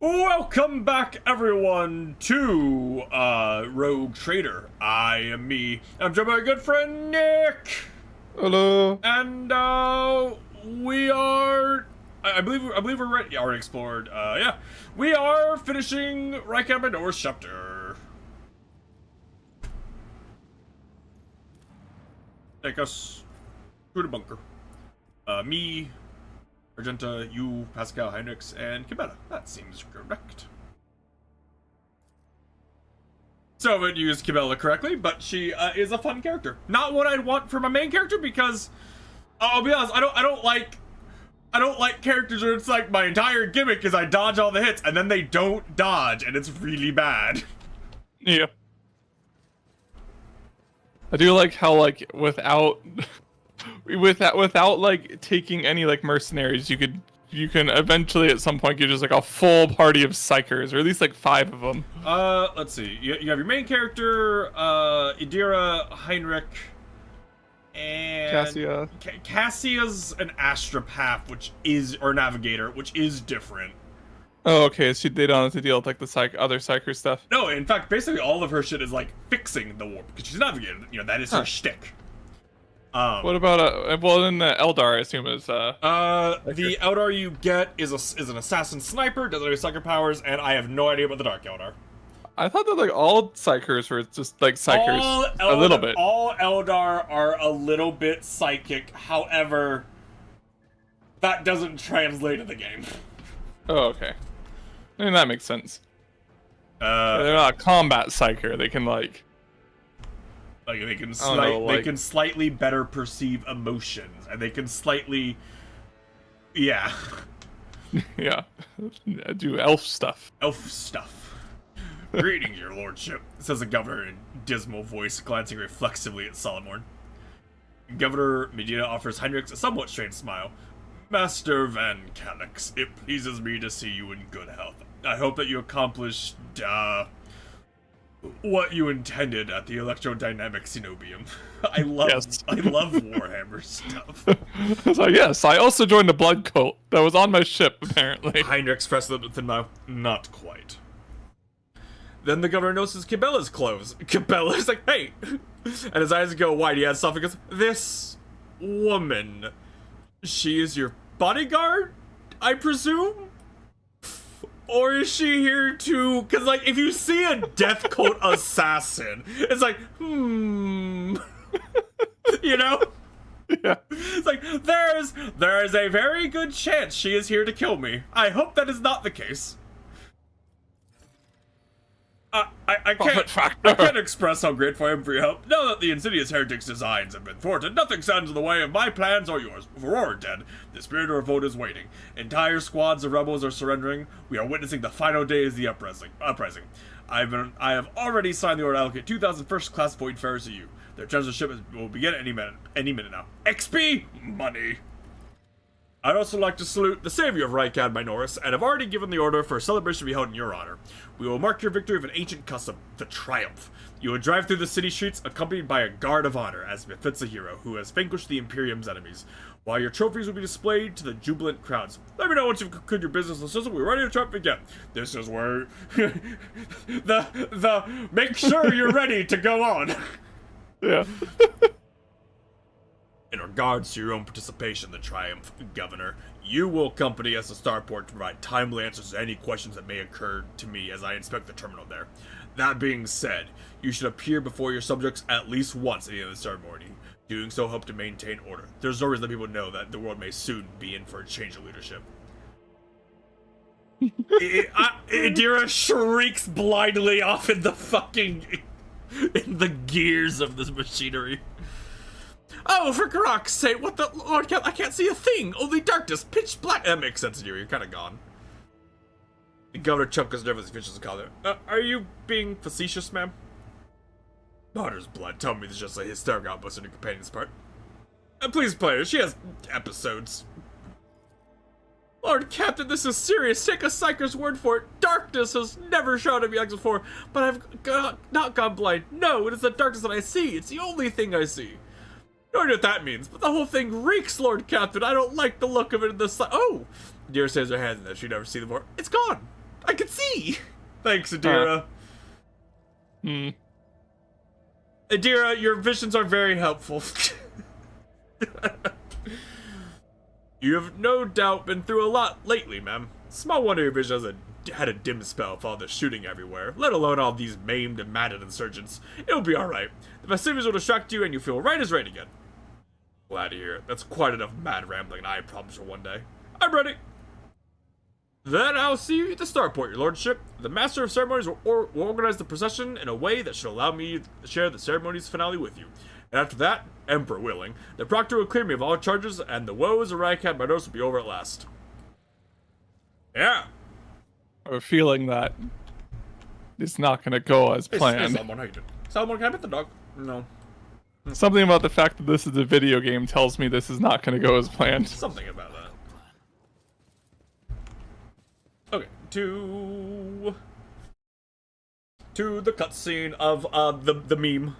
Welcome back, everyone, to Rogue Trader. I am me. I'm joined by my good friend Nick, Hello. and we are. I believe we're ready. Yeah, already explored. Yeah, we are finishing Rykab and North chapter. Take us to the bunker. Me, Argenta, you, Pascal, Heinrichs, and Kibeta. That seems correct. So I haven't used Kibella correctly, but she is a fun character. Not what I'd want for my main character because I'll be honest, I don't like characters where it's like my entire gimmick is I dodge all the hits and then they don't dodge and it's really bad. Yeah. I do like how without like taking any like mercenaries, you can eventually at some point get just like a full party of psychers, or at least like 5 of them. Let's see. You have your main character, Idira, Heinrich, and Cassia. Cassia's an astropath, or navigator, which is different. Oh, okay. So they don't have to deal with like the other psyker stuff. No, in fact, basically all of her shit is like fixing the warp because she's a navigator. You know, that is her shtick. What about well then the Eldar I assume is the Eldar you get is an assassin sniper, doesn't have psyker powers, and I have no idea about the Dark Eldar. I thought that like all psychers were just like psychers a little bit. All Eldar are a little bit psychic. However, that doesn't translate to the game. Oh, okay. I mean that makes sense. They're not a combat psyker. They can they can slightly better perceive emotions, and they can slightly, yeah, yeah, do elf stuff. Elf stuff. Greetings, your lordship, says the governor in dismal voice, glancing reflexively at Solomorn. Governor Medina offers Heinrichs a somewhat strange smile. Master Van Calix, it pleases me to see you in good health. I hope that you accomplished, what you intended at the electrodynamic Cenobium. I love Warhammer stuff. So yes, I also joined a blood cult that was on my ship, apparently. Heinrich expressed the thin mouth. Not quite. Then the governor notices Cabela's clothes. Cabela's like, hey! And his eyes go wide. He has something. Goes, this woman. She is your bodyguard, I presume? Or is she here to... Because, like, if you see a death cult assassin, it's like, You know? Yeah. It's like, there is a very good chance she is here to kill me. I hope that is not the case. I can't express how grateful I am for your help. Now that the insidious heretic's designs have been thwarted, nothing stands in the way of my plans or yours. Aurora dead, the spirit of revolt is waiting. Entire squads of rebels are surrendering. We are witnessing the final days of the uprising. I have already signed the order to allocate 2,000 first-class Voidfarers to you. Their treasure shipment will begin any minute now. XP money. I'd also like to salute the savior of Rykad Minoris, and have already given the order for a celebration to be held in your honor. We will mark your victory with an ancient custom, the Triumph. You will drive through the city streets accompanied by a guard of honor, as befits a hero who has vanquished the Imperium's enemies, while your trophies will be displayed to the jubilant crowds. Let me know once you've concluded your business in the system. We're ready to triumph again. This is where make sure you're ready to go on. Yeah. In regards to your own participation in the Triumph, Governor, you will accompany us to Starport to provide timely answers to any questions that may occur to me as I inspect the terminal there. That being said, you should appear before your subjects at least once at the end of the ceremony. Doing so help to maintain order. There's no reason that people know that the world may soon be in for a change of leadership. Idira shrieks blindly off in the gears of this machinery. Oh, for Grok's sake, what the Lord, I can't see a thing. Only darkness, pitch black. That makes sense to you. You're kind of gone. The governor chuckles nervous officials call there. Are you being facetious, ma'am? Daughter's blood. Tell me this is just a hysterical outburst on your companion's part. Please, players, she has episodes. Lord Captain, this is serious. Take a psyker's word for it. Darkness has never shown at me like before, but I've not gone blind. No, it is the darkness that I see. It's the only thing I see. I don't know what that means, but the whole thing reeks, Lord Captain. I don't like the look of it in the sun. Oh! Dear saves her hands in there. She'd never see the more. It's gone. I can see! Thanks, Adira. Adira, your visions are very helpful. You have no doubt been through a lot lately, ma'am. Small wonder your vision had a dim spell with all the shooting everywhere, let alone all these maimed and matted insurgents. It'll be alright. The festivities will distract you and you feel right as rain again. Glad to hear it. That's quite enough mad rambling and I promise for one day. I'm ready. Then I'll see you at the starport, your lordship. The master of ceremonies will organize the procession in a way that should allow me to share the ceremony's finale with you. And after that, Emperor willing, the proctor will clear me of all charges, and the woes of Rykad Marnoris will be over at last. Yeah. I have a feeling that it's not going to go as planned. Hey, Salomon, how you doing? Salomon, can I pet the dog? No. Something about the fact that this is a video game tells me this is not going to go as planned. Something about that. Okay, to the cutscene of the meme.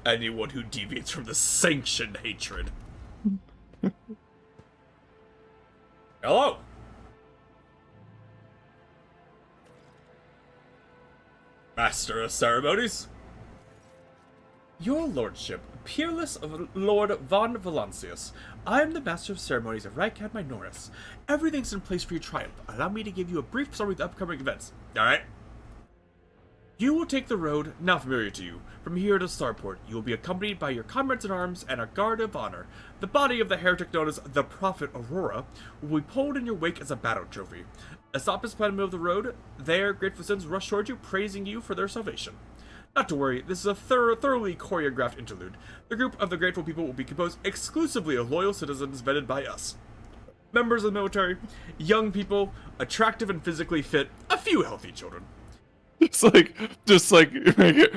Anyone who deviates from the sanctioned hatred. Hello. Master of Ceremonies. Your Lordship, peerless of Lord Von Valancius, I am the Master of Ceremonies of Rykad Marnoris. Everything's in place for your triumph. Allow me to give you a brief summary of the upcoming events. Alright? You will take the road, now familiar to you. From here to Starport, you will be accompanied by your comrades-in-arms and a guard of honor. The body of the heretic known as the Prophet Aurora will be pulled in your wake as a battle trophy. A stop is planned in the middle of the road. There, grateful citizens rush toward you, praising you for their salvation. Not to worry, this is a thoroughly choreographed interlude. The group of the grateful people will be composed exclusively of loyal citizens vetted by us. Members of the military, young people, attractive and physically fit, a few healthy children. Just like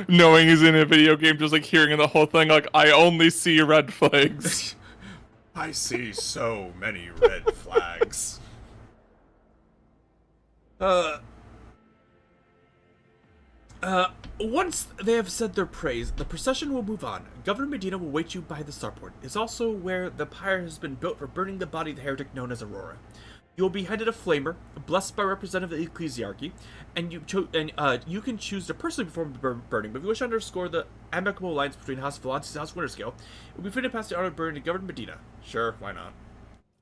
knowing he's in a video game, just like hearing the whole thing, like, I only see red flags. I see so many red flags. Once they have said their praise, the procession will move on. Governor Medina will wait you by the starport. It's also where the pyre has been built for burning the body of the heretic known as Aurora. You will be handed a flamer, blessed by a representative of the ecclesiarchy, and you can choose to personally perform the burning, but if you wish to underscore the amicable alliance between House Valancius and House Winterscale, it will be fitted to pass the honor of burning to Governor Medina. Sure, why not?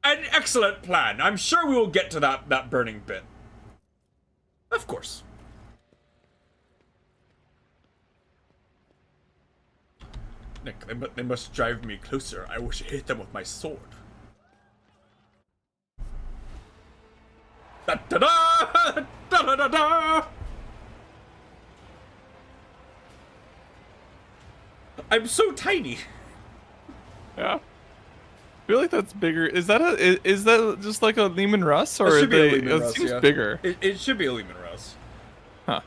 An excellent plan! I'm sure we will get to that burning bit. Of course. Nick, they must drive me closer. I wish I hit them with my sword. Da da da! Da da da da! I'm so tiny. Yeah. I feel like that's bigger. Is that just like a Lehman Russ, or it should be a Lehman Russ, seems yeah. bigger? It should be a Lehman Russ. Huh.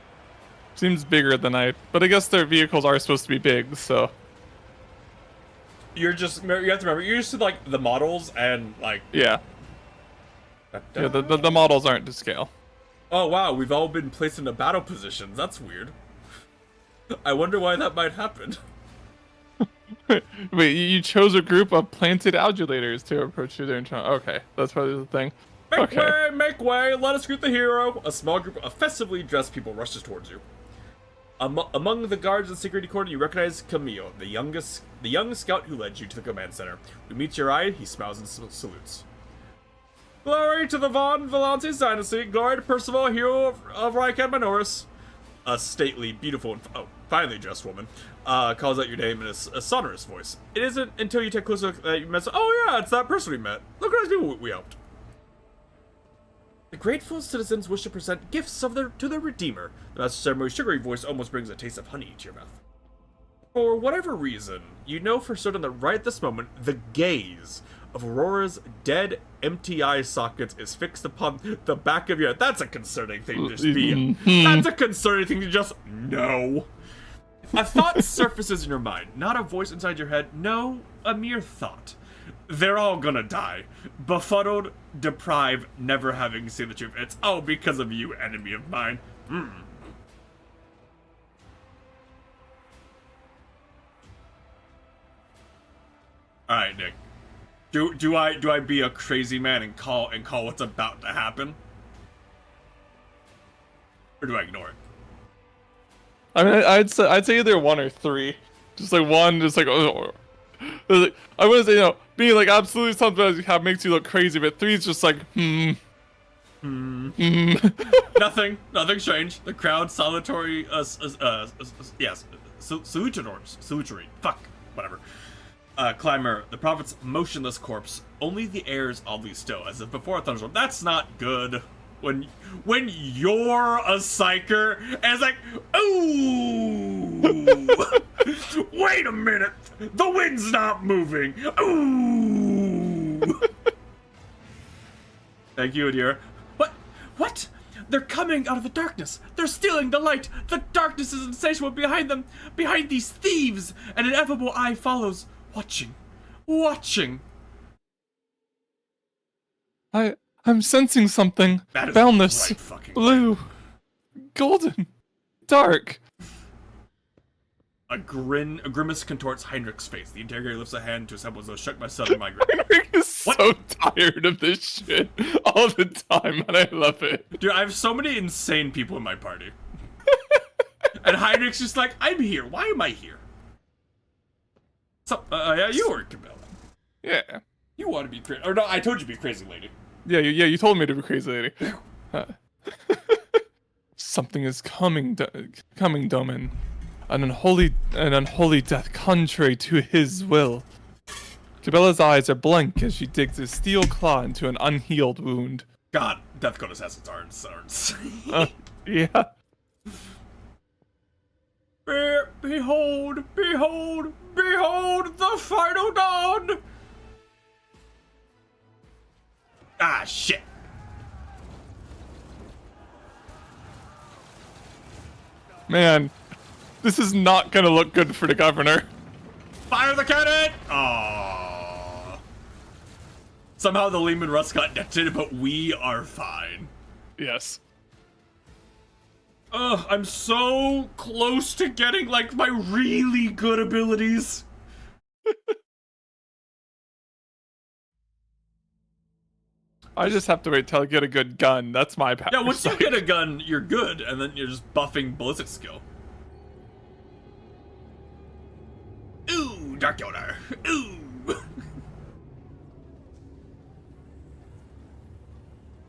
Seems bigger than but I guess their vehicles are supposed to be big, so. You have to remember, you're used to like the models and like. Yeah. Yeah, the models aren't to scale. Oh wow, we've all been placed into battle positions. That's weird. I wonder why that might happen. Wait, you chose a group of planted adulators to approach you there and try. Okay, that's probably the thing. Make way! Let us greet the hero! A small group of festively dressed people rushes towards you. Among the guards in the security cordon, you recognize Camille, the young scout who led you to the command center. When he meets your eye, he smiles and salutes. Glory to the Von Valancius dynasty! Glory to Percival, hero of Rykad Marnoris! A stately, beautiful, and finely dressed woman calls out your name in a sonorous voice. It isn't until you take a closer look that you met. Oh yeah, it's that person we met. Look at those people we helped. The grateful citizens wish to present gifts to their redeemer. The master of ceremony's sugary voice almost brings a taste of honey to your mouth. For whatever reason, you know for certain that right at this moment, the gaze of Aurora's dead, empty eye sockets is fixed upon the back of your head. That's a concerning thing to just be. That's a concerning thing to just know. A thought surfaces in your mind, not a voice inside your head. No, a mere thought. They're all gonna die. Befuddled, deprived, never having seen the truth. It's all because of you, enemy of mine. All right, Nick. Do I be a crazy man and call what's about to happen, or do I ignore it? I mean, I'd say either 1 or 3. Just like 1, just like, oh. Like, I wouldn't say, being like absolutely something that makes you look crazy, but 3 is just like, Nothing strange. The crowd salutatory, yes, salutatory. Fuck, whatever. Climber, the prophet's motionless corpse. Only the air is oddly still, as if before a thunderstorm. That's not good. When you're a psyker, and it's like, ooh, wait a minute, the wind's not moving. Ooh. Thank you, dear. What? They're coming out of the darkness. They're stealing the light. The darkness is insatiable behind them. Behind these thieves, an ineffable eye follows, watching. I'm sensing something. That is Boundless, right fucking blue, golden, dark. A grimace contorts Heinrich's face. The interrogator lifts a hand to assemble as though struck by sudden migraine. Heinrich is so tired of this shit all the time, and I love it. Dude, I have so many insane people in my party. And Heinrich's just like, I'm here. Why am I here? So, yeah, you were Camilla. Yeah. You want to be crazy. Or no, I told you to be crazy lady. Yeah, you told me to be crazy lady. Something is coming, Domin. An unholy death contrary to his will. Cabela's eyes are blank as she digs a steel claw into an unhealed wound. God, Death Code assassins aren't insane. Yeah. Behold the final dawn! Ah, shit. Man, this is not gonna look good for the governor. Fire the cannon! Aww. Somehow the Lehman Russ got detonated, but we are fine. Yes. Ugh, I'm so close to getting, like, my really good abilities. I just have to wait till I get a good gun. That's my power. Yeah, once you get a gun, you're good, and then you're just buffing ballistic skill. Ooh, Dark Yoda. Ooh.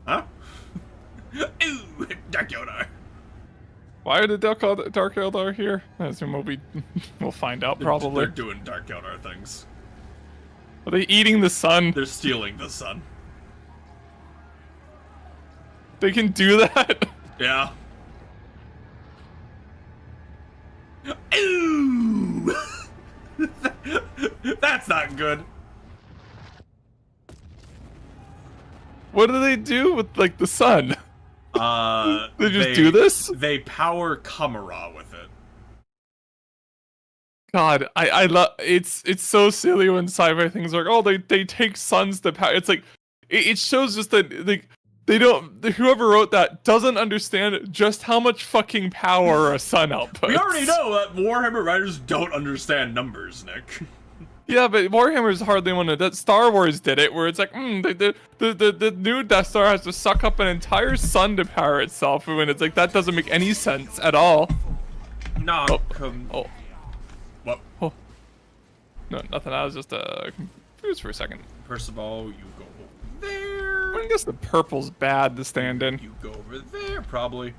Huh? Ooh, Dark Yoda. Why are the Dark Eldar here? I assume we'll find out probably. They're doing Dark Yoda things. Are they eating the sun? They're stealing the sun. They can do that? Yeah. Ooh! That's not good. What do they do with, like, the sun? They just do this? They power Kamara with it. God, I love it's so silly when sci-fi things are like, oh, they take suns to power. It's like it shows just that like whoever wrote that doesn't understand just how much fucking power a sun outputs. We already know that Warhammer writers don't understand numbers, Nick. Yeah, but Warhammer's hardly one of that. Star Wars did it, where it's like, the new Death Star has to suck up an entire sun to power itself, when it's like that doesn't make any sense at all. No. Oh. What? Oh. No, nothing. I was just confused for a second. First of all, you go over there. I guess the purple's bad to stand in. You go over there, probably.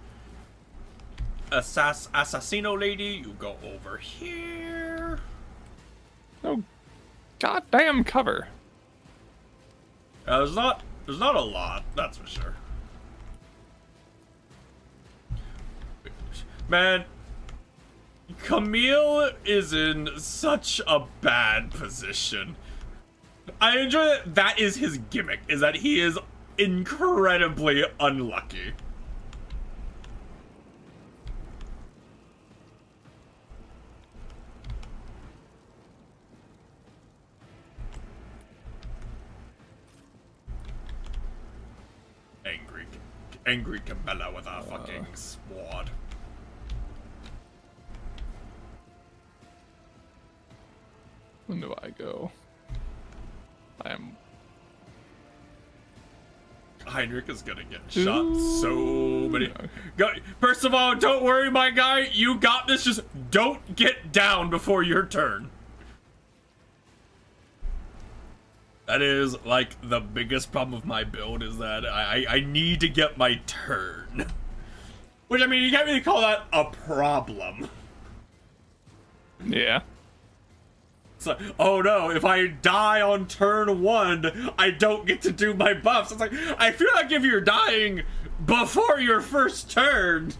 Assassino lady, you go over here. Oh, goddamn cover. There's not a lot, that's for sure. Man, Camille is in such a bad position. I enjoy that that is his gimmick, is that he is incredibly unlucky. Angry Cabela with a fucking sword. When do I go? Heinrich is gonna get shot so many. First of all, don't worry, my guy. You got this. Just don't get down before your turn. That is, like, the biggest problem with my build is that I need to get my turn. Which, I mean, you can't really call that a problem. Yeah. It's like, oh no, if I die on turn 1, I don't get to do my buffs. It's like, I feel like if you're dying before your first turn,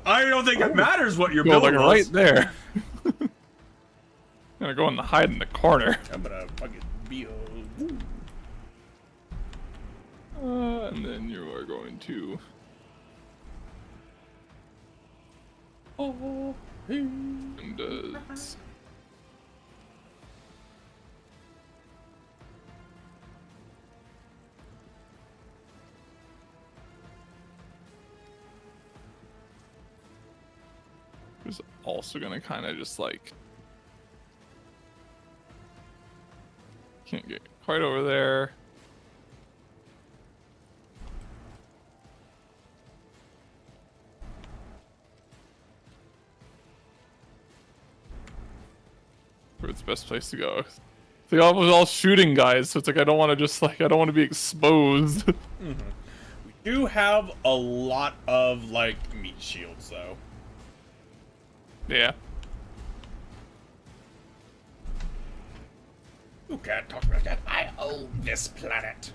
I don't think it matters what your build like was. right there. Gonna go and hide in the corner. I'm gonna fucking be a... And then you are going to... Oh, And does... Who's also gonna kind of just like... Can't get quite over there. Where's the best place to go? They all shooting guys, so it's like I don't want to just like I don't want to be exposed. We do have a lot of, like, meat shields, though. Yeah. You can't talk about that. I own this planet.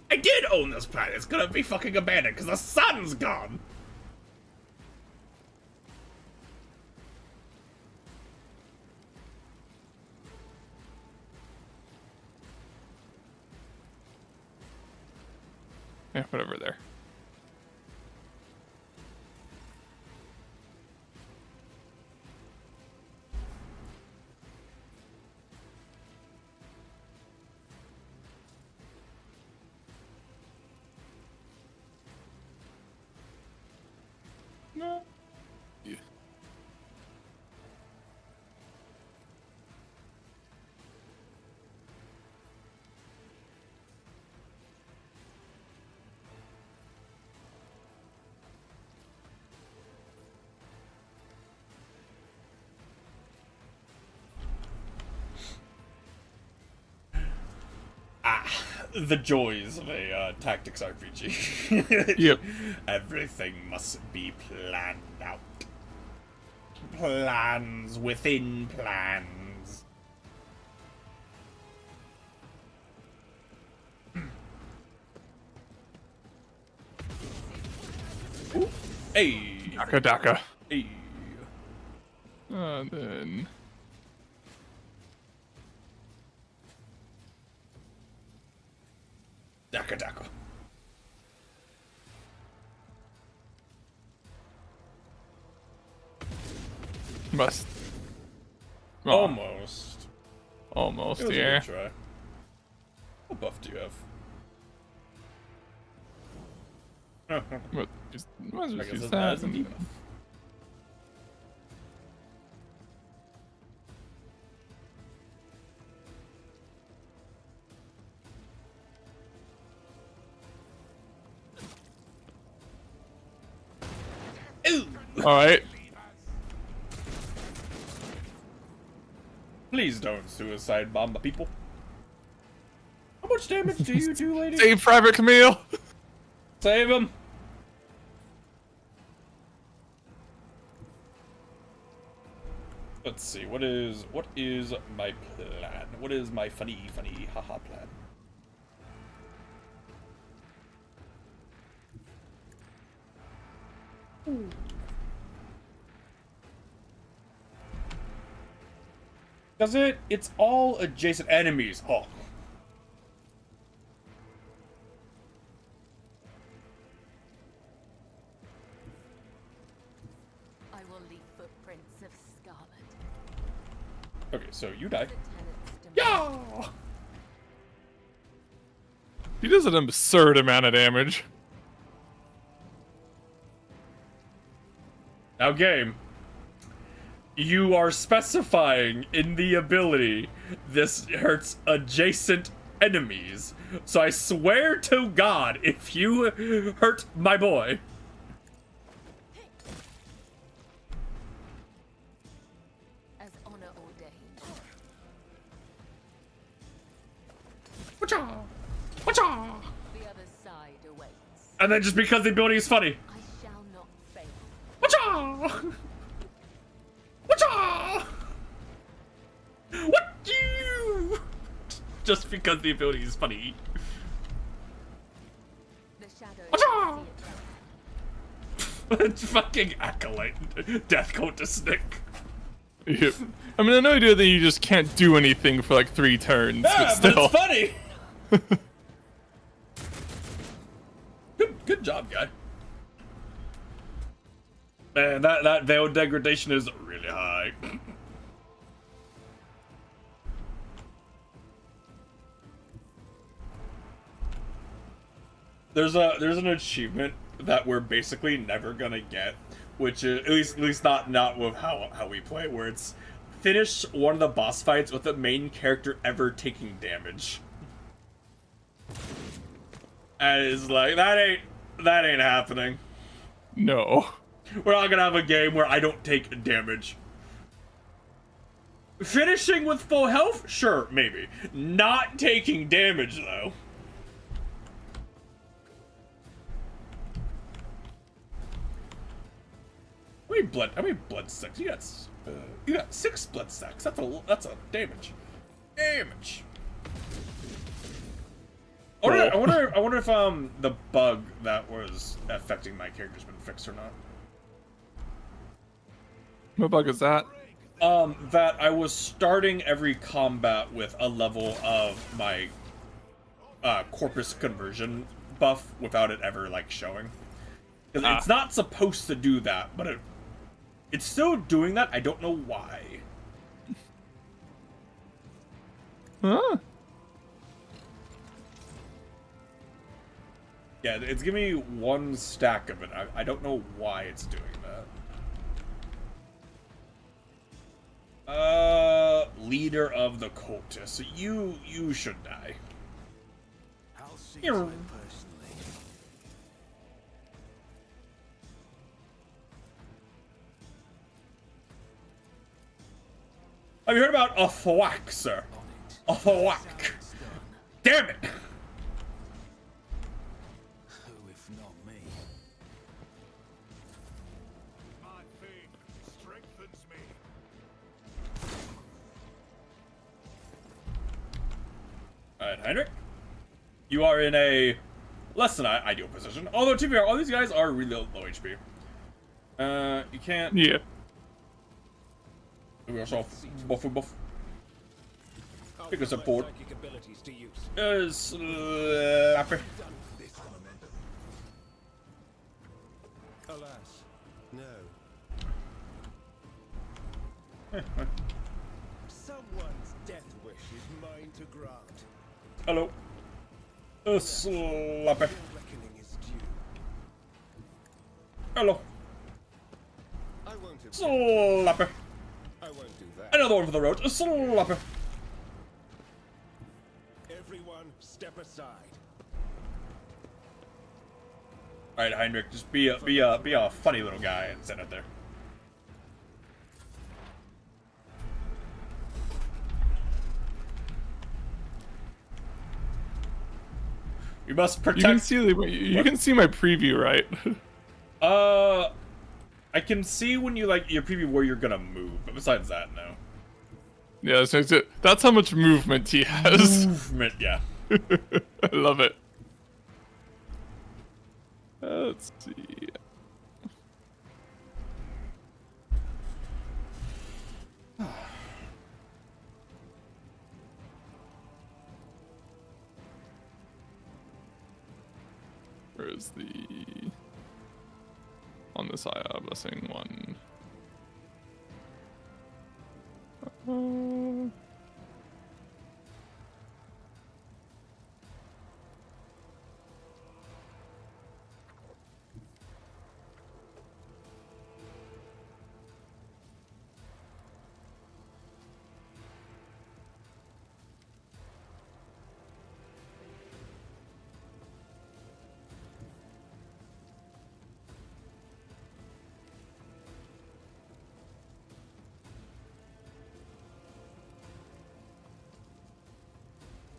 I did own this planet. It's gonna be fucking abandoned because the sun's gone. Yeah, whatever there. No. Yeah. The joys of a tactics RPG. Yep. Everything must be planned out. Plans within plans. Ooh. Hey. Daka Daka. Hey. Then. Daka Daka. Must. Oh, Almost. almost It was a yeah. good try. What buff do you have? But just might as well I guess use that that. isn't And, enough. Ooh! all right. Please don't suicide bomb the people. How much damage do you do, lady? Save Private Camille. Save him. Let's see. What is my plan? What is my funny haha plan? Does it? It's all adjacent enemies. Oh. I will leave footprints of Scarlet. Okay, so you die. The tenants demand Yeah. He does an absurd amount of damage. Now, game. You are specifying in the ability this hurts adjacent enemies. So I swear to God, if you hurt my boy. As honor ordained. Wacha! Wacha! The other side awaits. And then just because the ability is funny. I shall not fail. Wacha! Wacha! What you? Just because the ability is funny. The shadow Wacha! see itself. It's fucking acolyte. Death Coat to Snick. Yep. I mean, I know that you just can't do anything for like 3 turns, but Yeah, but still. it's funny. Good job, guy. Man, that veil degradation is really high. There's an achievement that we're basically never gonna get, which is at least not with how we play, where it's finish one of the boss fights with the main character ever taking damage. And it's like that ain't happening. No. We're not gonna have a game where I don't take damage. Finishing with full health? Sure, maybe. Not taking damage, though. How many blood stacks? You got 6 blood stacks. That's a damage. Damage. I wonder if the bug that was affecting my character's been fixed or not. What bug is that? That I was starting every combat with a level of my corpus conversion buff without it ever like showing. 'Cause it's not supposed to do that, but it's still doing that. I don't know why. Huh? Yeah, it's giving me 1 stack of it. I don't know why it's doing that. Leader of the cultists. You should die. I'll see Here. to it personally. Have you heard about a thwack, sir? A thwack. It's done. Damn it! Who if not me? My faith strengthens me. Alright, Heinrich. You are in a less than ideal position. Although, to be fair, all these guys are really low HP. You can't... Yeah. We also buff. I'll Pick us put up my forward. psychic abilities to use. Slapper. Done this momentum. Alas, no. Someone's death wish is mine to grant. Hello. Slapper. Your reckoning is due. Hello. I won't have. Slapper. I won't do that. Another one for the road. Slapper. Everyone, step aside. Alright, Heinrich, just be a funny little guy and send it there. You must You can protect. see you can see my preview, right? I can see when you like your preview where you're gonna move, but besides that, no. Yeah, so that's how much movement he has. Movement, yeah. I love it. Let's see. Where is the on this blessing one?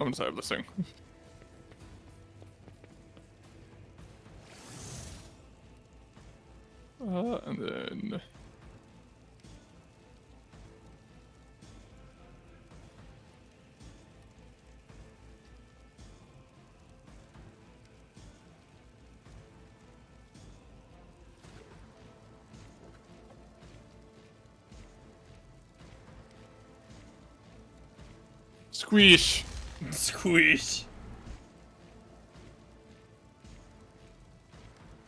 I'm sorry, I'm listening. And then squish. Squish.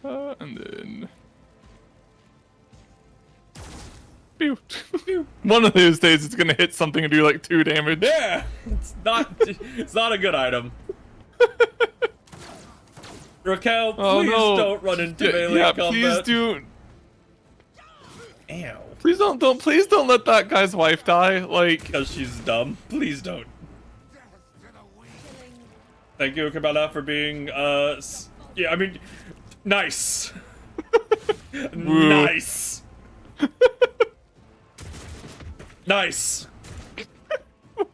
And then pew. One of those days it's gonna hit something and do like 2 damage. Yeah, it's not a good item. Raquel, please Oh no! don't run into melee yeah, combat. please do. Ew. Please please don't let that guy's wife die. Like, Because she's dumb. Please don't. Killing Thank you, Cabela, for being, yeah, I mean, nice. Nice. Nice. Your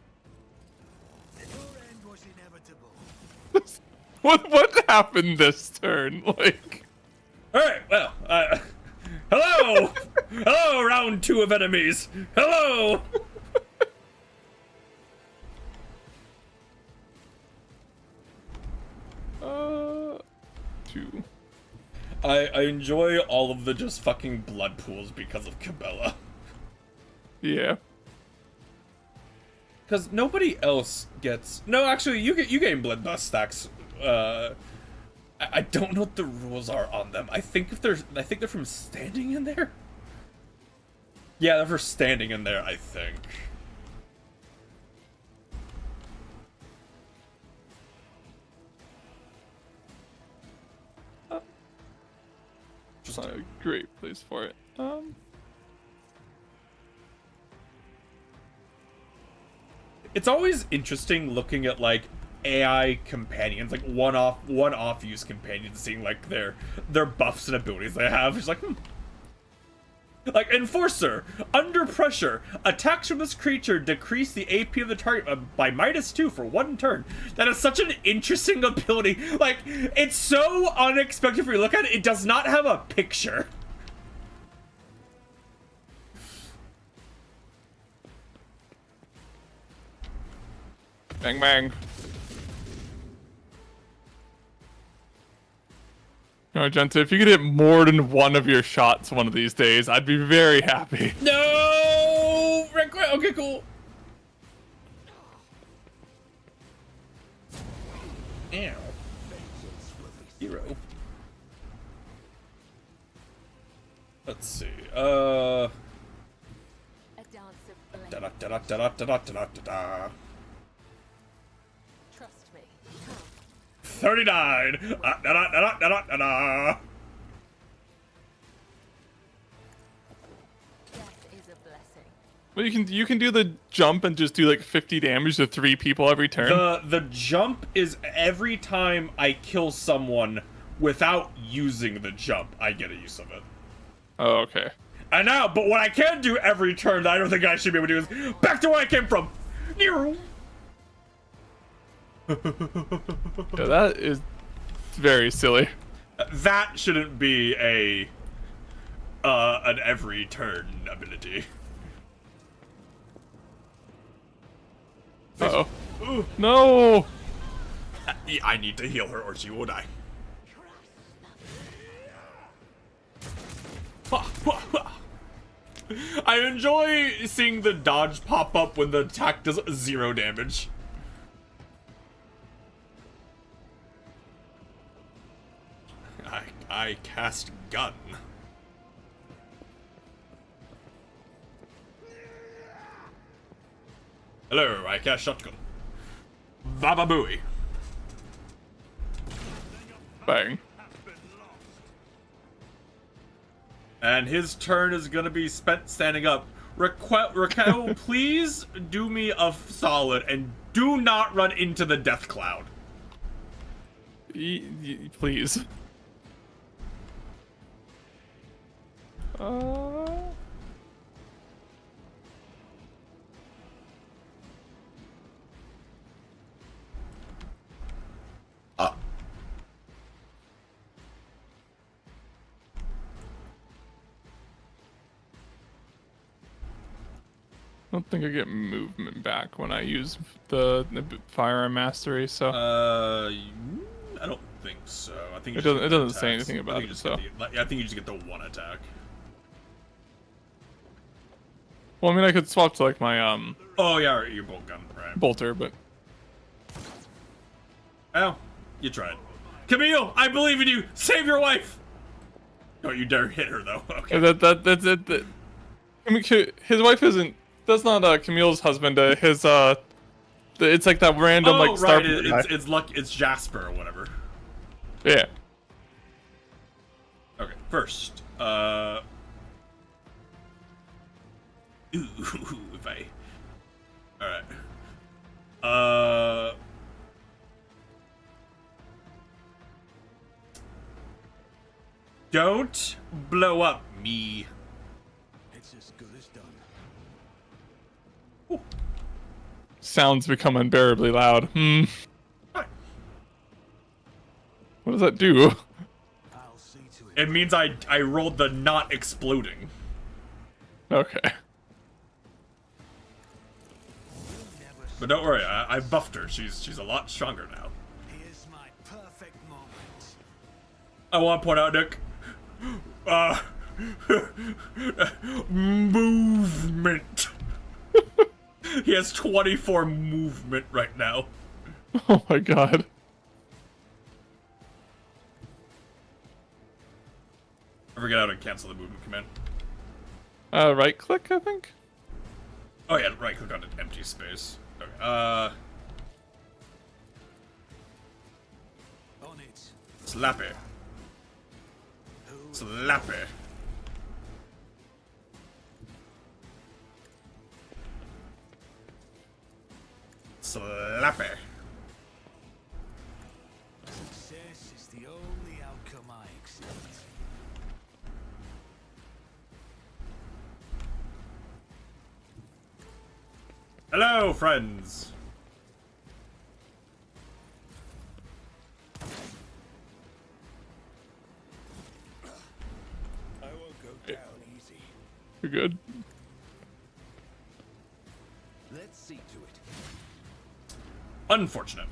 end was inevitable. what happened this turn? Like, Alright, well, hello! Hello, round 2 of enemies! Hello! uh, 2. I enjoy all of the just fucking blood pools because of Cabela. Yeah. Because nobody else gets... No, actually, you gain bloodlust stacks. I don't know what the rules are on them. I think they're from standing in there. Yeah, they're for standing in there, I think. It's not a great place for it. It's always interesting looking at like AI companions, like one-off use companions, seeing like their buffs and abilities they have. It's like, Like Enforcer, under pressure, attacks from this creature decrease the AP of the target by -2 for 1 turn. That is such an interesting ability. Like, it's so unexpected if you look at it. It does not have a picture. Bang bang. No, Genta, if you could hit more than one of your shots one of these days, I'd be very happy. No! Okay, cool. Ow. Hero. Let's see. a dance of Da blade. da da da da da da da da. Trust me. Come. 39. Da da da da da da da. Death is a blessing. Well, you can do the jump and just do like 50 damage to 3 people every turn. The jump is every time I kill someone without using the jump, I get a use of it. Oh, okay. I know, but what I can do every turn that I don't think I should be able to do is back to where I came from. Yeah, that is very silly. That shouldn't be an every turn ability. Uh oh. No! I need to heal her or she will die. I enjoy seeing the dodge pop up when the attack does 0 damage. I cast gun. Hello, I cast shotgun. Baba Booey. Bang. And his turn is gonna be spent standing up. Raquel, please do me a solid and do not run into the death cloud. Please. don't think I get movement back when I use the firearm mastery, so I don't think so. I think you It just doesn't- get it the doesn't say attacks. anything I about think you it, just so. get the- I think you just get the one attack. well, I mean, I could swap to like my Oh yeah, your bolt gun, right? bolter, but Oh, you tried. Camille, I believe in you. Save your wife. Don't you dare hit her though. Okay. that's it. I mean, his wife isn't. That's not Camille's husband. It's like that random Oh like star. right, it's luck. It's Jasper or whatever. Yeah. Okay, first, ooh, if I, all right, don't blow up me. It's as good as done. Sounds become unbearably loud. Hmm. Fine. What does that do? I'll see to it. It means I rolled the not exploding. Okay. But don't worry, I buffed her. She's a lot stronger now. Here's my perfect moment. I want to point out, Nick. Movement. He has 24 movement right now. Oh my god. Ever get out and cancel the movement command? Right click, I think. Oh yeah, right click on an empty space. Okay, On it. slappy. Slappy. Slappy. Success is the only outcome I accept. Hello, friends. I won't go down easy. You're good. Let's see to it. Unfortunate.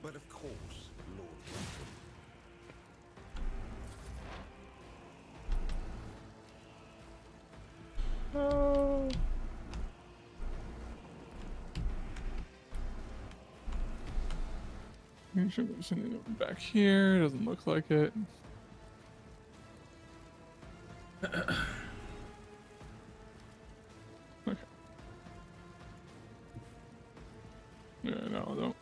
But of course, Lord Captain. Make sure there's anything back here. Doesn't look like it. Okay. Yeah, no, don't.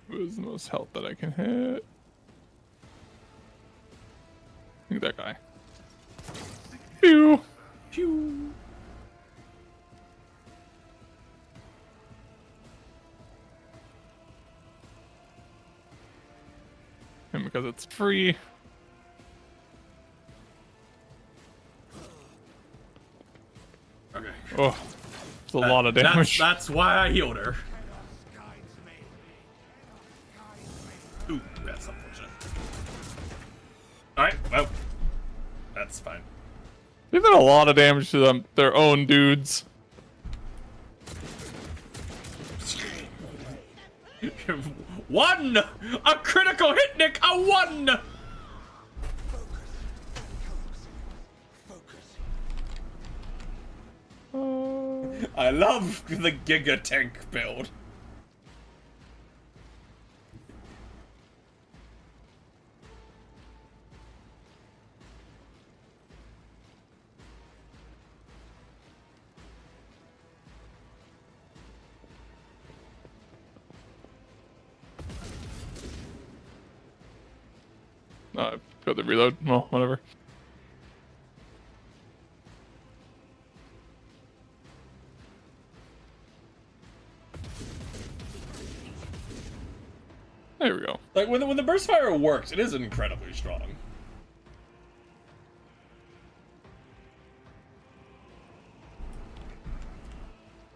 Who's the most health that I can hit? I think that guy. Pew! Pew. And because it's free. Okay. Oh, it's a lot of damage. That's why I healed her. Ooh, that's unfortunate. Alright, well, that's fine. They've done a lot of damage to them, their own dudes. One! A critical hit, Nick! A one! Focus. I love the Giga Tank build. Got the reload. Well, whatever. There we go. Like when the burst fire works, it is incredibly strong.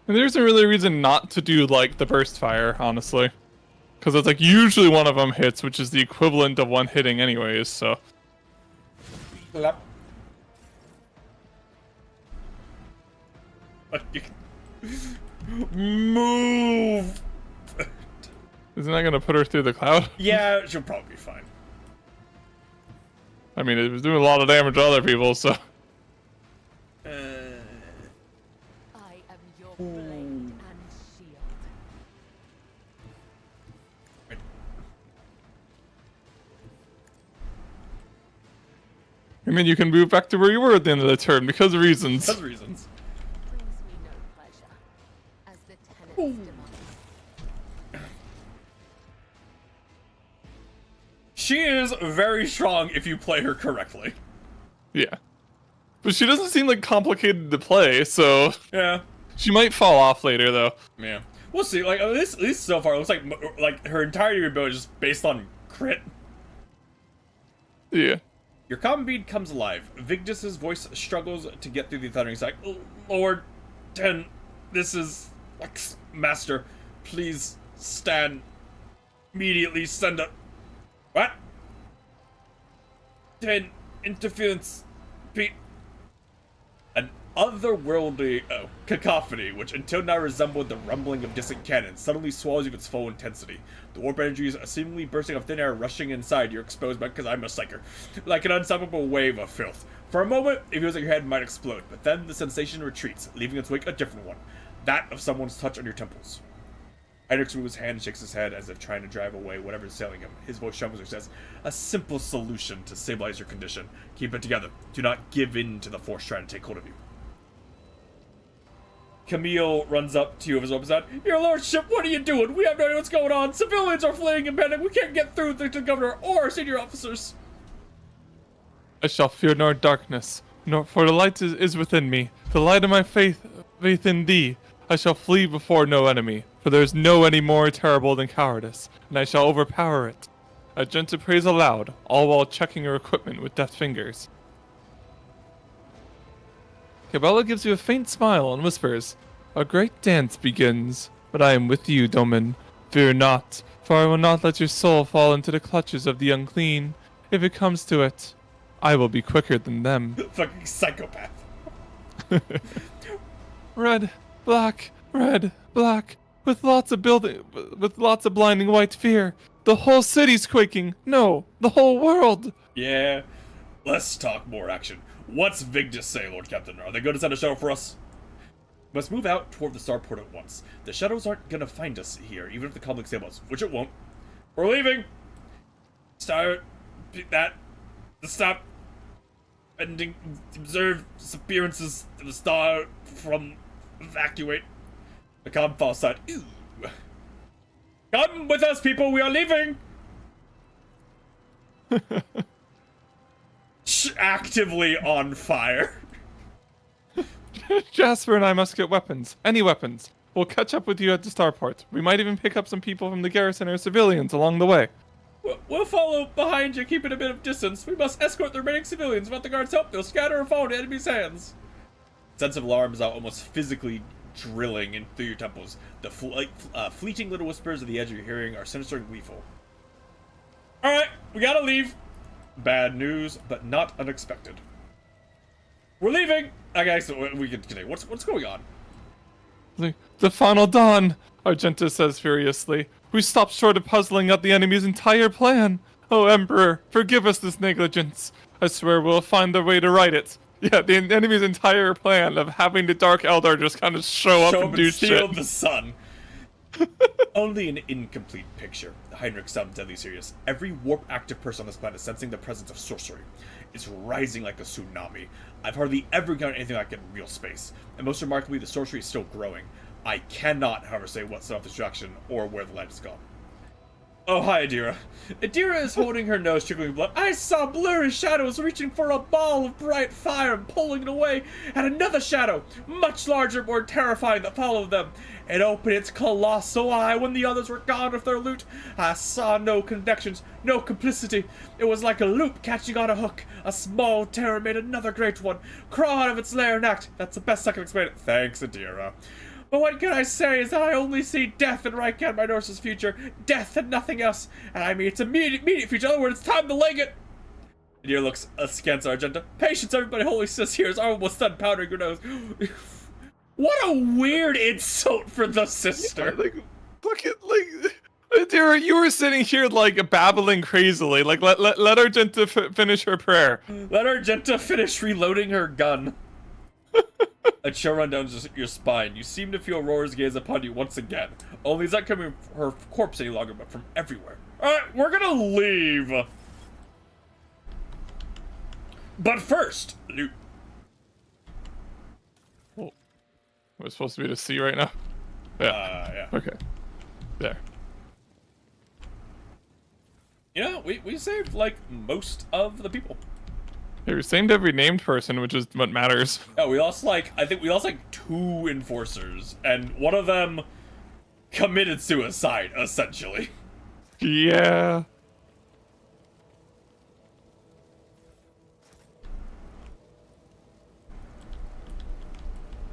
And there isn't really a reason not to do like the burst fire, honestly, because it's like usually one of them hits, which is the equivalent of one hitting, anyways. So. Lap. Move. Isn't that gonna put her through the cloud? Yeah, she'll probably be fine. I mean, it was doing a lot of damage to other people, so. I am your blade and shield. And then you can move back to where you were at the end of the turn because of reasons. That's reasons. Brings me no pleasure, as the tenants demand. She is very strong if you play her correctly. Yeah. But she doesn't seem like complicated to play, so Yeah. she might fall off later though. Yeah. We'll see. Like at least so far, it looks like her entire ability is just based on crit. Yeah. Your common bead comes alive. Vigdis's voice struggles to get through the thundering sight. Lord Ten, this is Master. Please stand. Immediately send a what? Ten interference. An otherworldly cacophony, which until now resembled the rumbling of distant cannon, suddenly swallows you with its full intensity. The warp energies are seemingly bursting off thin air, rushing inside your exposed back, because I'm a psyker, like an unstoppable wave of filth. For a moment, it feels like your head might explode, but then the sensation retreats, leaving its wake a different one, that of someone's touch on your temples. Heinrich moves his hand and shakes his head as if trying to drive away whatever's assailing him. His voice trembles and says, "A simple solution to stabilize your condition. Keep it together. Do not give in to the force trying to take hold of you." Camille runs up to you of his open side. "Your lordship, what are you doing? We have no idea what's going on. Civilians are fleeing in panic. We can't get through to the governor or our senior officers." I shall fear nor darkness, nor for the light is within me, the light of my faith in thee. I shall flee before no enemy, for there is no any more terrible than cowardice, and I shall overpower it. Argenta prays aloud, all while checking her equipment with deft fingers. Cabela gives you a faint smile and whispers, "A great dance begins, but I am with you, Domin. Fear not, for I will not let your soul fall into the clutches of the unclean. If it comes to it, I will be quicker than them." Fucking psychopath. Red, black, with lots of blinding white fear. The whole city's quaking. No, the whole world. Yeah. Let's talk more action. What's Vigdis say, Lord Captain? Are they going to send a shuttle for us? Must move out toward the starport at once. The shuttles aren't gonna find us here, even if the Comlink save us, which it won't. We're leaving! Start that. Stop. Ending. Observe disappearances of the star from evacuate. The comm falls side. Ew. Come with us, people, we are leaving! Actively on fire. Jasper and I must get weapons. Any weapons. We'll catch up with you at the starport. We might even pick up some people from the garrison or civilians along the way. We'll follow behind you, keeping a bit of distance. We must escort the remaining civilians. Without the guards' help, they'll scatter and fall into enemies' hands. Sense of alarm is out, almost physically drilling in through your temples. The fleeting little whispers at the edge of your hearing are sinister and gleeful. Alright, we gotta leave. Bad news, but not unexpected. We're leaving! Okay, so we can continue. What's going on? The final dawn, Argenta says furiously. We stopped short of puzzling out the enemy's entire plan. Oh, Emperor, forgive us this negligence. I swear we'll find the way to right it. Yeah, the enemy's entire plan of having the Dark Eldar just kind of show up and do steal shit. the sun. Only an incomplete picture. Heinrich sounds deadly serious. Every warp active person on this planet sensing the presence of sorcery. It's rising like a tsunami. I've hardly ever encountered anything like it in real space. And most remarkably, the sorcery is still growing. I cannot, however, say what set off destruction or where the light has gone. Oh, hi, Adira. Adira is holding her nose, trickling blood. I saw blurry shadows reaching for a ball of bright fire and pulling it away, and another shadow, much larger, more terrifying, that followed them. It opened its colossal eye when the others were gone with their loot. I saw no connections, no complicity. It was like a loop catching on a hook. A small terror made another great one. Crawl out of its lair and act. That's the best I can explain it. Thanks, Adira. But what can I say is that I only see death in Rykard Minor's future. Death and nothing else. And I mean its immediate future. In other words, it's time to leg it. Adira looks askance at Argenta. Patience, everybody. Holy sis here is almost done powdering your nose. What a weird insult for the sister. Like, look at, like, Dara, you were sitting here, like, babbling crazily. Like, let Argenta finish her prayer. Let Argenta finish reloading her gun. A chill run down your spine. You seem to feel Aurora's gaze upon you once again. Only it's not coming from her corpse any longer, but from everywhere. Alright, we're gonna leave. But first, loot. Oh. We're supposed to be to C right now? Yeah. Yeah. Okay. There. You know, we saved, like, most of the people. You're saying to every named person, which is what matters. Yeah, we lost, like, I think we lost, like, 2 enforcers, and one of them committed suicide, essentially. Yeah.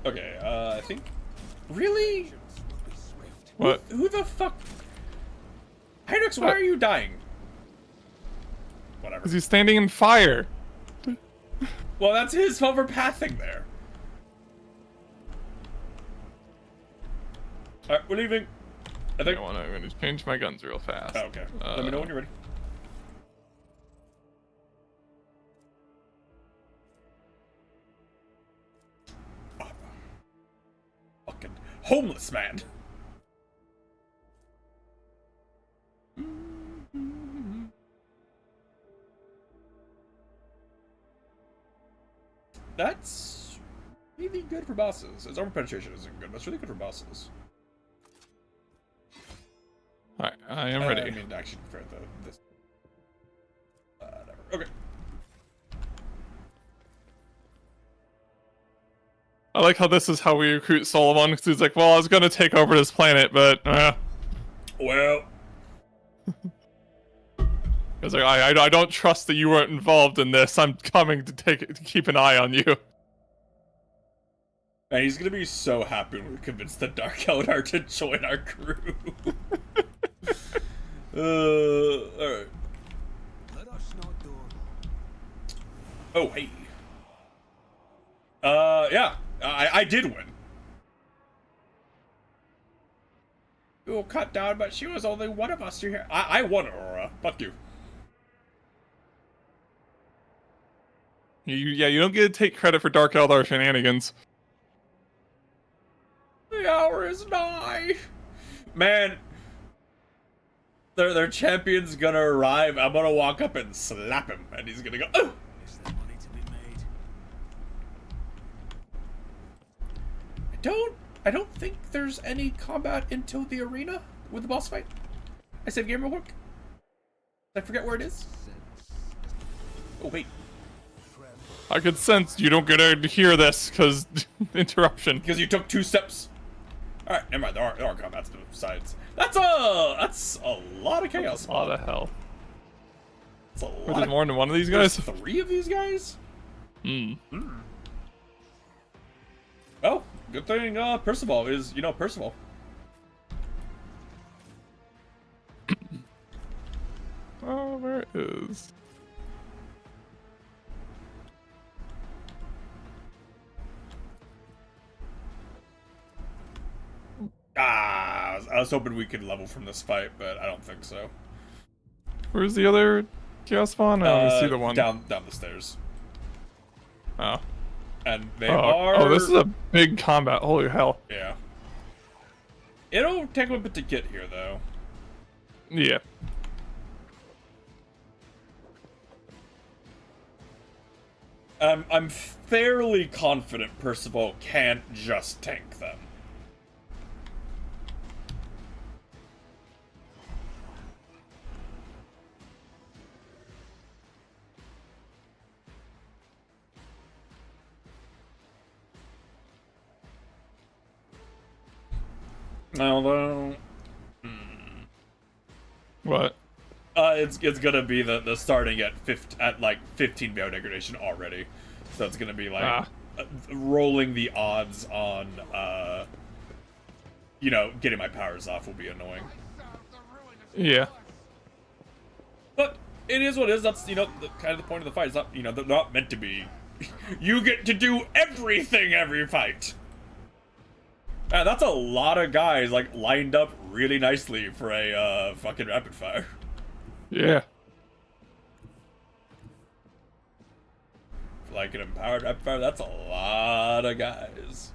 Okay, I think... Really? What? Who the fuck? Hydrix, why are you dying? Whatever. Because he's standing in fire. Well, that's his overpathing there. Alright, we're leaving. I think... I'm gonna change my guns real fast. Oh, okay. Let me know when you're ready. Oh. Fucking homeless man. That's really good for bosses. His armor penetration isn't good, but it's really good for bosses. Alright, I am ready. I mean, actually, compare this. Whatever. Okay. I like how this is how we recruit Solomon, because he's like, well, I was gonna take over this planet, but, Well. He's like, I don't trust that you weren't involved in this. I'm coming to keep an eye on you. And he's gonna be so happy when we convince the Dark Eldar to join our crew. Alright. Let us not do. Oh, hey. Yeah. I did win. We will cut down, but she was only one of us to hear. I won, Aurora. Fuck you. You don't get to take credit for Dark Eldar shenanigans. The hour is nigh. Man. Their champion's gonna arrive. I'm gonna walk up and slap him. And he's gonna go, oh! Is there money to be made? I don't think there's any combat until the arena with the boss fight. I saved game real quick. Did I forget where it is? Oh, wait. I could sense you don't get to hear this, because interruption. Because you took 2 steps. Alright, never mind. There are combats besides. That's a lot of chaos. A lot of hell. That's a Wait, lot there's of, more than one of these guys? 3 of these guys? Hmm. Oh, good thing Percival is, Percival. Oh, where is... I was hoping we could level from this fight, but I don't think so. Where's the other chaos spawn? I only see the one. Down the stairs. Oh. And they Oh. are. Oh, this is a big combat. Holy hell. Yeah. It'll take a bit to get here, though. Yeah. I'm fairly confident Percival can't just tank them. Although, What? it's gonna be the starting at like 15 Bale degradation already, so it's gonna be like rolling the odds on you know, getting my powers off will be annoying. Yeah. But it is what it is. That's, you know, kind of the point of the fight. It's not, you know, they're not meant to be. You get to do everything every fight. That's a lot of guys like lined up really nicely for a fucking rapid fire. Yeah. Like an empowered rapid fire, that's a lot of guys.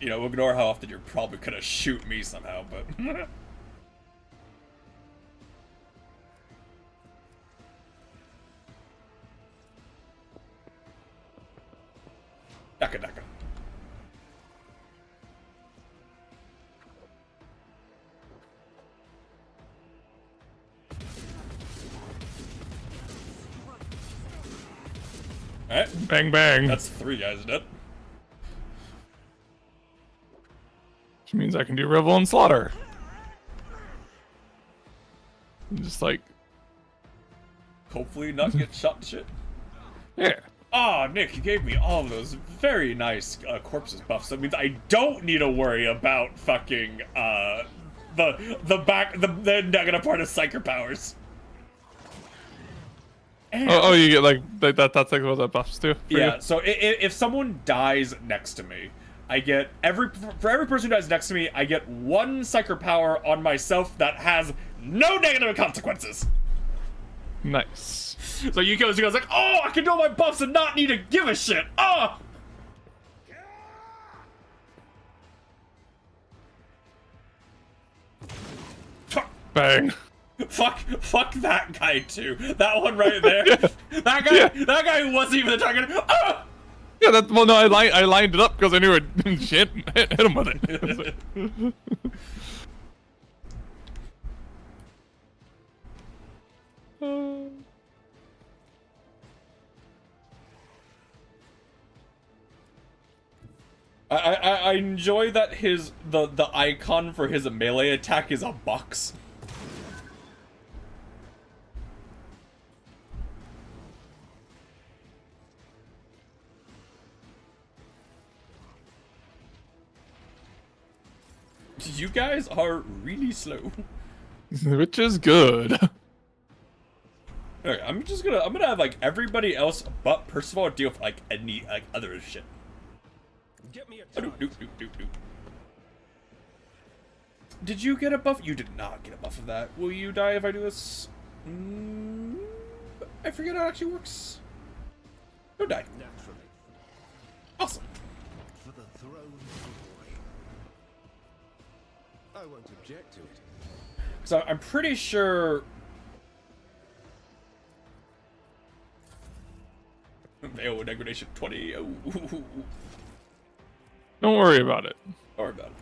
You know, ignore how often you're probably gonna shoot me somehow, but. Daka daka. Alright, Bang bang. that's 3 guys dead. Which means I can do revel and slaughter. And just like, Hopefully not get shot to shit. yeah. Ah, Nick, you gave me all of those very nice corpses buffs. That means I don't need to worry about fucking the negative part of Psyker powers. Oh, you get like that's like what that buffs do. For Yeah. you? So if someone dies next to me, I get for every person who dies next to me, I get 1 Psyker power on myself that has no negative consequences. Nice. So you goes like, oh, I can do all my buffs and not need to give a shit. Oh. Bang. Fuck that guy too. That one right there. That guy who wasn't even the target. Oh! Yeah, well, no, I lined it up because I knew it. Shit, hit him with it. I enjoy that the icon for his melee attack is a box. You guys are really slow. Which is good. Okay, I'm gonna have like everybody else but Percival deal with like any like other shit. Get me a Doop, doop, doop, doop, doop. Did you get a buff? You did not get a buff of that. Will you die if I do this? I forget how it actually works. Don't die. naturally Awesome. for the throne of glory. I won't object to it. So I'm pretty sure. Oh, degradation 20. Oh, Don't worry about it. don't worry about it.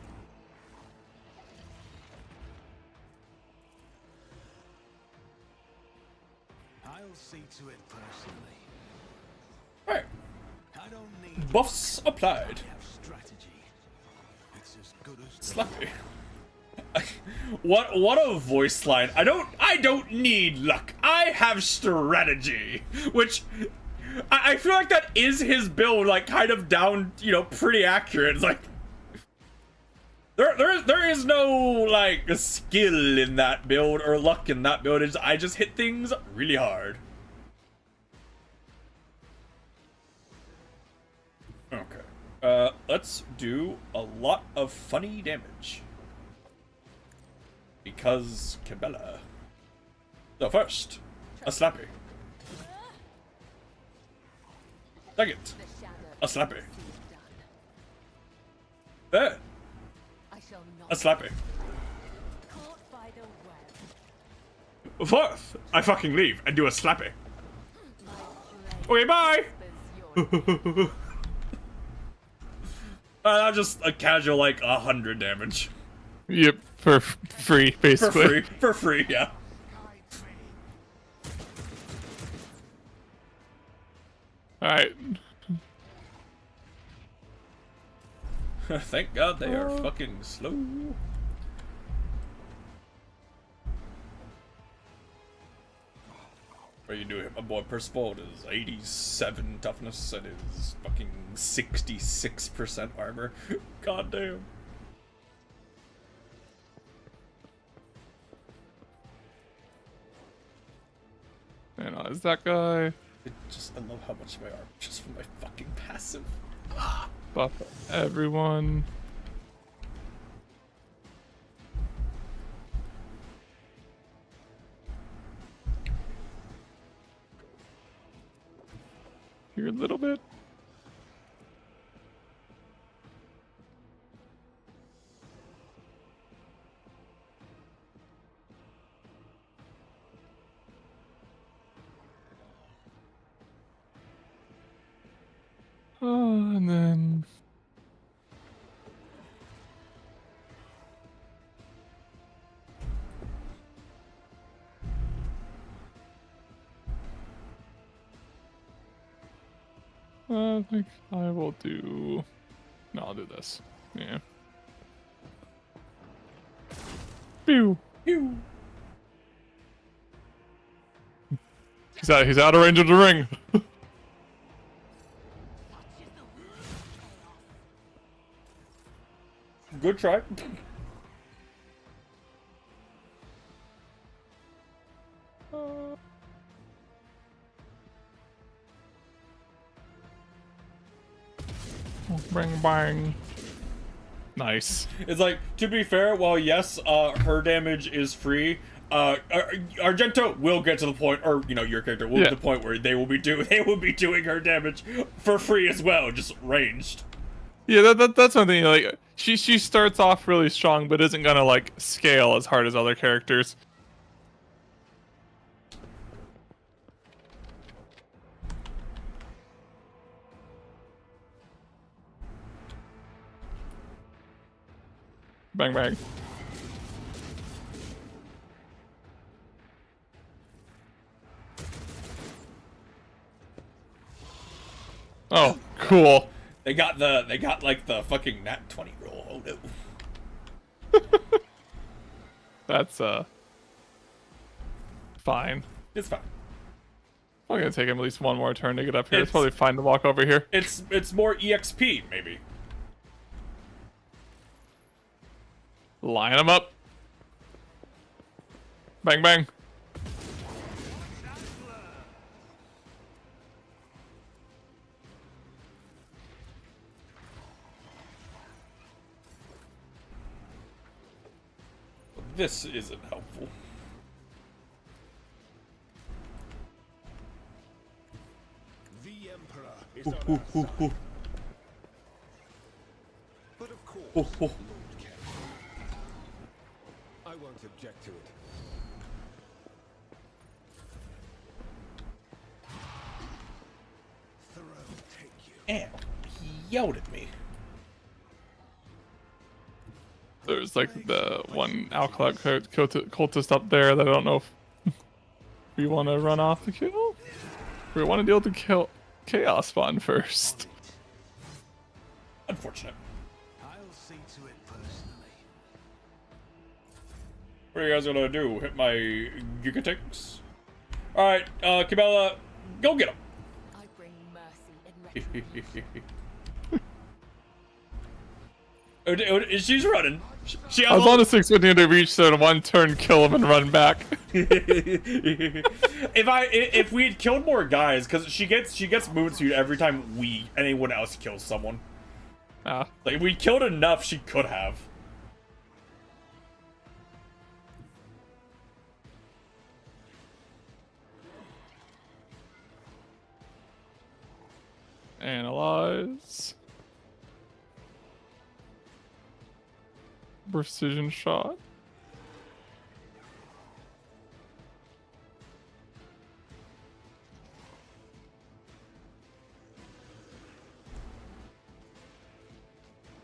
I'll see to it personally. Alright. I don't need Buffs applied. to have strategy. It's as good as Slappy. What a voice line. I don't need luck. I have strategy. Which I feel like that is his build, like kind of down, you know, pretty accurate. It's like there is no like skill in that build or luck in that build. I just hit things really hard. Okay. Let's do a lot of funny damage. Because Cabela. So first, a slappy. Second. The shadow A slappy. is done. Third. I shall A not slappy. caught by the web. Fourth. I fucking leave and do a slappy. My blade Okay, bye. whispers your name. Just a casual, like, 100 damage. Yep, for free, For basically. free. For free, yeah. Guides me. Alright. Thank God they are fucking slow. What are you doing? My boy Percival is 87 toughness and is fucking 66% armor. God damn. And is that guy? I love how much my armor just from my fucking passive. Buff everyone. Here a little bit. And then I think I will do. No, I'll do this. Yeah. Pew. Pew. He's out of range of the ring. Good try. Bang bang. Nice. It's like, to be fair, while yes, her damage is free, Argento will get to the point, or you know, your character will get to the point where they will be doing her damage for free as well, just ranged. Yeah, that's one thing. Like she starts off really strong, but isn't gonna like scale as hard as other characters. Bang bang. Oh, cool. They got like the fucking nat 20 roll. Oh no. That's fine. It's fine. I'm gonna take him at least one more turn to get up here. It's It's- probably fine to walk over here. It's more EXP, maybe. Line them up. Bang bang. This isn't helpful. The Emperor is on our side. But of course, Lord Ken. I won't object to it. Throne take you. And he yelled at me. There's like the one alkaline cultist up there that I don't know if we want to run off the kill. We want to deal with the chaos spawn first. Unfortunate. I'll see to it personally. What are you guys gonna do? Hit my Gigatinks? Alright, Cabela, go get him. I bring mercy in retribution. She's running. She I was on a 650 to reach, so in one turn kill him and run back. if we had killed more guys, because she gets movement speed every time anyone else kills someone. Ah. Like if we killed enough, she could have. Analyze. Precision shot.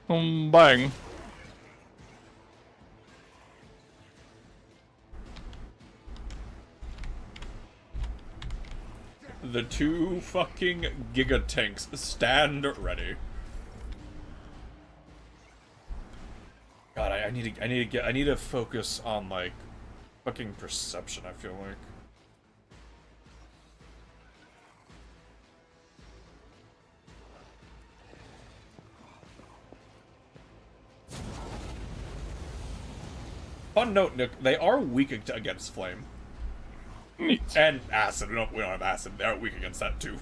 Bang. The two fucking Giga Tanks stand ready. God, I need to focus on like fucking perception, I feel like. Fun note, Nick, they are weak against flame. Neat. And acid. We don't have acid. They are weak against that too.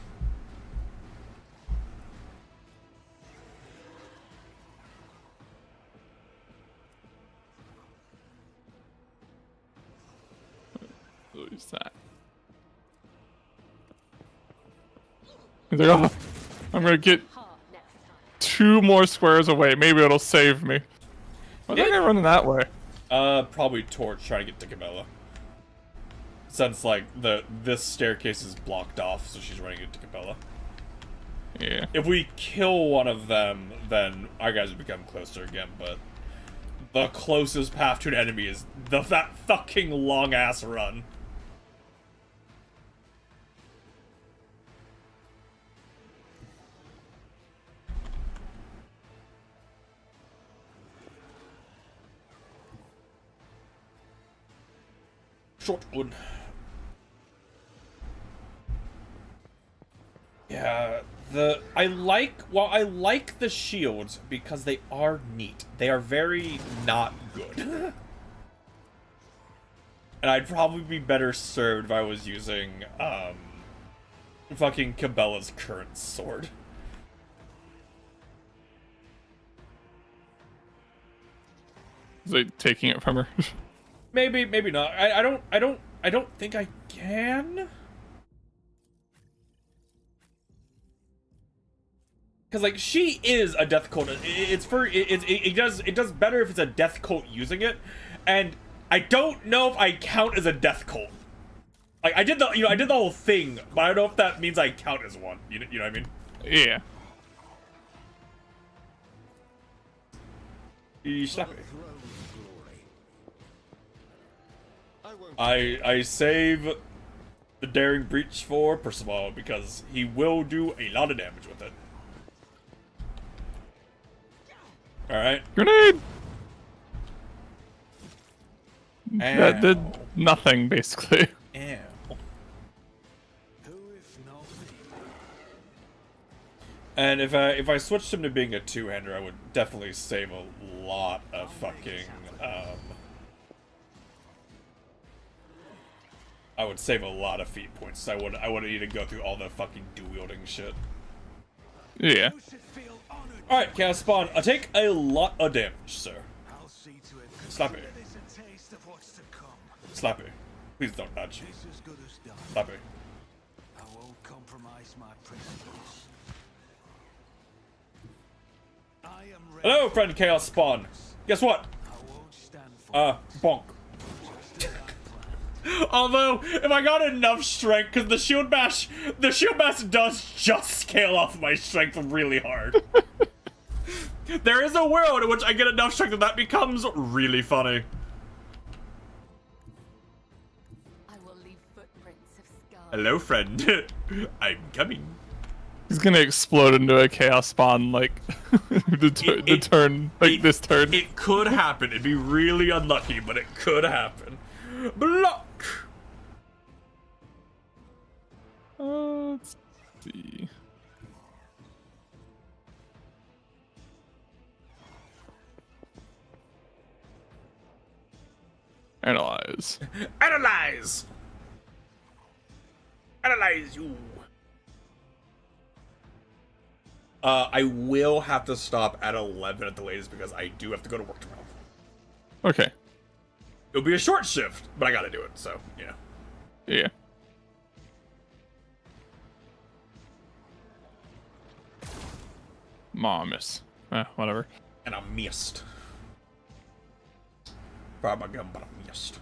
Use that. He's like, oh, I'm gonna get Hard next time. 2 more squares away. Maybe it'll save me. Why are they running that way? Probably Torch trying to get to Cabela. Since like this staircase is blocked off, so she's running into Cabela. Yeah. If we kill one of them, then our guys will become closer again, but the closest path to an enemy is that fucking long ass run. Short one. Yeah, I like the shields because they are neat. They are very not good. And I'd probably be better served if I was using fucking Cabela's current sword. Is they taking it from her? Maybe not. I don't think I can. Cause like she is a death cult. It does better if it's a death cult using it, and I don't know if I count as a death cult. Like I did the whole thing, but I don't know if that means I count as one. You know what I mean? Yeah. Slap it. I save the Daring Breach for Percival because he will do a lot of damage with it. Alright. Grenade! That Ow. did nothing, basically. Ow. Who if not me? And if I switched him to being a two-hander, I would definitely save a lot of fucking I would save a lot of feat points. I wouldn't need to go through all the fucking dual-wielding shit. Yeah. You should feel honored. Alright, Chaos Spawn, I take a lot of damage, sir. I'll see to it. Slap Consider it. this a taste of what's to come. Slappy. Please don't touch. This is good as done. Slappy. I won't compromise my principles. I am ready. Hello, friend Chaos Spawn. Guess what? I won't stand for Bonk. just as I planned. Although, if I got enough strength, because the shield bash does just scale off my strength really hard. There is a world in which I get enough strength and that becomes really funny. I will leave footprints of scars. Hello, friend. I'm coming. He's gonna explode into a chaos spawn like this turn. It could happen. It'd be really unlucky, but it could happen. Block. Let's see. Analyze. Analyze. Analyze you. I will have to stop at 11 at the latest because I do have to go to work tomorrow. Okay. It'll be a short shift, but I gotta do it, so, you know. Yeah. Miss. Whatever. And I missed. Fired my gun, but I missed.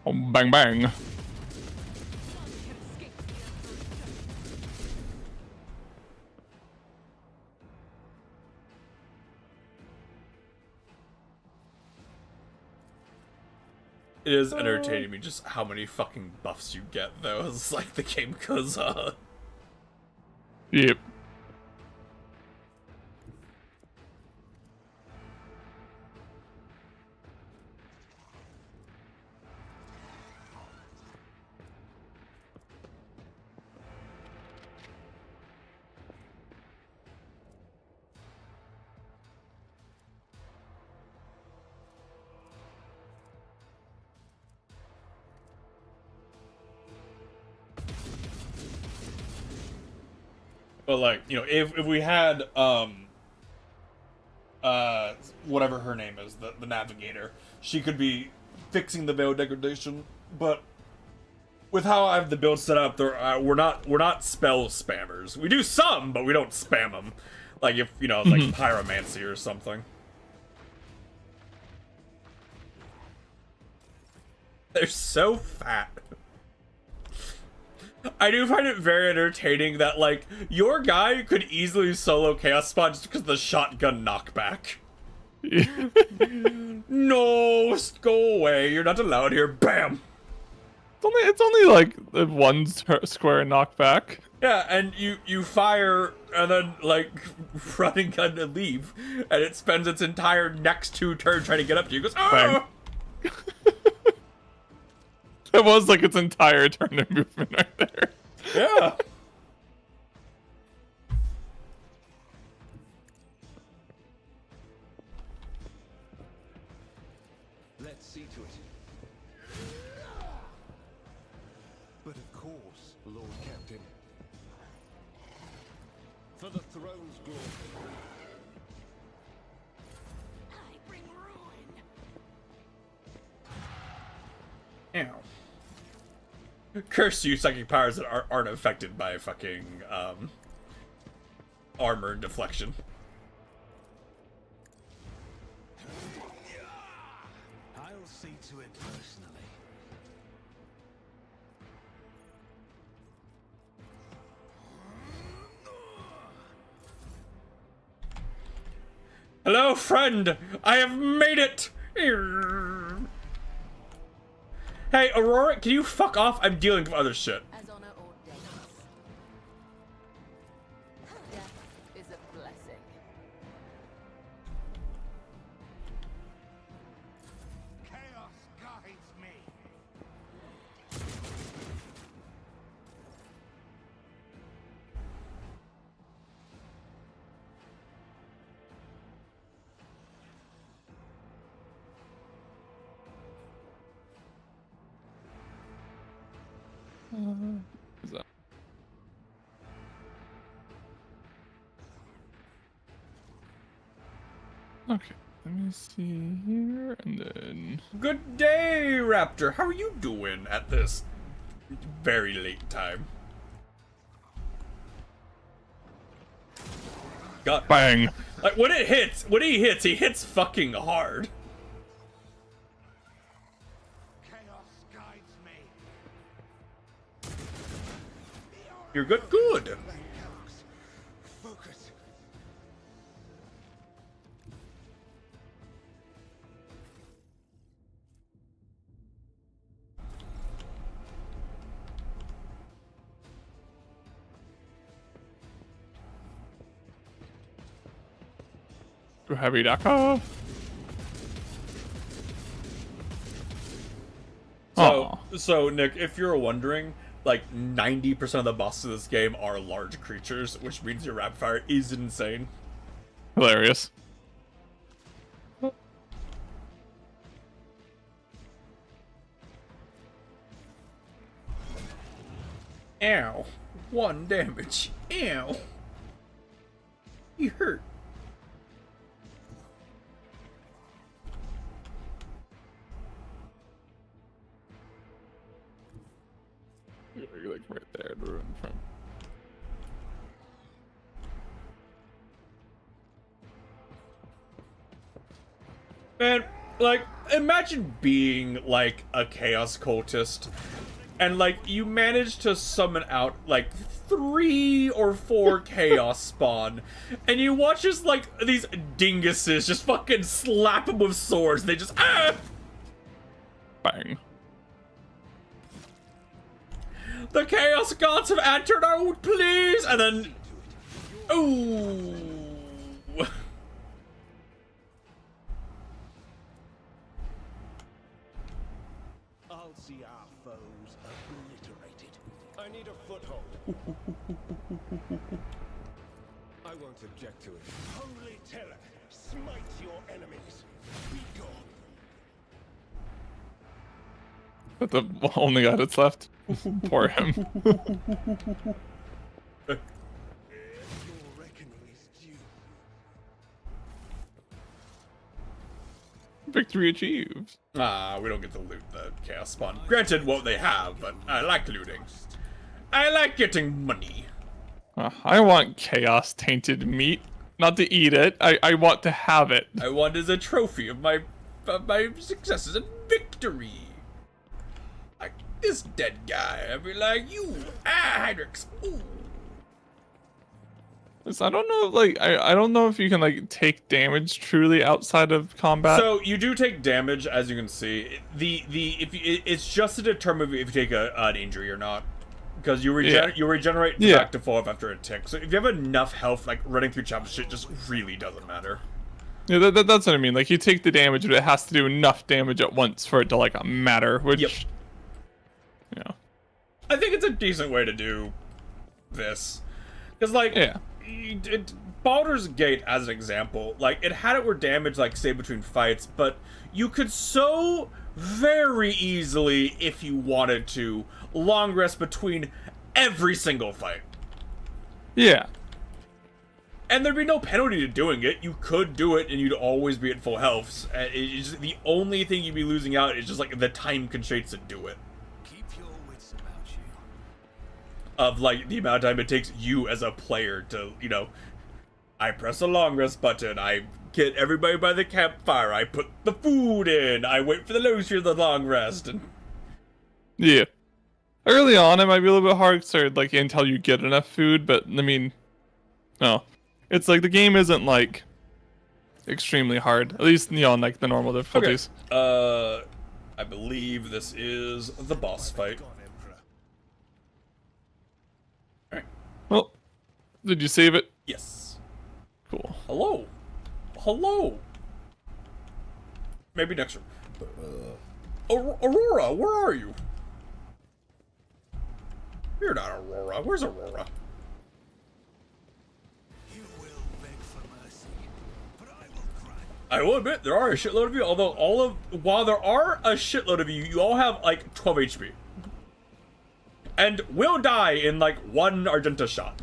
Oh, bang bang. It is entertaining me just how many fucking buffs you get, though. It's like the game goes, Yep. But like, you know, if we had whatever her name is, the navigator, she could be fixing the veil degradation. But with how I have the build set up, we're not spell spammers. We do some, but we don't spam them. Like if you know, like pyromancy or something. They're so fat. I do find it very entertaining that, like, your guy could easily solo Chaos Spawn just because of the shotgun knockback. No, go away. You're not allowed here. Bam! It's only like the one square knockback. Yeah, and you fire and then, like, run and gun and leave, and it spends its entire next 2 turns trying to get up to you. It goes, ah! That was like its entire turn of movement right there. Yeah. Let's see to it. But of course, Lord Captain. For the throne's glory. I bring ruin. Ow. Curse you, psychic powers that aren't affected by fucking armor and deflection. I'll see to it personally. Hello, friend! I have made it! Hey, Aurora, can you fuck off? I'm dealing with other shit. As honor ordains. Death is a blessing. Chaos guides me. Is that- Okay, let me see here, and then Good day, Raptor. How are you doing at this very late time? God, bang. like when he hits fucking hard. Chaos guides me. You're good? Good. Alex, focus. Heavy Daka. So Nick, if you're wondering, like 90% of the bosses of this game are large creatures, which means your rapid fire is insane. Hilarious. Ow. 1 damage. Ow. You hurt. Like right there, the room from. Man, like, imagine being, like, a chaos cultist, and, like, you manage to summon out, like, 3 or 4 chaos spawn, and you watch as, like, these dinguses just fucking slap them with swords, they just, ah! Bang. The chaos gods have entered our please, and then, ooh. I'll see our foes obliterated. I need a foothold. I won't object to it. Holy terror, smite your enemies. Be gone. But the only guy that's left. Poor him. Your reckoning is due. Victory achieved. Ah, we don't get to loot the chaos spawn. Granted, what they have, but I like looting. I like getting money. I want chaos tainted meat. Not to eat it. I want to have it. I want as a trophy of my successes and victory. Like this dead guy, I'd be like, you, Hydrix, ooh. I don't know, like, I don't know if you can, like, take damage truly outside of combat. So you do take damage, as you can see. It's just to determine if you take an injury or not, because you regenerate back to 4 after a tick. So if you have enough health, like running through chapters, shit just really doesn't matter. Yeah, that's what I mean. Like, you take the damage, but it has to do enough damage at once for it to, like, matter, which, Yep. you know. I think it's a decent way to do this, because like, Yeah. Baldur's Gate, as an example, like, it had it where damage, like, say, between fights, but you could so very easily, if you wanted to, long rest between every single fight. Yeah. And there'd be no penalty to doing it. You could do it, and you'd always be at full health. It's just, the only thing you'd be losing out is just, like, the time constraints to do it. Keep your wits about you. Of, like, the amount of time it takes you as a player to, you know, I press a long rest button, I get everybody by the campfire, I put the food in, I wait for the Lucy for the long rest, and... Yeah. Early on, it might be a little bit hard, like, until you get enough food, but, I mean, no. It's like, the game isn't, like, extremely hard. At least, you know, on, like, the normal difficulties. I believe this is the boss fight. Gone, Emperor. Well, did you save it? Yes. Cool. Hello? Hello? Maybe next room. Aurora, where are you? You're not Aurora. Where's Aurora? You will beg for mercy, but I will grant. I will admit, there are a shitload of you, although while there are a shitload of you, you all have, like, 12 HP. And will die in, like, 1 Argenta shot.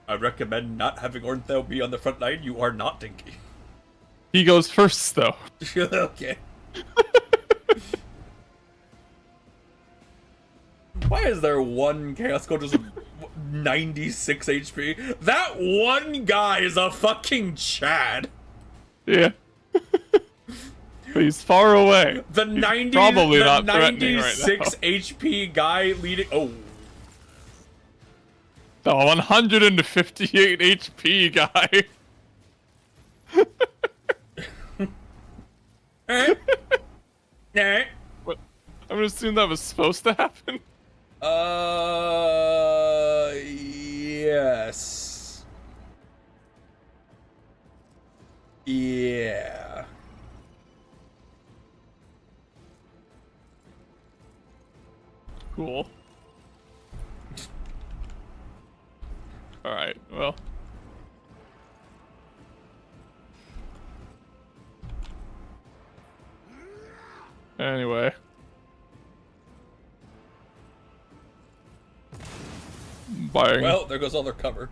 I recommend not having Ornthel be on the front line. You are not Dinky. He goes first, though. Okay. Why is there one Chaos Cultist with 96 HP? That one guy is a fucking Chad. Yeah. But he's far away. The 90, probably the not threatening right 96 HP guy leading. Oh. The 158 HP guy. Eh? What? I'm gonna assume that was supposed to happen. Yes. Yeah. Cool. All right. Well. Anyway. Buying. Well, there goes all their cover.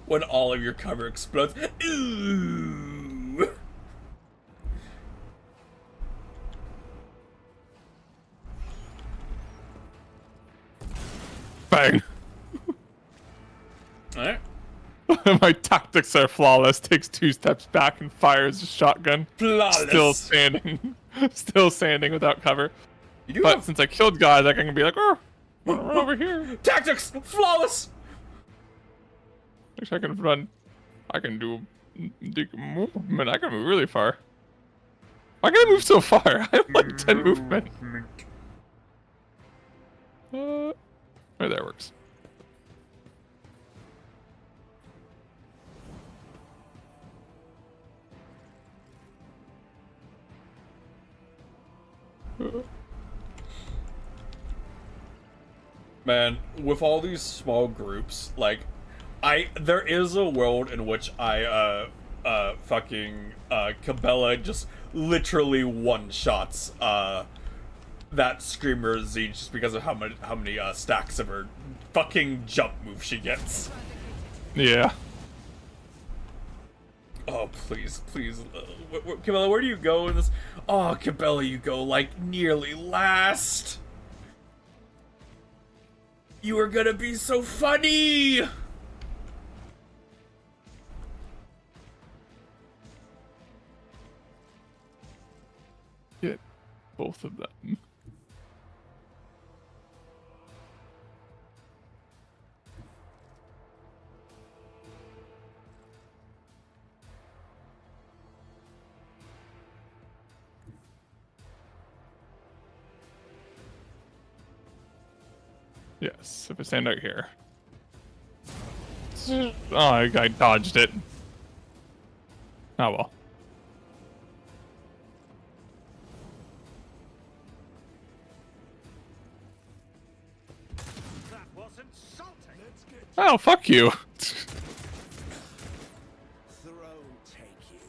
When all of your cover explodes. Ooh. Bang. Alright. My tactics are flawless. Takes 2 steps back and fires a shotgun. Flawless. Still standing. Still standing without cover. You do But have since I killed guys, I can be like, oh, run over here. tactics! Flawless! Actually, I can run. I can do movement. I can move really far. Why can I move so far? I have like 10 movement. Oh, that works. Man, with all these small groups, like, there is a world in which Cabela just literally one-shots, that Screamer Z just because of how many stacks of her fucking jump move she gets. Yeah. Oh, please. Cabela, where do you go in this? Oh, Cabela, you go, like, nearly last. You are gonna be so funny! Get both of them. Yes, if I stand out here. Oh, I dodged it. Oh well. That was insulting. Let's get Oh, fuck you. throne take you.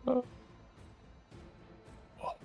Whoa. Oh.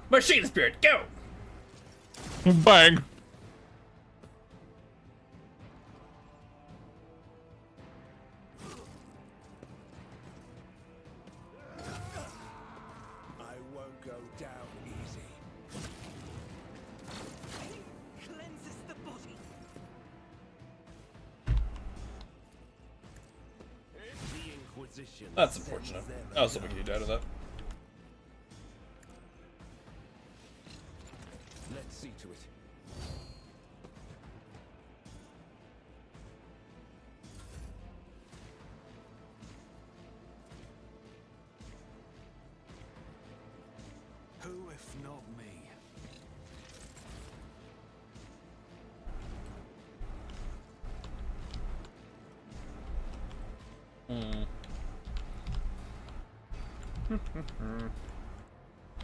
Machine Spirit, go! Bang. I won't go down easy. Cleanses the body. The Inquisition. That's unfortunate. I was hoping you'd die to that. Let's see to it. Who if not me?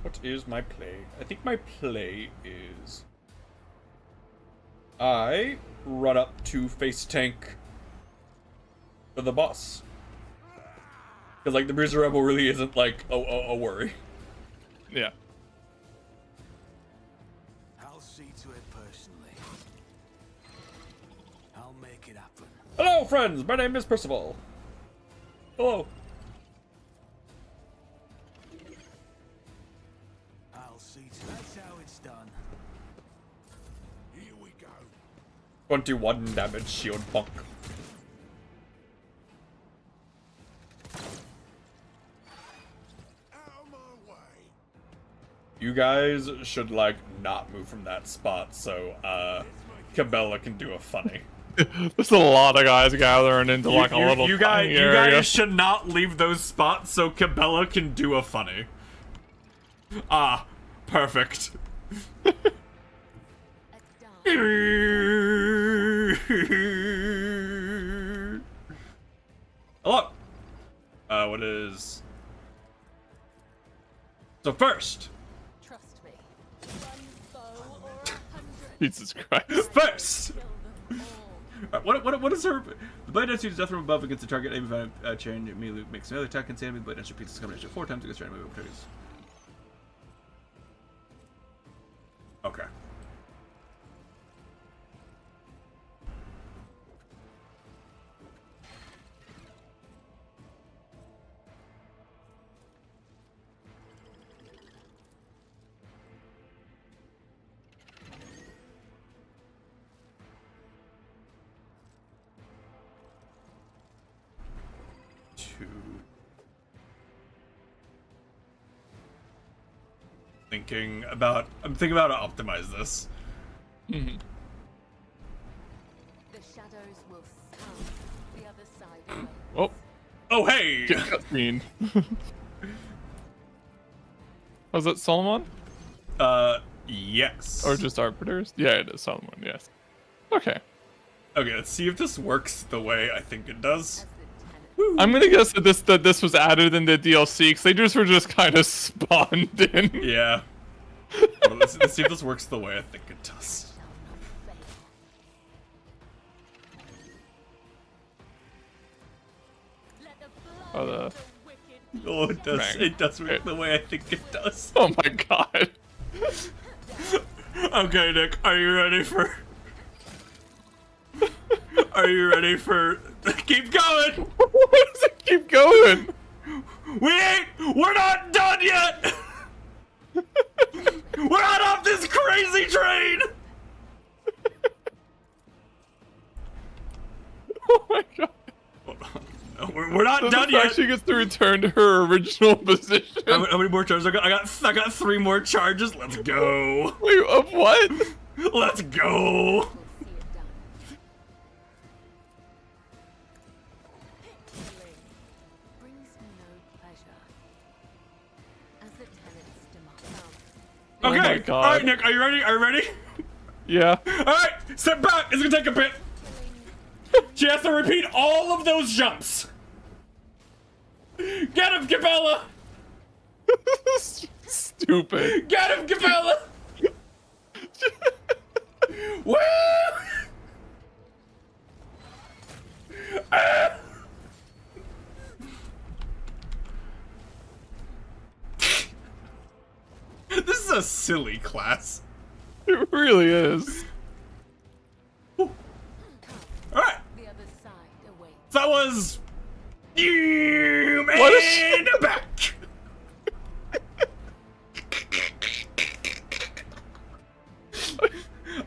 What is my play? I think my play is I run up to face tank for the boss. Because, like, the Bruiser Rebel really isn't, like, a worry. Yeah. I'll see to it personally. I'll make it happen. Hello, friends! My name is Percival. Hello. it's done. Here we go. 21 damage, shield bonk. Out of my way. You guys should, like, not move from that spot so, Cabela can do a funny. There's a lot of guys gathering into like a little you tiny area. guys should not leave those spots so Cabela can do a funny. Ah, perfect. A dance. Hello. What is... So first, Trust me. One foe or 100. Jesus Christ. first! Kill them all. What is her... The blade dance uses death from above against the target. Aim event change immediately makes another attack and enemy blade dance repeats this combination 4 times against your enemy with targets. Okay. I'm thinking about how to optimize this. Mhm. The shadows will sound the other side away. Oh, Oh hey! cutscene. Was it Solomon? Yes. Or just Arbiters? Yeah, it is Solomon, yes. Okay. Okay, let's see if this works the way I think it does. As the tenant. I'm gonna guess that this was added in the DLC because they just were just kind of spawned in. Yeah. Well, let's see if this works the way I think it does. Shall not fail. Let the blood Oh, the- of the wicked Oh, it does. Bang. It does work the way I think it does. Oh my god. Okay, Nick, are you ready for? Are you ready for? Keep going. Why does it keep going? We're not done yet. We're not off this crazy train. Oh my god. Hold on. No, we're not So done this yet. actually gets to return to her original position. How many more charges? I got 3 more charges. Let's go. Wait, of what? Let's go. will see it done. Healing brings me no pleasure. As the tenants demand. Oh my Okay. God. All right, Nick. Are you ready? Are you ready? Yeah. All right. Step back. It's gonna take a bit. She has to repeat all of those jumps. Get him, Cabela. Stupid. Get him, Cabela. Woo! Ah! This is a silly class. It really is. All right, The other side awaits. so that was you What is she- and back.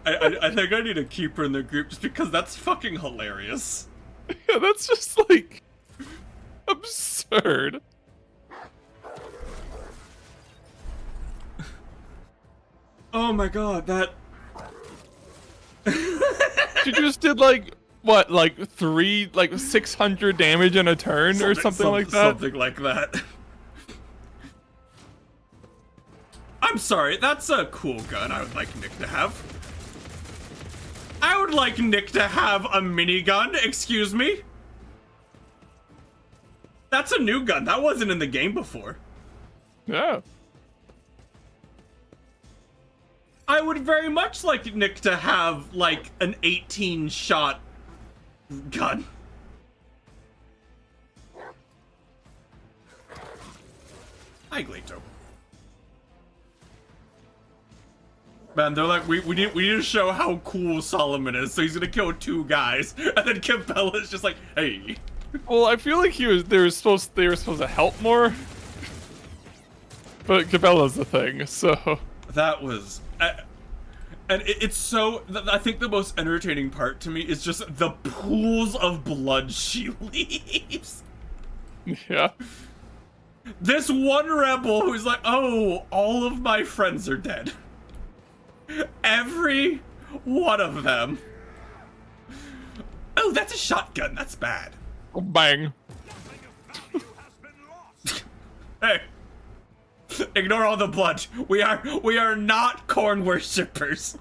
I think I need to keep her in the group just because that's fucking hilarious. Yeah, that's just like absurd. Oh my god, that. She just did like what, like 600 damage in a turn or something like that. Something like that. I'm sorry, that's a cool gun I would like Nick to have. I would like Nick to have a minigun, excuse me. That's a new gun, that wasn't in the game before. Yeah. I would very much like Nick to have, like, an 18-shot gun. Hi, Gleito. Man, they're like, we need to show how cool Solomon is, so he's gonna kill 2 guys, and then Cabella's just like, hey. Well, I feel like they were supposed to help more. But Cabela's the thing, so That was And it's so. I think the most entertaining part to me is just the pools of blood she leaves. Yeah. This one rebel who's like, oh, all of my friends are dead. Every one of them. Oh, that's a shotgun. That's bad. Oh, bang. Hey. Ignore all the blood. We are not corn worshippers.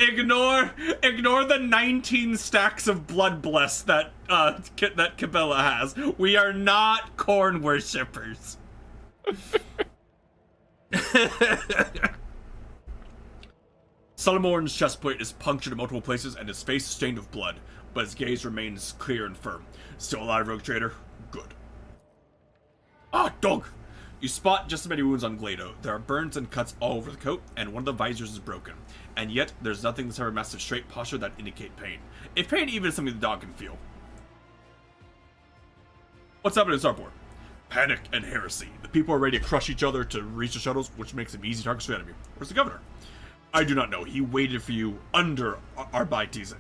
ignore the 19 stacks of blood bless that that Cabela has. We are not corn worshippers. Solomorn's chest plate is punctured in multiple places and his face is stained with blood, but his gaze remains clear and firm. Still alive, Rogue Trader? Good. Ah, dog! You spot just as many wounds on Glado. There are burns and cuts all over the coat, and one of the visors is broken. And yet, there's nothing in the massive straight posture that indicate pain. If pain even is something the dog can feel. What's happening in Starport? Panic and heresy. The people are ready to crush each other to reach the shuttles, which makes them easy targets for the enemy. Where's the governor? I do not know. He waited for you under Arbaiti's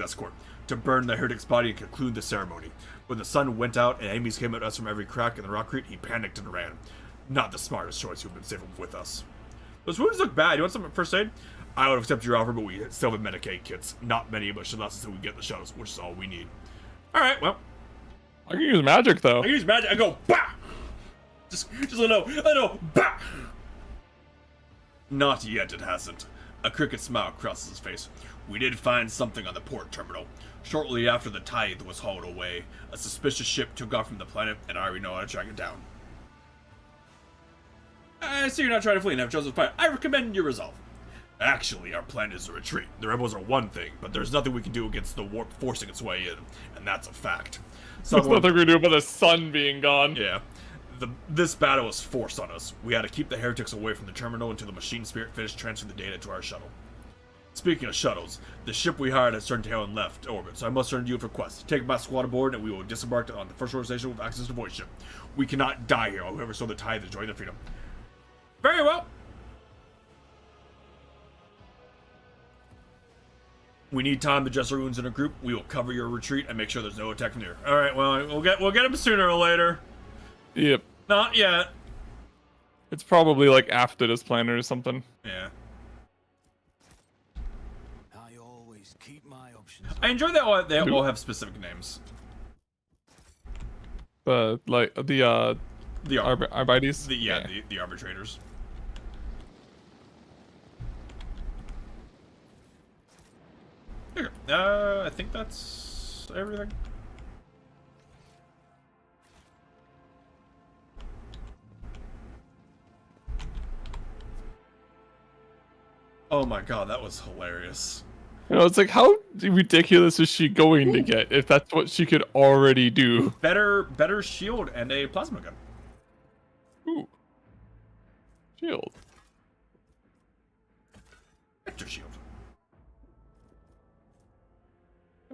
escort to burn the heretic's body and conclude the ceremony. When the sun went out and enemies came at us from every crack in the rockcrete, he panicked and ran. Not the smartest choice who would have been safe with us. Those wounds look bad. You want some first aid? I would accept your offer, but we still have Medicaid kits. Not many, but should last us until we get the shuttles, which is all we need. Alright, well. I can use magic, though. I use magic. I go, bah! Just a little, bah! Not yet, it hasn't. A crooked smile crosses his face. We did find something on the port terminal. Shortly after the tithe was hauled away, a suspicious ship took off from the planet, and I already know how to track it down. I see you're not trying to flee and have chosen to fight. I recommend your resolve. Actually, our plan is a retreat. The rebels are one thing, but there's nothing we can do against the warp forcing its way in, and that's a fact. There's nothing we can do about the sun being gone. Yeah. This battle was forced on us. We had to keep the heretics away from the terminal until the machine spirit finished transferring the data to our shuttle. Speaking of shuttles, the ship we hired has turned tail and left orbit, so I must turn to you with request. Take my squad aboard and we will disembark on the first order station with access to void ship. We cannot die here, whoever stole the tithe enjoy their freedom. Very well. We need time to dress our wounds in a group. We will cover your retreat and make sure there's no attack from here. Alright, well, we'll get him sooner or later. Yep. Not yet. It's probably like after this planet or something. Yeah. I always keep my options. I enjoy that they all have specific names. The Arbites. The arbitrators. Here. I think that's everything. Oh my god, that was hilarious. You know, it's like, how ridiculous is she going to get if that's what she could already do? Better shield and a plasma gun. Ooh. Shield. Vector shield.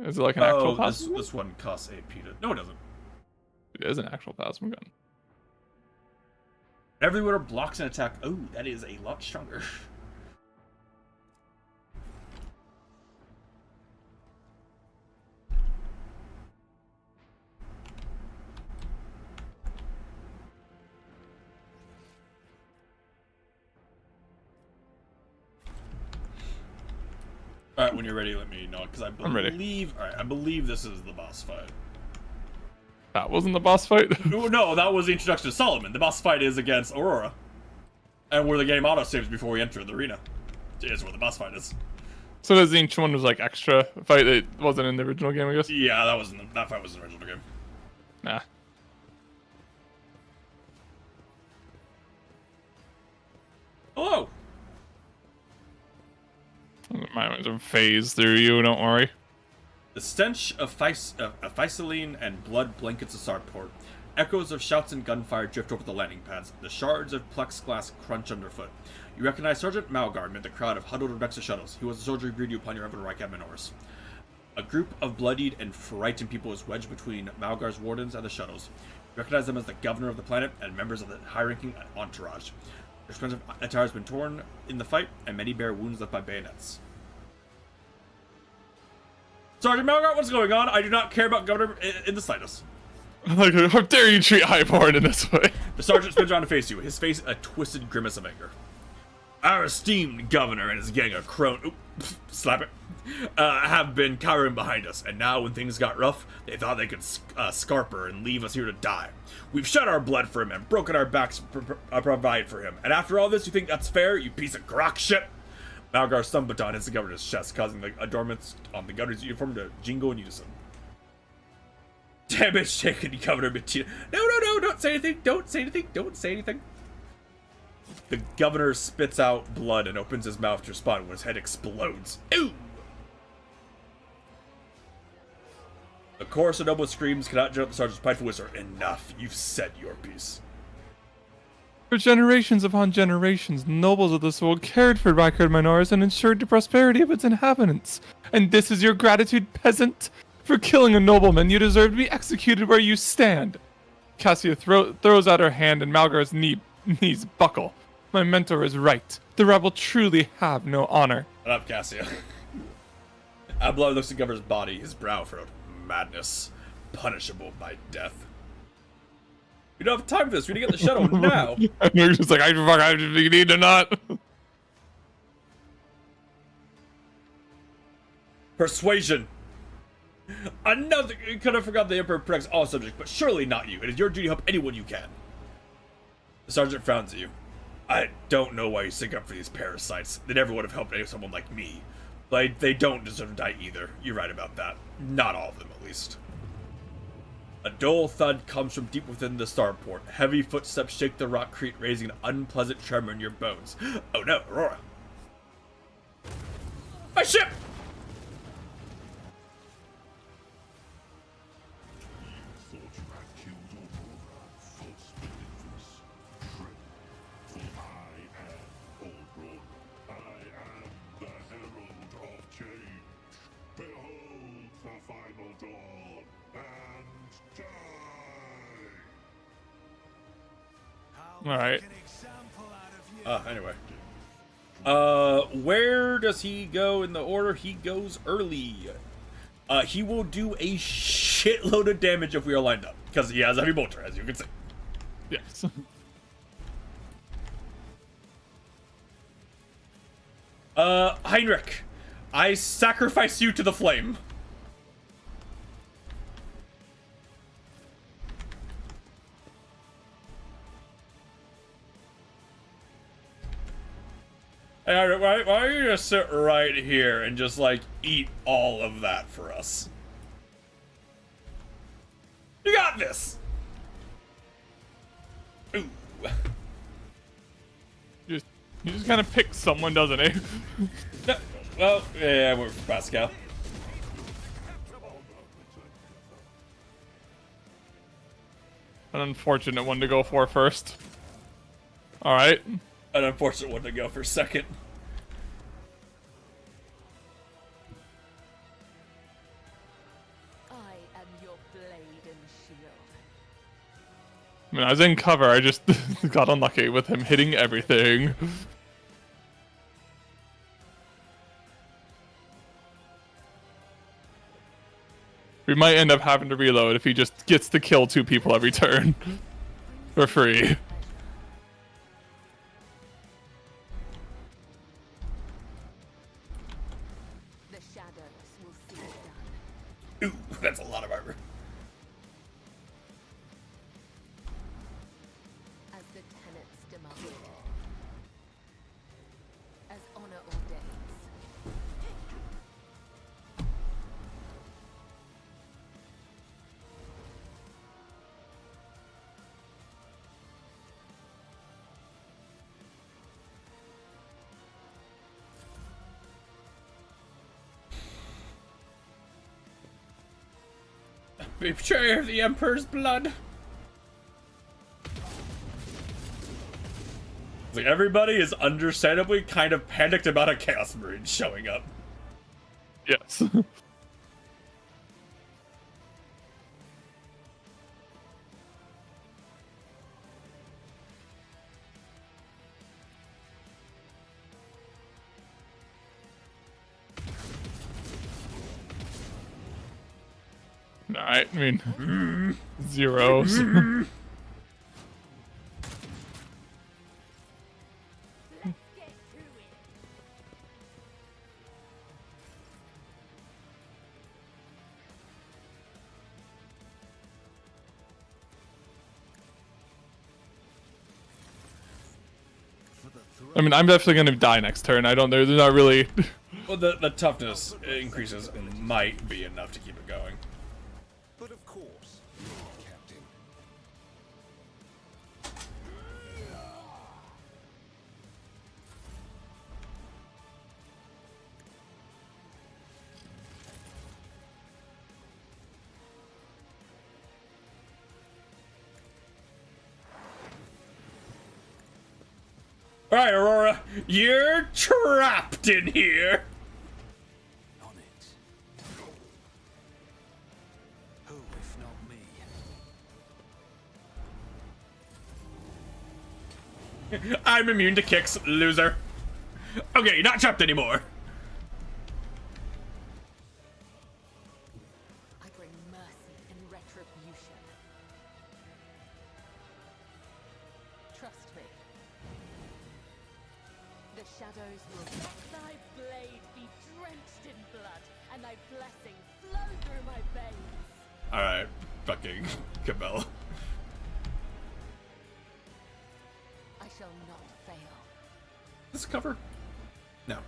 Is it like an actual plasma gun? This one costs AP to... No, it doesn't. It is an actual plasma gun. Everywhere blocks an attack. Oh, that is a lot stronger. All right, when you're ready, let me know because I'm ready. All right, I believe this is the boss fight. That wasn't the boss fight? No, that was the introduction to Solomon. The boss fight is against Aurora, and where the game auto saves before we enter the arena. Is where the boss fight is. So the ancient one was like extra fight that wasn't in the original game, I guess. Yeah, that fight was in the original game. Nah. Hello. Mine was phase through you, don't worry. The stench of Physaline and blood blankets the Starport. Echoes of shouts and gunfire drift over the landing pads. The shards of plexiglass crunch underfoot. You recognize Sergeant Malgard amid the crowd of huddled next to shuttles. He was the soldier who greeted you upon your arrival to Rycab Minoris. A group of bloodied and frightened people is wedged between Malgar's wardens and the shuttles. You recognize them as the governor of the planet and members of the high-ranking entourage. Their expensive attire has been torn in the fight, and many bear wounds left by bayonets. Sergeant Malgar, what's going on? I do not care about Governor in the slightest. Like, how dare you treat Highborn in this way? The sergeant spins around to face you, his face a twisted grimace of anger. Our esteemed governor and his gang of slap it, have been cowering behind us, and now when things got rough, they thought they could scarper and leave us here to die. We've shed our blood for him and broken our backs to provide for him, and after all this, you think that's fair, you piece of grok shit? Malgar's stun baton hits the governor's chest, causing the adornments on the governor's uniform to jingle in unison. Damn it, shaken Governor Bettina. No, don't say anything, don't say anything, don't say anything. The governor spits out blood and opens his mouth to respond when his head explodes. Ooh! The chorus of noble screams cannot drown the sergeant's pipeful whisper. Enough, you've said your piece. For generations upon generations, nobles of this world cared for Rykard Minoris and ensured the prosperity of its inhabitants. And this is your gratitude, peasant? For killing a nobleman, you deserve to be executed where you stand. Cassia throws out her hand and Malgar's knees buckle. My mentor is right. The rebel truly have no honor. Shut up, Cassia. Abelard looks at the governor's body, his brow furrowed. Madness. Punishable by death. We don't have time for this. We need to get the shuttle now. And you're just like, you need to not. Persuasion. Another. You could have forgot the Emperor protects all subjects, but surely not you. It is your duty to help anyone you can. The sergeant frowns at you. I don't know why you stick up for these parasites. They never would have helped someone like me. But they don't deserve to die either. You're right about that. Not all of them, at least. A dull thud comes from deep within the starport. Heavy footsteps shake the rockcrete, raising an unpleasant tremor in your bones. Oh no, Aurora. My ship! All right. Anyway. Where does he go in the order? He goes early. He will do a shitload of damage if we are lined up, because he has heavy bolter, as you can see. Yes. Heinrich, I sacrifice you to the flame. Hey, why don't you just sit right here and just, like, eat all of that for us? You got this! Ooh. You just kind of pick someone, doesn't he? No, well, yeah, we're Pascal. An unfortunate one to go for first. All right. An unfortunate one to go for second. I am your blade and shield. I mean, I was in cover. I just got unlucky with him hitting everything. We might end up having to reload if he just gets to kill 2 people every turn. For free. The shadows will see it done. Ooh, that's a lot of armor. As the tenets demand. As honor ordains. Betrayer of the Emperor's blood. Like, everybody is understandably kind of panicked about a Chaos Marine showing up. Yes. Alright, I mean, zeros. I mean, I'm definitely gonna die next turn. I don't know. They're not really. Well, the toughness increases might be enough to keep it going. But of course, Captain. All right, Aurora, you're trapped in here. On it. Who, if not me? I'm immune to kicks, loser. Okay, you're not trapped anymore. I bring mercy and retribution. Trust me. The shadows will thy blade be drenched in blood, and thy blessing flow through my veins. All right, fucking Cabell. I shall not fail. This cover? No.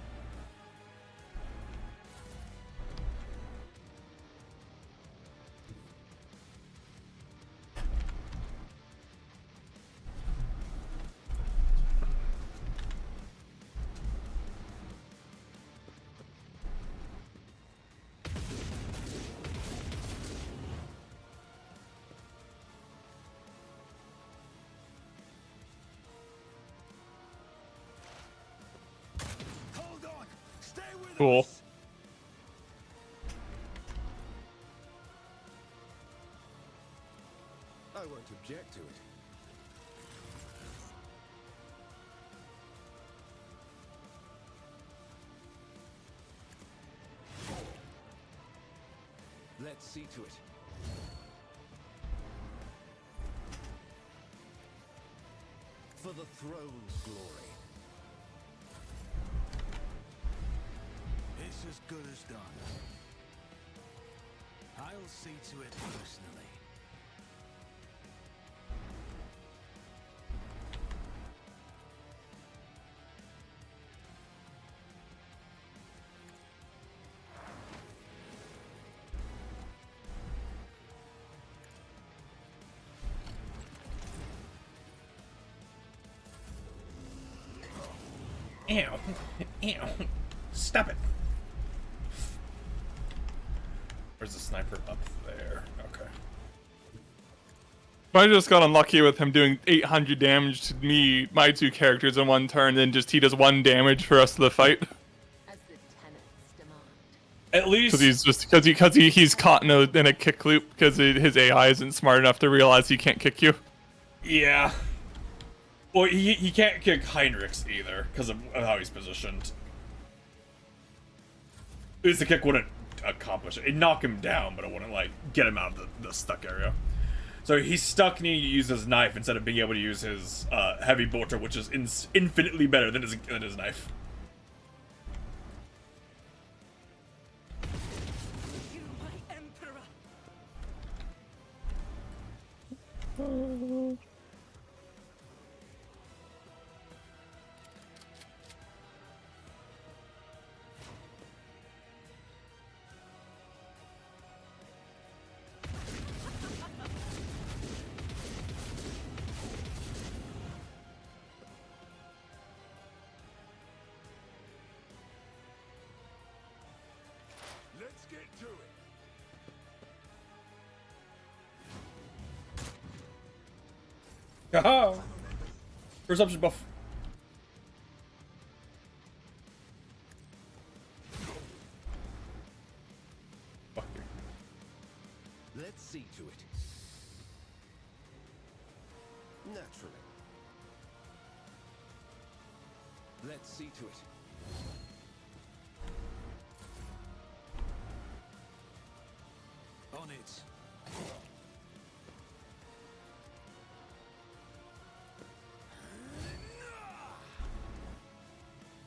Hold on! Stay with Cool. us! I won't object to it. Let's see to it. For the throne's glory. It's as good as done. I'll see to it personally. Ew. Ew. Stop it. Where's the sniper? Up there. Okay. I just got unlucky with him doing 800 damage to me, my two characters in one turn, then just he does 1 damage for the rest of the fight. As the tenets demand. At least Because he's caught in a kick loop because his AI isn't smart enough to realize he can't kick you. yeah. Well, he can't kick Heinrichs either because of how he's positioned. At least the kick wouldn't accomplish it. It'd knock him down, but it wouldn't like get him out of the stuck area. So he's stuck needing to use his knife instead of being able to use his heavy bolter, which is infinitely better than his knife. You, my emperor! Let's get to it. Haha! Perception buff. Fuck you. Let's see to it. Naturally. Let's see to it. On it.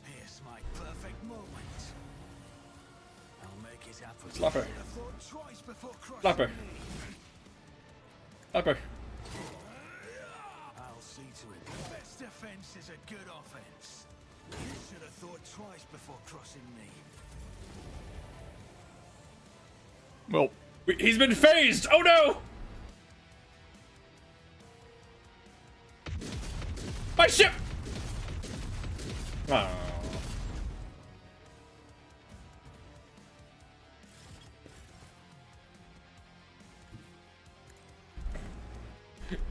Here's my perfect moment. I'll make it happen. Slap her. Should have thought twice before crossing Slap her. me. Slap her. I'll see to it. Best defense is a good offense. You should have thought twice before crossing me. Well, He's been phased! Oh no! My ship! Oh.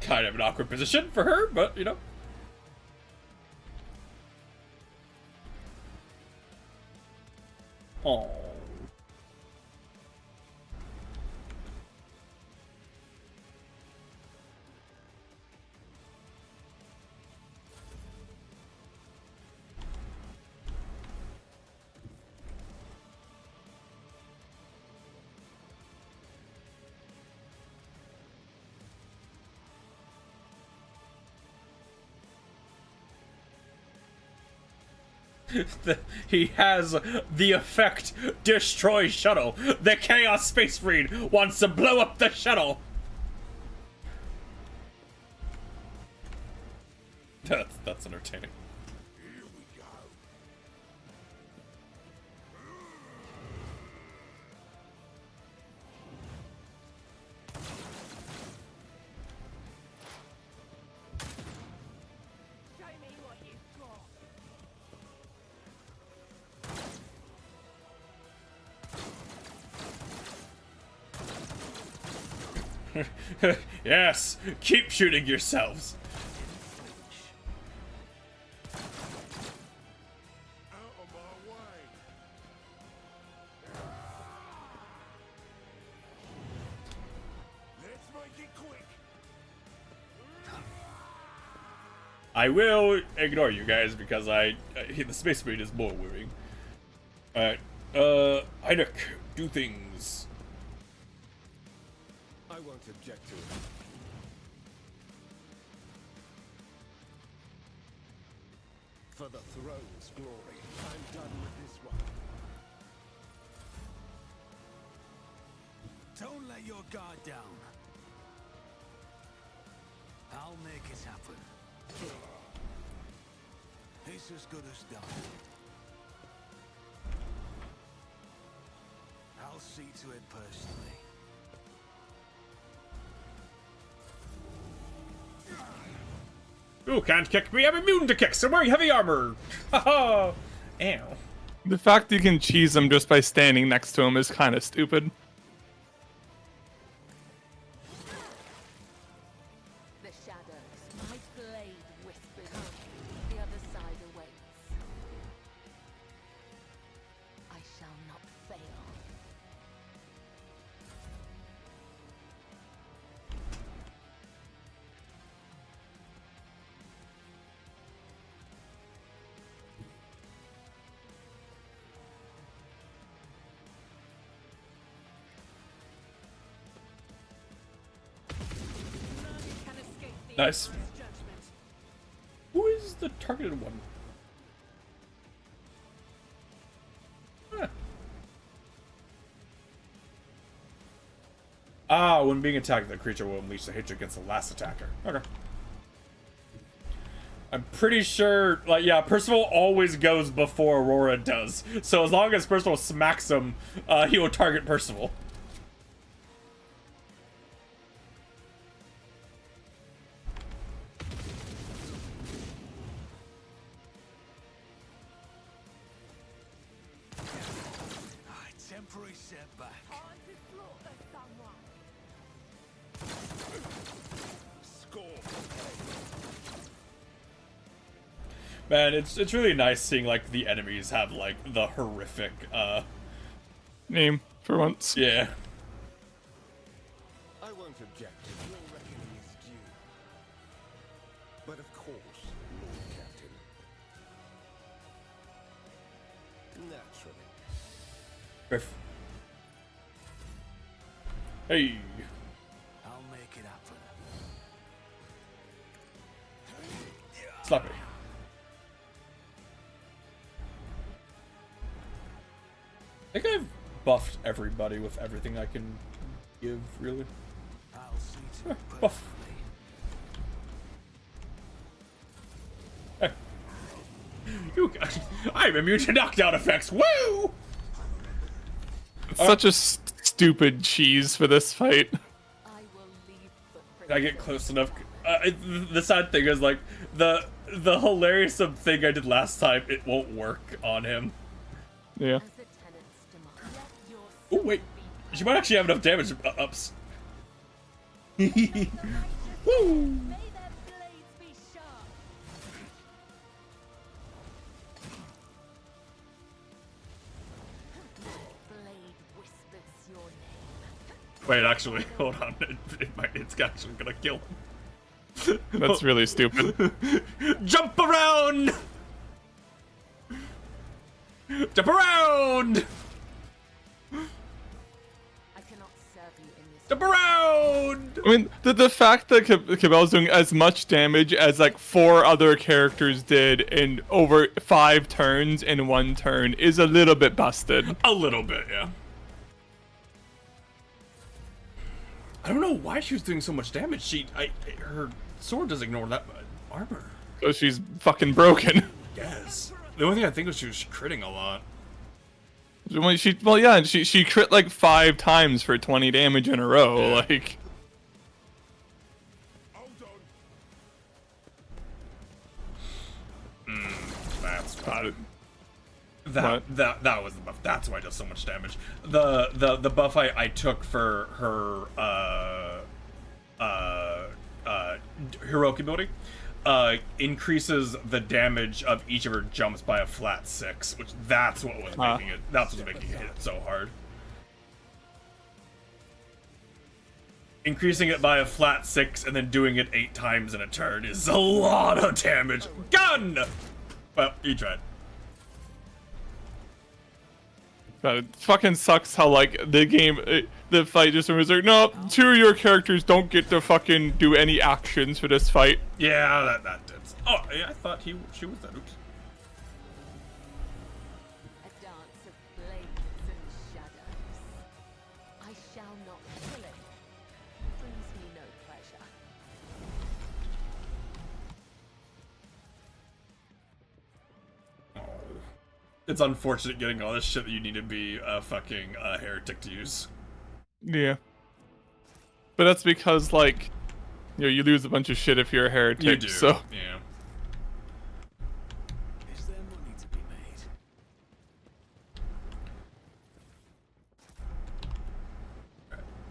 Kind of an awkward position for her, but you know. Oh. He has the effect destroy shuttle. The Chaos Space Marine wants to blow up the shuttle. That's entertaining. Here we go. Show me what you've got. Yes, keep shooting yourselves. Out of my way. Let's make it quick. I will ignore you guys because the Space Marine is more worrying. Alright, Heineck, do things. I won't object to it. For the throne's glory, I'm done with this one. Don't let your guard down. I'll make it happen. It's as good as done. I'll see to it personally. Ooh, can't kick me, I'm immune to kicks, I'm wearing heavy armor! Haha! Ew. the fact you can cheese him just by standing next to him is kind of stupid. The shadows, my blade whispers. The other side awaits. I shall not fail. None can escape the Nice. Emperor's judgment. Who is the targeted one? Huh. Ah, when being attacked, the creature will unleash the hatred against the last attacker. Okay. I'm pretty sure, like, yeah, Percival always goes before Aurora does. So as long as Percival smacks him, he will target Percival. Temporary setback. Time to slaughter someone. Score. Man, it's really nice seeing, like, the enemies have, like, the horrific, Name for once. yeah. I won't object. Your reckoning is due. But of course, Lord Captain. Naturally. Griff. Hey. I'll make it happen. Slap it. I think I've buffed everybody with everything I can give, really. I'll see to it Buff. perfectly. You, I'm immune to knockdown effects. Woo! It's such a stupid cheese for this fight. I will leave footprints. I get close enough. The sad thing is, like, the hilarious thing I did last time, it won't work on him. Yeah. As the tenants demand. Let your Oh wait, she might actually have enough damage ups. Woo! May their blades be sharp. Blade whispers your name. Wait, actually, hold on. It's actually gonna kill him. That's really stupid. Jump around! Jump around! I cannot serve you in this. Jump around! I mean, the fact that Cabell's doing as much damage as like 4 other characters did in over 5 turns in 1 turn is a little bit busted. A little bit, yeah. I don't know why she was doing so much damage. Her sword does ignore that armor. So she's fucking broken. Yes. The only thing I think was she was critting a lot. Well, yeah, she crit like 5 times for 20 damage in a row. Yeah. Like, Hold on. That's God, that was the buff. That's why it does so much damage. The buff I took for her heroic ability increases the damage of each of her jumps by a flat 6, which that's what was making it. That's what's making it hit so hard. Increasing it by a flat 6 and then doing it 8 times in a turn is a lot of damage. Gun. Well, you tried. but it fucking sucks how like the fight just was like, no, 2 of your characters don't get to fucking do any actions for this fight. Yeah, that did. Oh, yeah, I thought she was that. Oops. A dance of blades and shadows. I shall not kill it. Brings me no pleasure. It's unfortunate getting all this shit that you need to be a fucking heretic to use. Yeah. But that's because like, you lose a bunch of shit if you're a heretic. You do. So Yeah. Is there money to be made?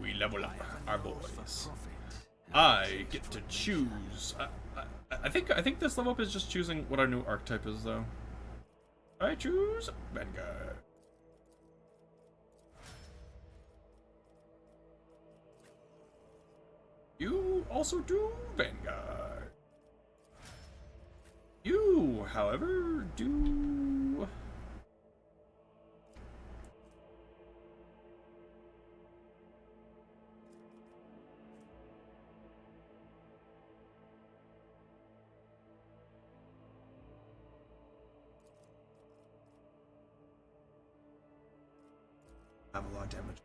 We level up our For boys. profit. I get to choose. I think this level up is just choosing what our new archetype is, though. I choose Vanguard. You also do Vanguard. You, however, do... have a lot of damage.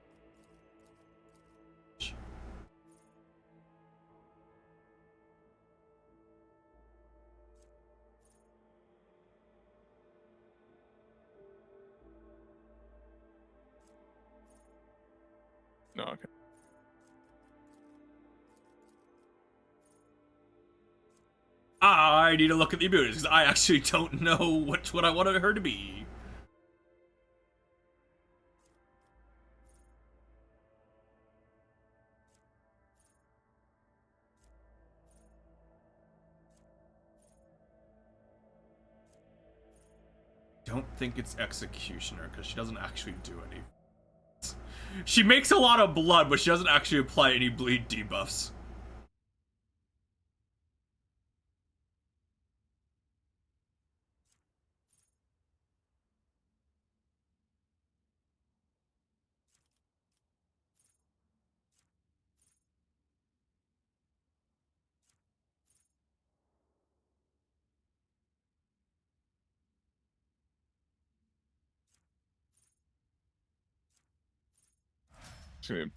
no, okay. I need to look at the abilities because I actually don't know what I wanted her to be. Don't think it's Executioner because she doesn't actually do any. She makes a lot of blood, but she doesn't actually apply any bleed debuffs.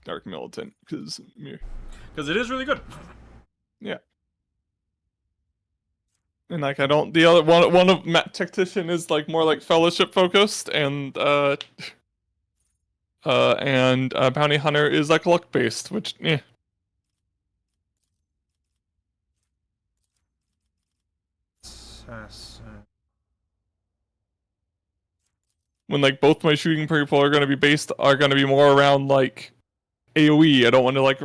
Dark Militant, because Because it is really good. yeah. And like I don't, the other one of Matt Tactician is like more like Fellowship focused, and Bounty Hunter is like luck based, which when like both my shooting people are gonna be more around like AoE. I don't want to like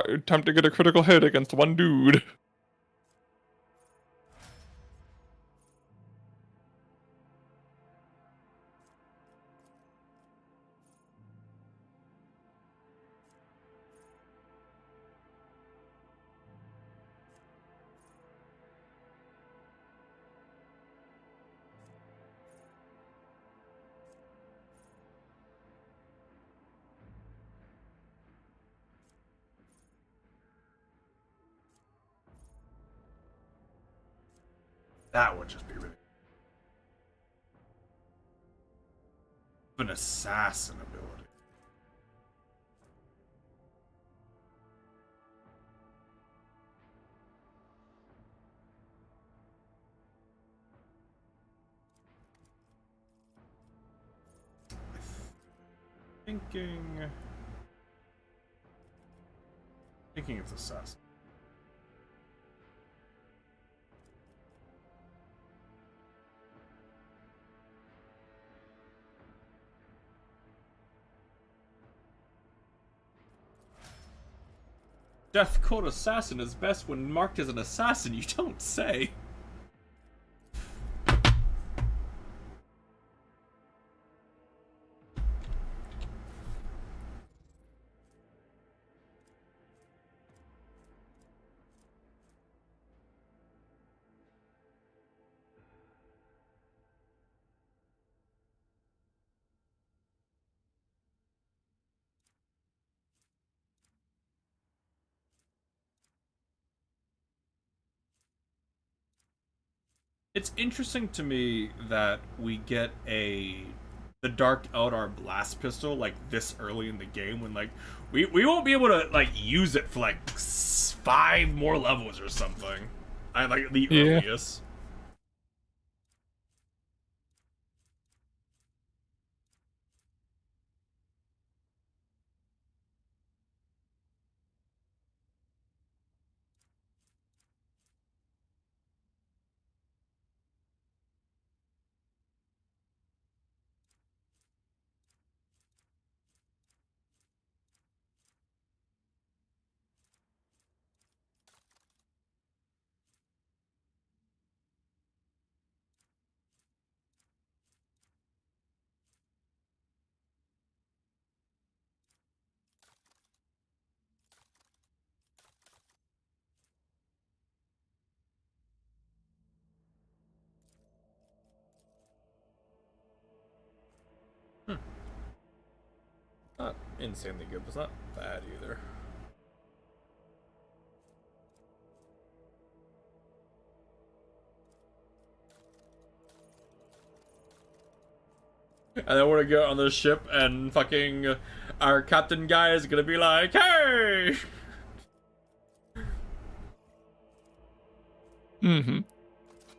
attempt to get a critical hit against one dude. That would just be really. An assassin ability. Thinking it's assassin. Death Code Assassin is best when marked as an assassin, you don't say. It's interesting to me that we get the Dark Eldar blast pistol like this early in the game when like we won't be able to like use it for like 5 more levels or something. I like the earliest. Not insanely good, but it's not bad either. And then we're gonna go on the ship, and fucking our captain guy is gonna be like, "Hey!"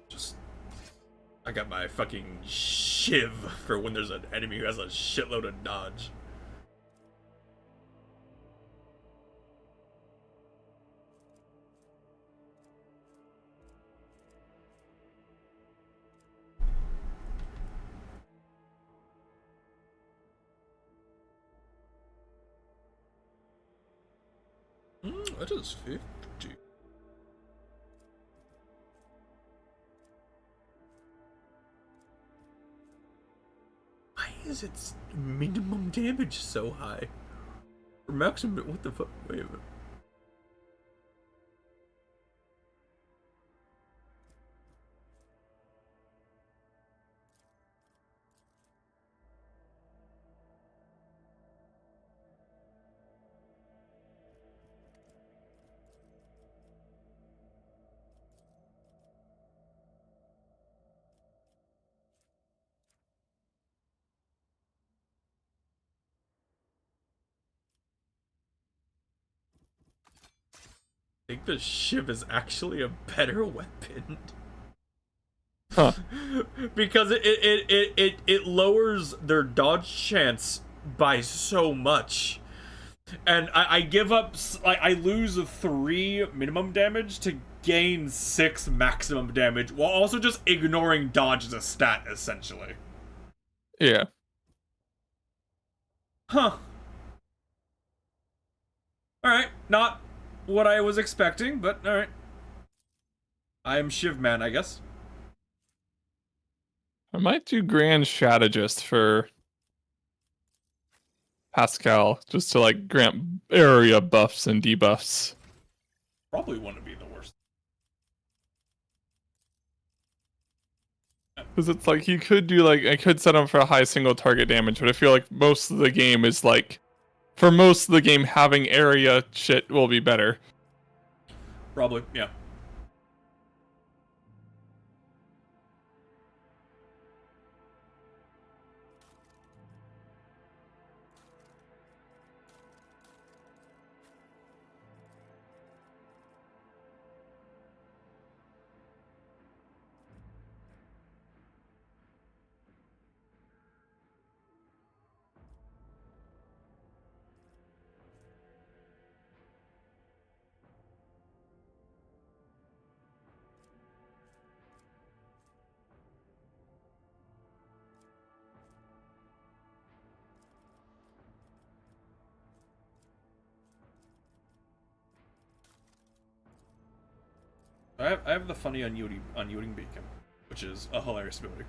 Just, I got my fucking shiv for when there's an enemy who has a shitload of dodge. That is 50. Why is its minimum damage so high? Or maximum, what the fuck? Wait a minute. think the Shiv is actually a better weapon. Huh. Because it lowers their dodge chance by so much. And I give up, I lose 3 minimum damage to gain 6 maximum damage, while also just ignoring dodge as a stat, essentially. Yeah. Huh. Alright, not what I was expecting, but alright. I am Shiv Man, I guess. I might do Grand Strategist for Pascal, just to like grant area buffs and debuffs. Probably wouldn't be the worst. Because it's like you could do like I could set him for a high single target damage, but I feel like most of the game is like for most of the game having area shit will be better. Probably, yeah. I have the funny unyielding beacon, which is a hilarious ability.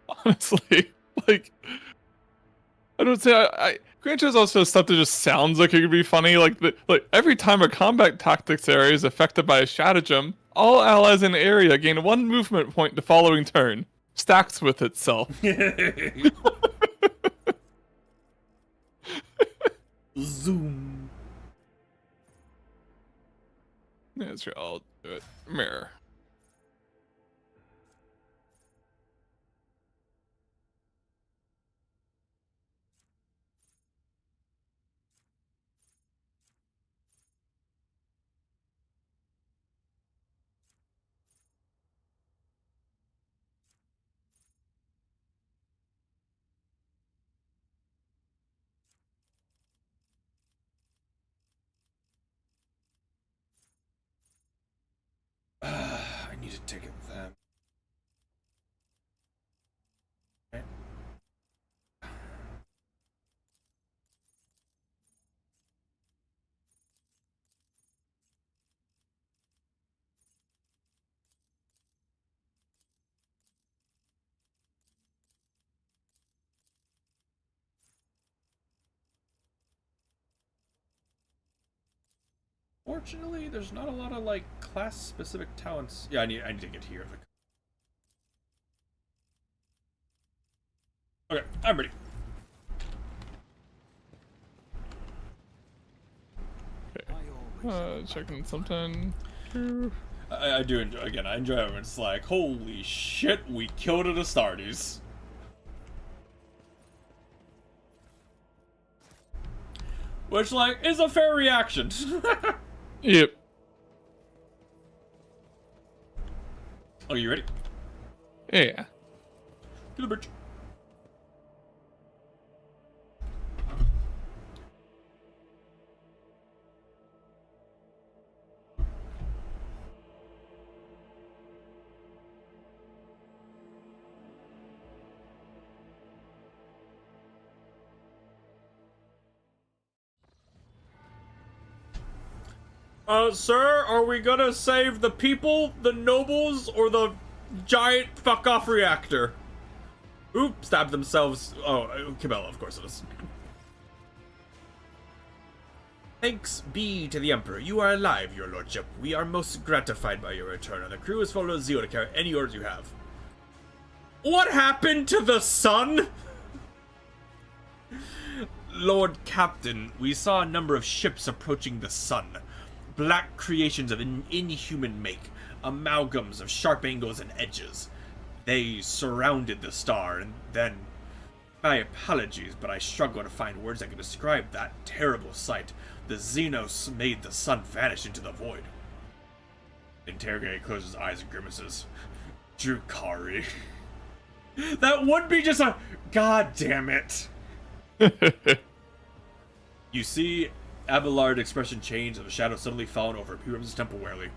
Honestly, like I don't say I Gran Turismo also stuff that just sounds like it could be funny. Like every time a combat tactics area is affected by a stratagem, all allies in the area gain 1 movement point the following turn. Stacks with itself. Zoom. Yeah, sure, I'll do it. Mirror. I need to take it then. Okay. Fortunately, there's not a lot of like class-specific talents. Yeah, I need to get here. Okay, I'm ready. Checking something. I do enjoy. Again, I enjoy it when it's like, holy shit, we killed it Astartes. Which, like, is a fair reaction. Yep. Oh, you ready? Yeah. To the bridge. Sir, are we gonna save the people, the nobles, or the giant fuck-off reactor? Oop, stabbed themselves. Oh, Cabela, of course it is. Thanks be to the Emperor. You are alive, your lordship. We are most gratified by your return, and the crew is full of zeal to carry any orders you have. What happened to the sun? Lord Captain, we saw a number of ships approaching the sun. Black creations of an inhuman make, amalgams of sharp angles and edges. They surrounded the star, and then... My apologies, but I struggle to find words that can describe that terrible sight. The Xenos made the sun vanish into the void. Interrogator closes his eyes and grimaces. Drukhari. That would be just a... God damn it. You see Abelard's expression change and the shadow suddenly falling over Purim's temporarily,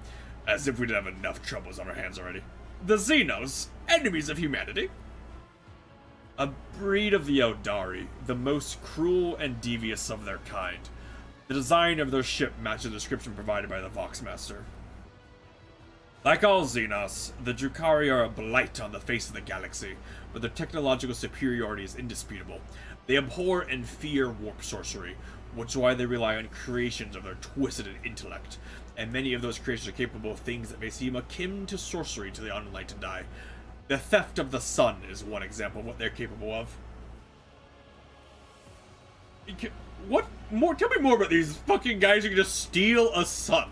as if we didn't have enough troubles on our hands already. The Xenos, enemies of humanity. A breed of the Eldari, the most cruel and devious of their kind. The design of their ship matches the description provided by the Voxmaster. Like all Xenos, the Drukhari are a blight on the face of the galaxy, but their technological superiority is indisputable. They abhor and fear warp sorcery, which is why they rely on creations of their twisted intellect, and many of those creations are capable of things that may seem akin to sorcery to the unenlightened eye. The theft of the sun is one example of what they're capable of. What more? Tell me more about these fucking guys who can just steal a sun.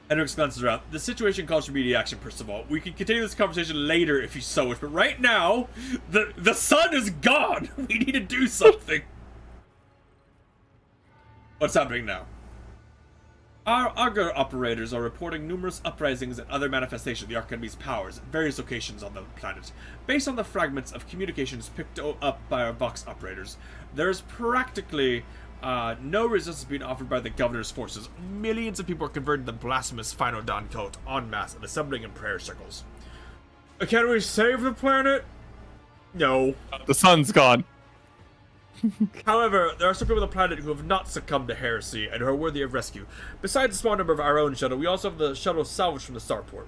Hendrix glances around. The situation calls for immediate action, first of all. We can continue this conversation later if you so wish, but right now, the sun is gone! We need to do something! What's happening now? Our Augur operators are reporting numerous uprisings and other manifestations of the Arch Enemy's powers at various locations on the planet. Based on the fragments of communications picked up by our Vox operators, there's practically no resistance being offered by the governor's forces. Millions of people are converting the blasphemous Final Dawn cult en masse and assembling in prayer circles. Can we save the planet? No. The sun's gone. However, there are some people on the planet who have not succumbed to heresy and who are worthy of rescue. Besides a small number of our own shuttle, we also have the shuttle salvaged from the starport.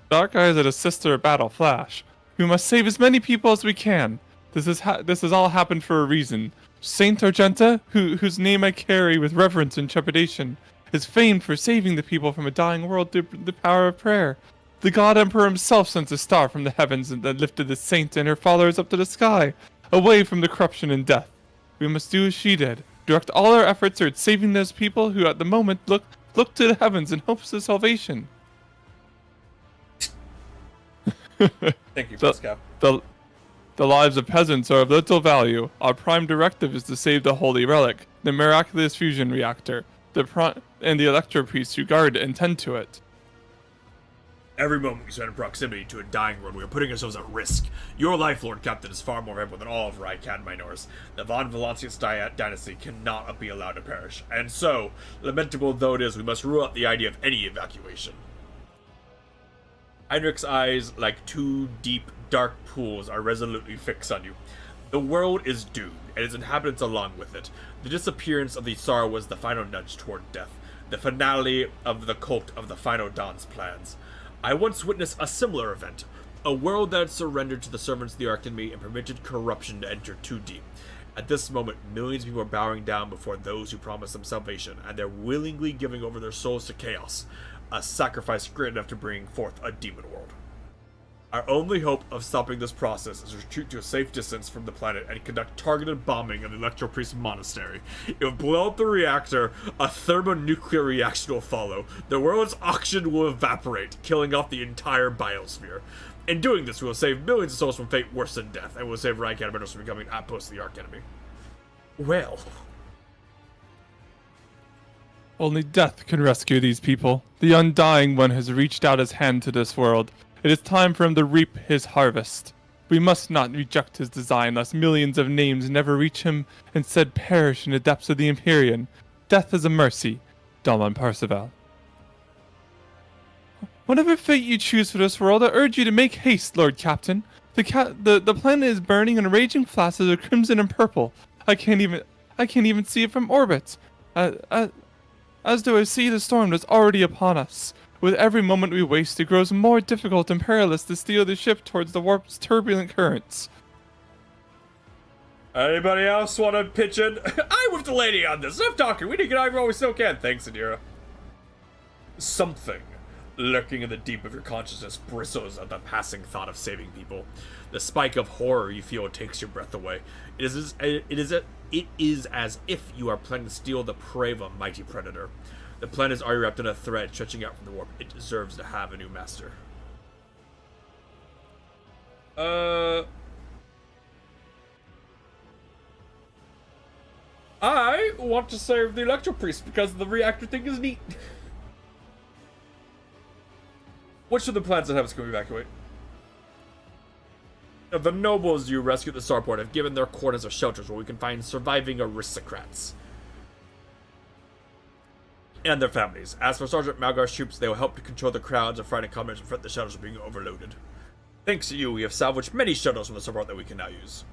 Dark Eyes are the sister of Battle Flash. We must save as many people as we can. This has all happened for a reason. Saint Argenta, whose name I carry with reverence and trepidation, is famed for saving the people from a dying world through the power of prayer. The God Emperor himself sent a star from the heavens that lifted the saint and her followers up to the sky, away from the corruption and death. We must do as she did. Direct all our efforts towards saving those people who at the moment look to the heavens in hopes of salvation. Thank you, Pascal. The lives of peasants are of little value. Our prime directive is to save the Holy Relic, the miraculous fusion reactor, and the Electro Priests who guard and tend to it. Every moment we spend in proximity to a dying world, we are putting ourselves at risk. Your life, Lord Captain, is far more valuable than all of Raikan Minors. The Von Valancius dynasty cannot be allowed to perish. And so, lamentable though it is, we must rule out the idea of any evacuation. Heinrich's eyes, like two deep, dark pools, are resolutely fixed on you. The world is doomed, and its inhabitants along with it. The disappearance of the Tsar was the final nudge toward death, the finale of the cult of the Final Dawn's plans. I once witnessed a similar event, a world that had surrendered to the servants of the Arch Enemy and permitted corruption to enter too deep. At this moment, millions of people are bowing down before those who promised them salvation, and they're willingly giving over their souls to chaos, a sacrifice great enough to bring forth a demon world. Our only hope of stopping this process is to retreat to a safe distance from the planet and conduct targeted bombing of the Electro Priest Monastery. It will blow up the reactor, a thermonuclear reaction will follow, the world's oxygen will evaporate, killing off the entire biosphere. In doing this, we will save millions of souls from fate worse than death, and we will save Raikan Minors from becoming an outpost of the Arch Enemy. Well... Only death can rescue these people. The Undying One has reached out his hand to this world. It is time for him to reap his harvest. We must not reject his design, lest millions of names never reach him, instead perish in the depths of the Empyrean. Death is a mercy. Dalman Parseval. Whatever fate you choose for this world, I urge you to make haste, Lord Captain. The planet is burning in raging flashes of crimson and purple. I can't even see it from orbit. As do I see the storm that's already upon us. With every moment we waste, it grows more difficult and perilous to steer the ship towards the warp's turbulent currents. Anybody else want to pitch in? I'm with the lady on this. Enough talking. We need to get out while we still can. Thanks, Adira. Something lurking in the deep of your consciousness bristles at the passing thought of saving people. The spike of horror you feel takes your breath away. It is as if you are planning to steal the prey of a mighty predator. The planet is already wrapped in a thread stretching out from the warp. It deserves to have a new master. I want to serve the Electro Priest because the reactor thing is neat. What should the plans that have us go evacuate? The nobles you rescued at the starport have given their quarters or shelters where we can find surviving aristocrats and their families. As for Sergeant Malgar's troops, they will help to control the crowds of frightened commoners and prevent the shuttles from being overloaded. Thanks to you, we have salvaged many shuttles from the starport that we can now use.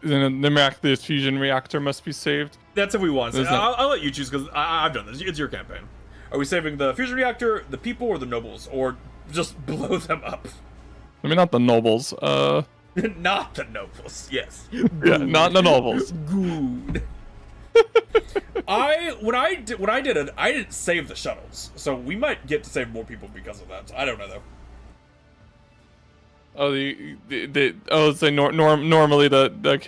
Then the fusion reactor must be saved. That's if we want. There's I'll let you choose because I've done this. It's your campaign. Are we saving the fusion reactor, the people, or the nobles, or just blow them up? I mean, not the nobles. Not the nobles. Yes. Yeah, not the nobles. Good. When I did it, I didn't save the shuttles, so we might get to save more people because of that. I don't know though. Oh, normally the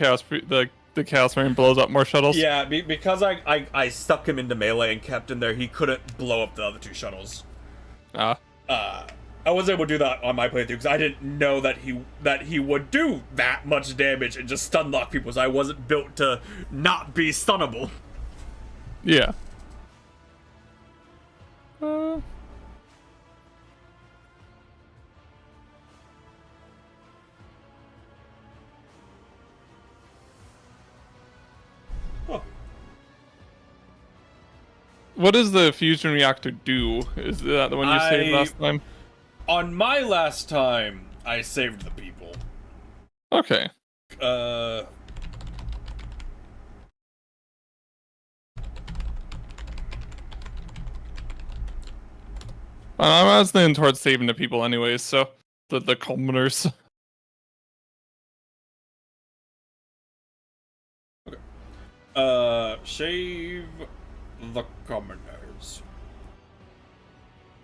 chaos marine blows up more shuttles. Yeah, because I stuck him into melee and kept him there, he couldn't blow up the other two shuttles. Ah. I was able to do that on my playthrough because I didn't know that he would do that much damage and just stun lock people. So I wasn't built to not be stunnable. Yeah. What does the fusion reactor do? Is that the one you saved last time? On my last time, I saved the people. Okay. I was leaning towards saving the people anyways, so the commoners. Okay. Save the commoners.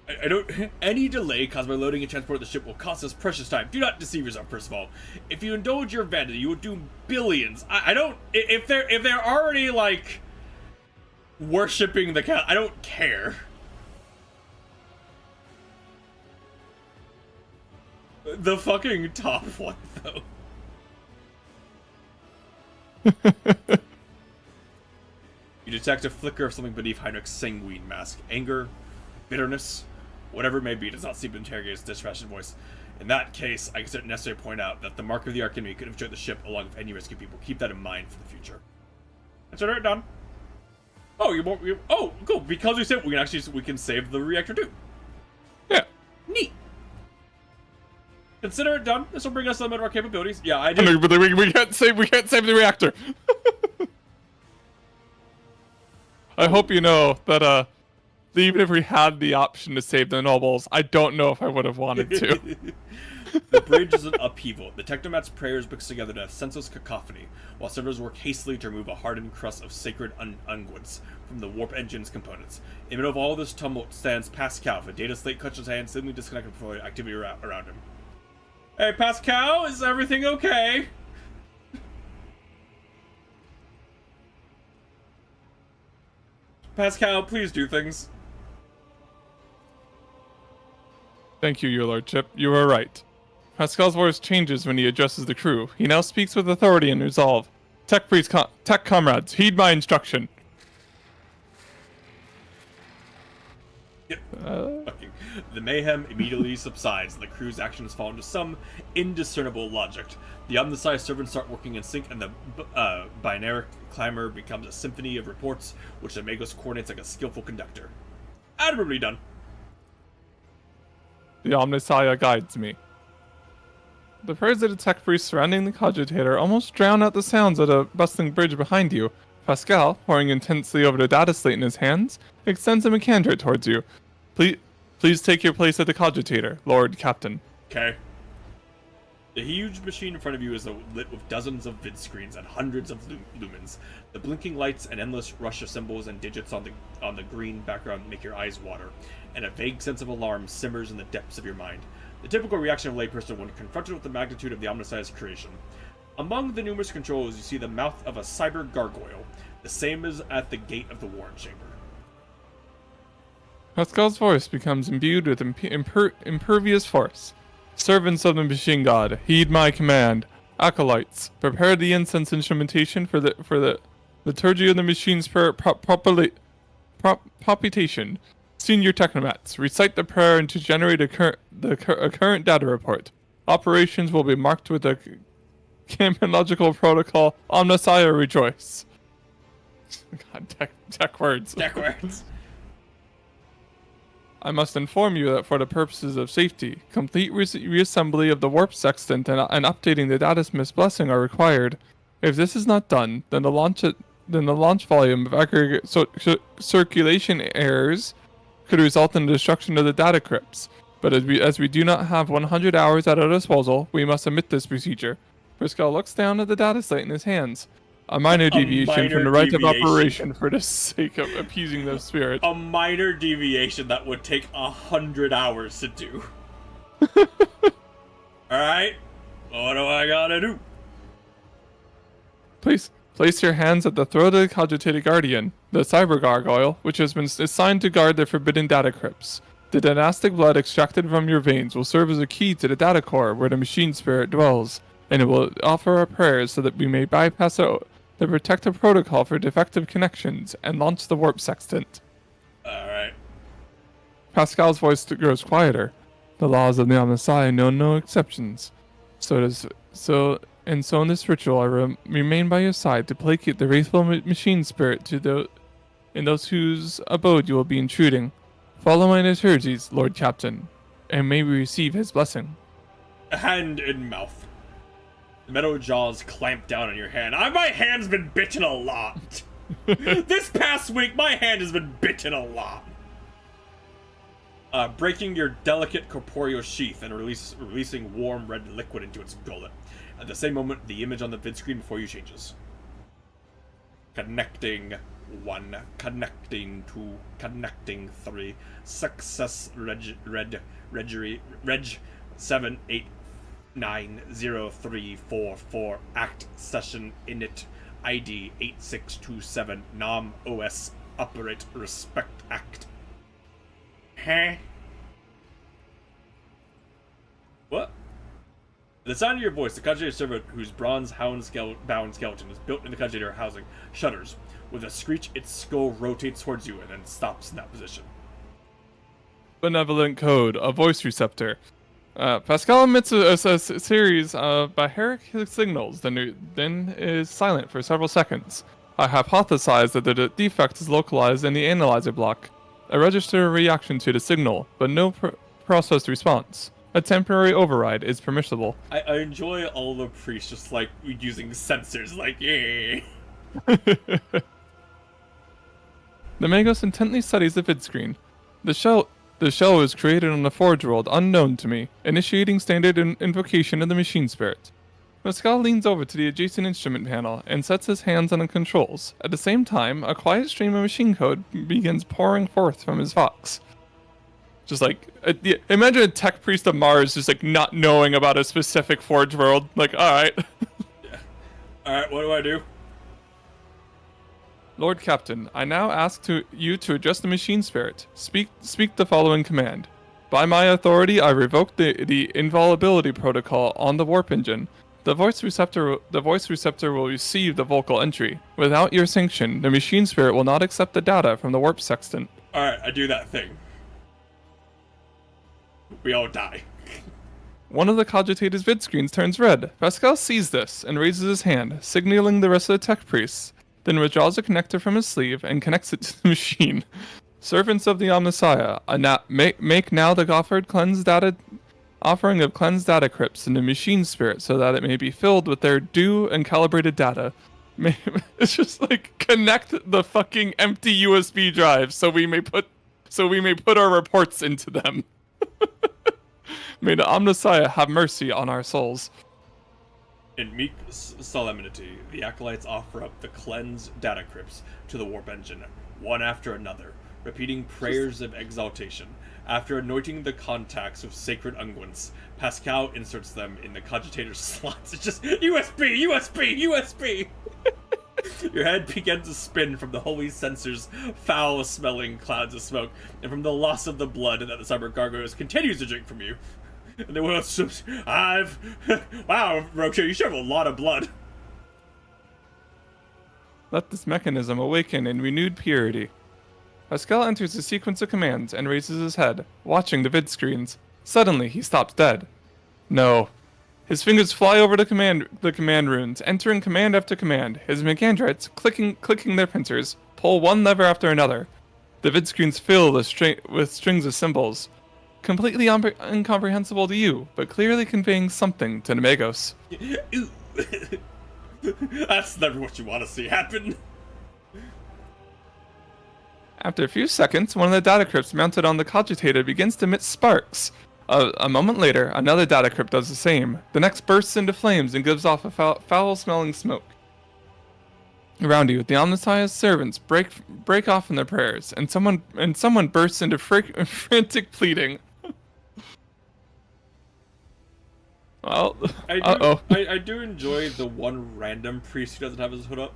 I don't. Any delay caused by loading and transporting the ship will cost us precious time. Do not deceive yourself, Percival. If you indulge your vanity, you will do billions. I don't. If they're already like worshipping the cat, I don't care. The fucking top one though. You detect a flicker of something beneath Heinrich's sanguine mask. Anger, bitterness, whatever it may be, does not seem to interrogate his dispassionate voice. In that case, I consider it necessary to point out that the mark of the Arch Enemy could have joined the ship along with any rescue people. Keep that in mind for the future. Consider it done. Oh, oh, cool. Because we said we can save the reactor too. Yeah. Neat. Consider it done. This will bring us to the limit of our capabilities. Yeah, I do. I mean, but we can't save the reactor. I hope you know that even if we had the option to save the nobles, I don't know if I would have wanted to. The bridge is an upheaval. The Technomat's prayers mix together to a senseless cacophony, while servers work hastily to remove a hardened crust of sacred unguents from the warp engine's components. In the middle of all this tumult stands Pascal, with a data slate clutched in his hand, suddenly disconnected from the activity around him. Hey, Pascal, is everything okay? Pascal, please do things. Thank you, your lordship. You are right. Pascal's voice changes when he addresses the crew. He now speaks with authority and resolve. Tech comrades, heed my instruction. Yep. The mayhem immediately subsides, and the crew's actions fall into some indiscernible logic. The omnisci servants start working in sync, and the binaric clamor becomes a symphony of reports, which the Magos coordinates like a skillful conductor. Admirably done. The Omnissiah guides me. The prayers of the tech priests surrounding the cogitator almost drown out the sounds of the bustling bridge behind you. Pascal, poring intensely over the data slate in his hands, extends a Macandra towards you. Please take your place at the cogitator, Lord Captain. Okay. The huge machine in front of you is lit with dozens of vid screens and hundreds of lumens. The blinking lights and endless rush of symbols and digits on the green background make your eyes water, and a vague sense of alarm simmers in the depths of your mind. The typical reaction of a layperson when confronted with the magnitude of the Omnissiah's creation. Among the numerous controls, you see the mouth of a cyber gargoyle, the same as at the gate of the Warren Chamber. Pascal's voice becomes imbued with impervious force. Servants of the machine god, heed my command. Acolytes, prepare the incense instrumentation for the liturgy of the machine spirit propitiation. Senior technomats, recite the prayer and to generate a current data report. Operations will be marked with a campological protocol. Omnissiah rejoice. God, tech words. Tech words. I must inform you that for the purposes of safety, complete reassembly of the warp sextant and updating the datasmith's blessing are required. If this is not done, then the launch volume of aggregate circulation errors could result in the destruction of the data crypts. But as we do not have 100 hours at our disposal, we must omit this procedure. Pascal looks down at the data slate in his hands. A minor deviation from the right of operation for the sake of appeasing the spirit. A minor deviation that would take 100 hours to do. Alright, what do I gotta do? Place your hands at the throat of the cogitated guardian, the cyber gargoyle, which has been assigned to guard the forbidden data crypts. The dynastic blood extracted from your veins will serve as a key to the data core where the machine spirit dwells, and it will offer our prayers so that we may bypass the protective protocol for defective connections and launch the warp sextant. Alright. Pascal's voice grows quieter. The laws of the Omnissiah know no exceptions. So in this ritual, I remain by your side to placate the wrathful machine spirit in those whose abode you will be intruding. Follow my liturgies, Lord Captain, and may we receive his blessing. Hand in mouth. The metal jaws clamp down on your hand. My hand's been bitten a lot. This past week, my hand has been bitten a lot. Breaking your delicate corporeal sheath and releasing warm red liquid into its gullet. At the same moment, the image on the vid screen before you changes. Connecting 1, connecting 2, connecting 3. Success reg 7890344. Act session init ID 8627 nom OS operate respect act. Huh? What? At the sound of your voice, the cogitator servant, whose bronze bound skeleton is built in the cogitator housing, shudders. With a screech, its skull rotates towards you and then stops in that position. Benevolent code, a voice receptor. Pascal emits a series of biheric signals, then is silent for several seconds. I hypothesize that the defect is localized in the analyzer block. I register a reaction to the signal, but no processed response. A temporary override is permissible. I enjoy all the priests just like using sensors, like, yeah. The Magos intently studies the vid screen. The shell was created on a forge world unknown to me, initiating standard invocation of the machine spirit. Pascal leans over to the adjacent instrument panel and sets his hands on the controls. At the same time, a quiet stream of machine code begins pouring forth from his vox. Just like, imagine a tech priest of Mars just like not knowing about a specific forge world. Like, alright. Yeah. Alright, what do I do? Lord Captain, I now ask you to address the machine spirit. Speak the following command. By my authority, I revoke the inviolability protocol on the warp engine. The voice receptor will receive the vocal entry. Without your sanction, the machine spirit will not accept the data from the warp sextant. Alright, I do that thing. We all die. One of the cogitator's vid screens turns red. Pascal sees this and raises his hand, signaling the rest of the tech priests, then withdraws a connector from his sleeve and connects it to the machine. Servants of the Omnissiah, make now the offering of cleansed data crypts in the machine spirit so that it may be filled with their due and calibrated data. It's just like connect the fucking empty USB drives so we may put our reports into them. May the Omnissiah have mercy on our souls. In meek solemnity, the acolytes offer up the cleansed data crypts to the warp engine, one after another. repeating prayers of exaltation. After anointing the contacts with sacred unguents, Pascal inserts them in the cogitator's slots. It's just USB, USB, USB! Your head begins to spin from the holy censer's foul-smelling clouds of smoke, and from the loss of the blood that the cyber gargoyle continues to drink from you. And the world swoops. Wow, Rocha, you should have a lot of blood. Let this mechanism awaken in renewed purity. Pascal enters a sequence of commands and raises his head, watching the vid screens. Suddenly, he stops dead. No. His fingers fly over the command runes, entering command after command. His Megandrites, clicking their pincers, pull one lever after another. The vid screens fill with strings of symbols, completely incomprehensible to you, but clearly conveying something to Nemegos. Ooh. That's never what you want to see happen. After a few seconds, one of the data crypts mounted on the cogitator begins to emit sparks. A moment later, another data crypt does the same. The next bursts into flames and gives off a foul-smelling smoke. Around you, the Omnissiah's servants break off in their prayers, and someone bursts into frantic pleading. Well, I do enjoy the one random priest who doesn't have his hood up.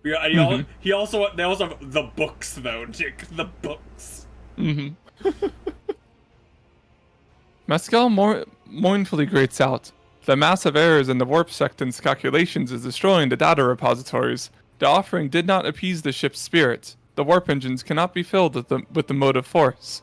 Yeah, and they also have the books though, Nick. The books. Pascal mournfully grates out. The massive errors in the warp sextant's calculations is destroying the data repositories. The offering did not appease the ship's spirit. The warp engines cannot be filled with the motive force.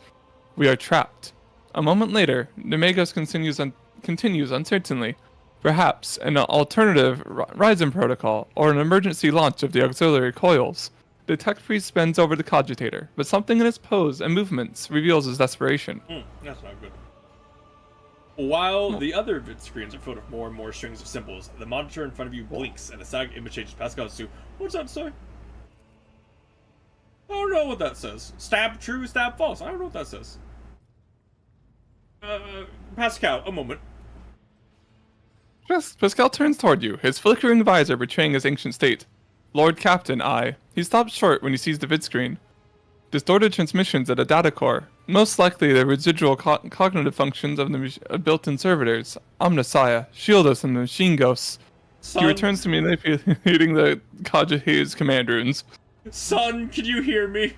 We are trapped. A moment later, Nemegos continues uncertainly. Perhaps an alternative Ryzen protocol, or an emergency launch of the auxiliary coils. The tech priest bends over the cogitator, but something in his pose and movements reveals his desperation. That's not good. While the other vid screens are filled with more and more strings of symbols, the monitor in front of you blinks and a static image changes Pascal's to, what's that say? I don't know what that says. Stab true, stab false. I don't know what that says. Pascal, a moment. Pascal turns toward you, his flickering visor betraying his ancient state. Lord Captain, He stops short when he sees the vid screen. Distorted transmissions at a data core, most likely the residual cognitive functions of the built-in servitors, Omnissiah, shield us from the machine ghosts. He returns to manipulating the cogitator's command runes. Son, can you hear me?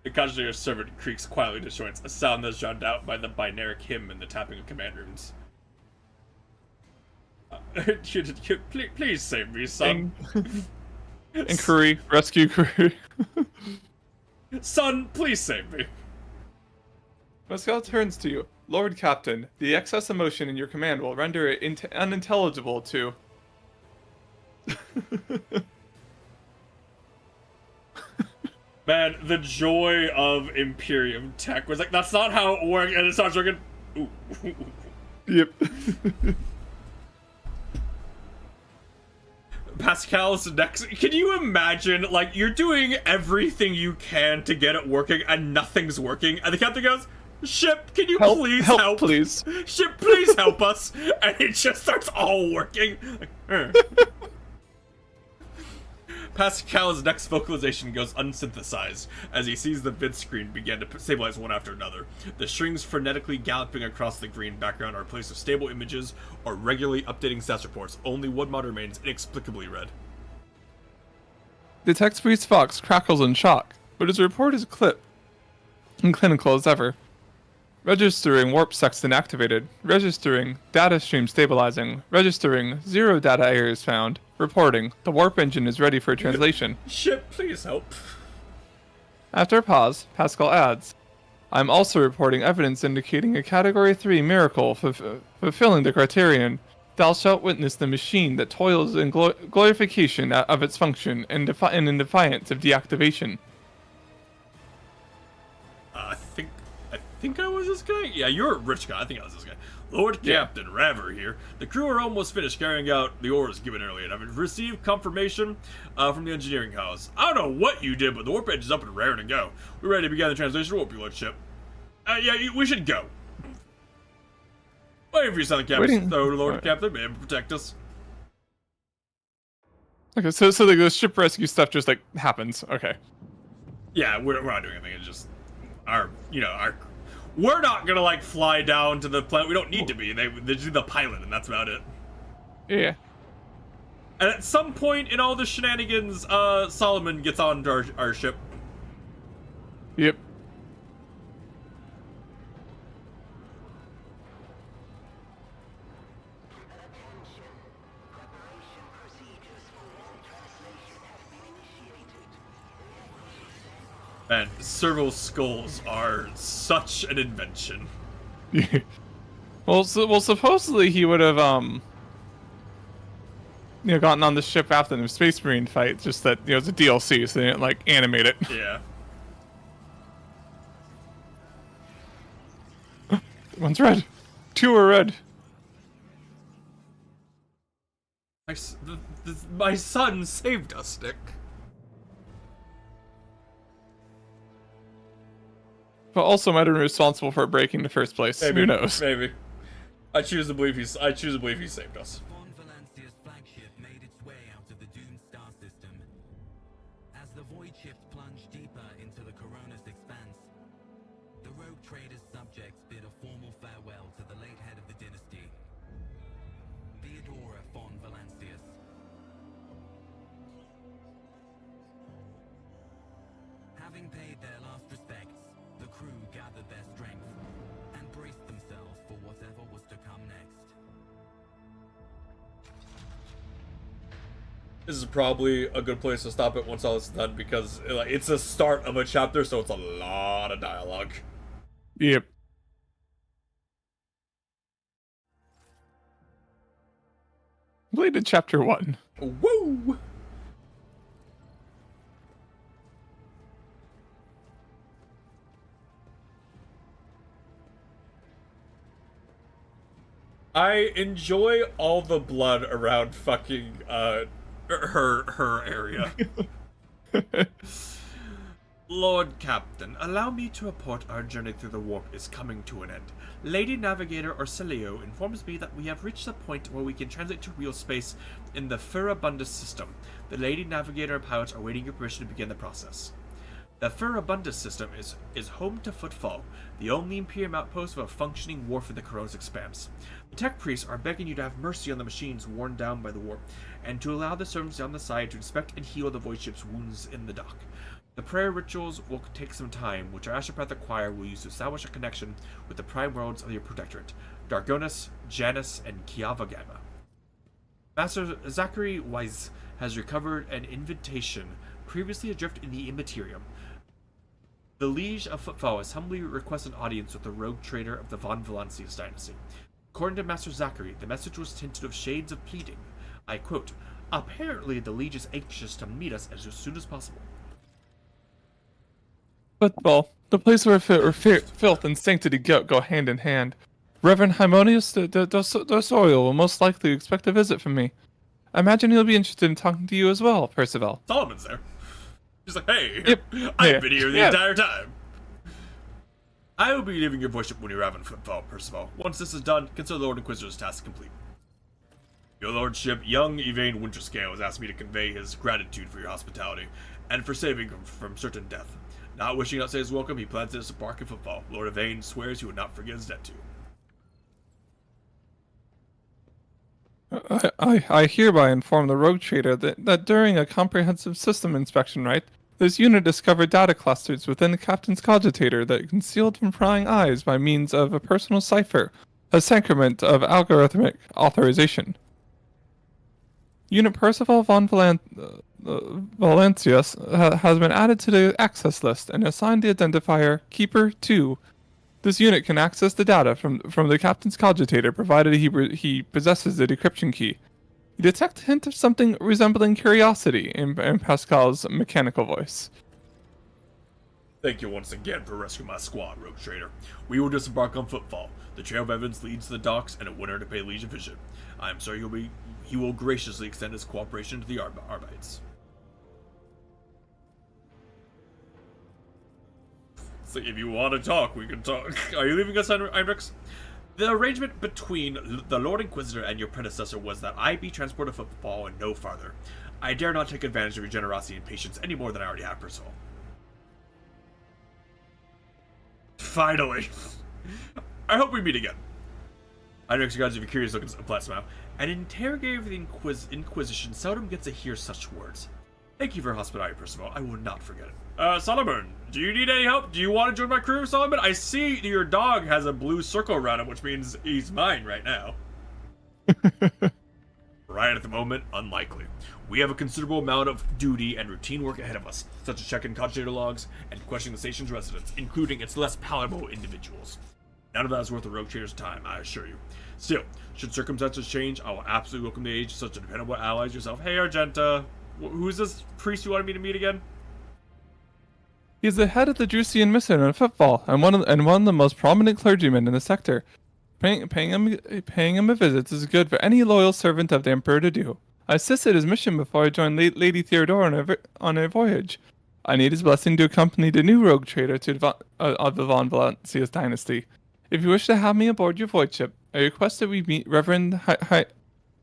The cogitator's servant creaks quietly to joints, a sound that's drowned out by the binaric hymn and the tapping of command runes. Please save me, son. Inquiry, rescue query. Son, please save me. Pascal turns to you. Lord Captain, the excess emotion in your command will render it unintelligible to... Man, the joy of Imperium tech was like, that's not how it works, and it starts working. Ooh. Yep. Pascal's next. Can you imagine, like, you're doing everything you can to get it working, and nothing's working, and the captain goes, "Ship, can you please help? Please. Ship, please help us!" And it just starts all working. Like, Pascal's next vocalization goes unsynthesized as he sees the vid screen begin to stabilize one after another. The strings frenetically galloping across the green background are replaced with stable images or regularly updating stats reports. Only one mod remains inexplicably red. The text priest Fox crackles in shock, but his report is clinical as ever. Registering warp sextant activated. Registering data stream stabilizing. Registering 0 data errors found. Reporting, the warp engine is ready for translation. Ship, please help. After a pause, Pascal adds, I'm also reporting evidence indicating a Category 3 miracle fulfilling the criterion. Thou shalt witness the machine that toils in glorification of its function and in defiance of deactivation. I think I was this guy? Yeah, you're a rich guy. I think I was this guy. Lord Captain Raver here. The crew are almost finished carrying out the orders given earlier, and I've received confirmation from the engineering house. I don't know what you did, but the warp edge is up and raring to go. We're ready to begin the translation warp, your lordship. Yeah, we should go. Waiting for you, Southern Captain. So, Lord Captain, may protect us. Okay, so the ship rescue stuff just, like, happens. Okay. Yeah, we're not doing anything. It's just we're not gonna like fly down to the planet. We don't need to be. They just do the pilot, and that's about it. Yeah. And at some point in all the shenanigans, Solomon gets on our ship. Yep. And servo skulls are such an invention. Well, supposedly he would have gotten on the ship after the Space Marine fight. Just that it's a DLC, so they didn't like animate it. Yeah. One's red. Two are red. My son saved us, Nick. But also might have been responsible for breaking in the first place. Maybe, Who knows? Maybe. I choose to believe he saved us. Von Valancia's flagship made its way out of the doomed star system. As the void ships plunged deeper into the Corona's expanse, the rogue trader's subjects bid a formal farewell to the late head of the dynasty, Theodora von Valancius. Having paid their last respects, the crew gathered their strength and braced themselves for whatever was to come next. This is probably a good place to stop it once all this is done, because it's the start of a chapter, so it's a lot of dialogue. Yep. Completed chapter 1. Woo! I enjoy all the blood around fucking her area. Lord Captain, allow me to report our journey through the warp is coming to an end. Lady Navigator Orsilio informs me that we have reached the point where we can transit to real space in the Furibundus system. The Lady Navigator and pilots are waiting your permission to begin the process. The Furibundus system is home to Footfall, the only Imperium outpost of a functioning wharf in the Corona's expanse. The tech priests are begging you to have mercy on the machines worn down by the warp, and to allow the servants on the side to inspect and heal the void ship's wounds in the dock. The prayer rituals will take some time, which our Astropathic Choir will use to establish a connection with the prime worlds of your protectorate, Dargonus, Janus, and Kiava Gamma. Master Zachary Weiss has recovered an invitation previously adrift in the Immaterium. The Liege of Footfall has humbly requested an audience with the rogue trader of the Von Valancius dynasty. According to Master Zachary, the message was tinted with shades of pleading. I quote, "Apparently the Liege is anxious to meet us as soon as possible." Football. The place where filth and sanctity go hand in hand. Reverend Harmonius Dosorio will most likely expect a visit from me. I imagine he'll be interested in talking to you as well, Percival. Solomon's there. He's like, hey, Yep. I've been here the entire time. I will be leaving your worship when you arrive on Footfall, Percival. Once this is done, consider the Lord Inquisitor's task complete. Your Lordship, young Yvain Winterscale has asked me to convey his gratitude for your hospitality, and for saving him from certain death. Not wishing to say his welcome, he plans to disembark in Footfall. Lord Yvain swears he would not forget his debt to you. I hereby inform the rogue trader that during a comprehensive system inspection, this unit discovered data clusters within the captain's cogitator that concealed from prying eyes by means of a personal cipher, a sacrament of algorithmic authorization. Unit Percival von Valancius has been added to the access list and assigned the identifier Keeper 2. This unit can access the data from the captain's cogitator, provided he possesses the decryption key. You detect a hint of something resembling curiosity in Pascal's mechanical voice. Thank you once again for rescuing my squad, Rogue Trader. We will disembark on Footfall. The trail of evidence leads to the docks and a winner to pay Legion vision. I am sure he will graciously extend his cooperation to the Arbites. So if you want to talk, we can talk. Are you leaving us, Heinrichs? The arrangement between the Lord Inquisitor and your predecessor was that I be transported to Footfall and no farther. I dare not take advantage of your generosity and patience any more than I already have, Percival. finally. I hope we meet again. I know you guys, if you're curious, look at a flat smile. An interrogator of the Inquisition seldom gets to hear such words. Thank you for your hospitality, Percival. I will not forget it. Solomon, do you need any help? Do you want to join my crew, Solomon? I see your dog has a blue circle around him, which means he's mine right now. Right at the moment, unlikely. We have a considerable amount of duty and routine work ahead of us, such as checking cogitator logs and questioning the station's residents, including its less palatable individuals. None of that is worth the rogue trader's time, I assure you. Still, should circumstances change, I will absolutely welcome the age of such a dependable ally as yourself. Hey, Argenta. Who's this priest you wanted me to meet again? He's the head of the Drusian mission on Footfall, and one of the most prominent clergymen in the sector. Paying him a visit is good for any loyal servant of the Emperor to do. I assisted his mission before I joined Lady Theodora on a voyage. I need his blessing to accompany the new rogue trader of the Von Valancius dynasty. If you wish to have me aboard your void ship, I request that we meet Reverend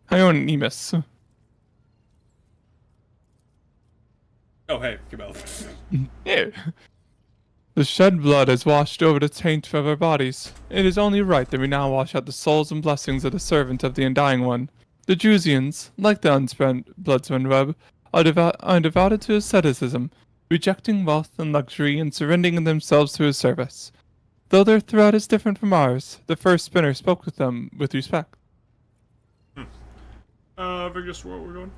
Hieronymus. Oh, hey, Cabell. Yeah. The shed blood has washed over the taint of our bodies. It is only right that we now wash out the souls and blessings of the servant of the Undying One. The Drusians, like the Bloodspun Web, are devoted to asceticism, rejecting wealth and luxury and surrendering themselves to his service. Though their threat is different from ours, the first spinner spoke with them with respect. Vigorous, where we're going?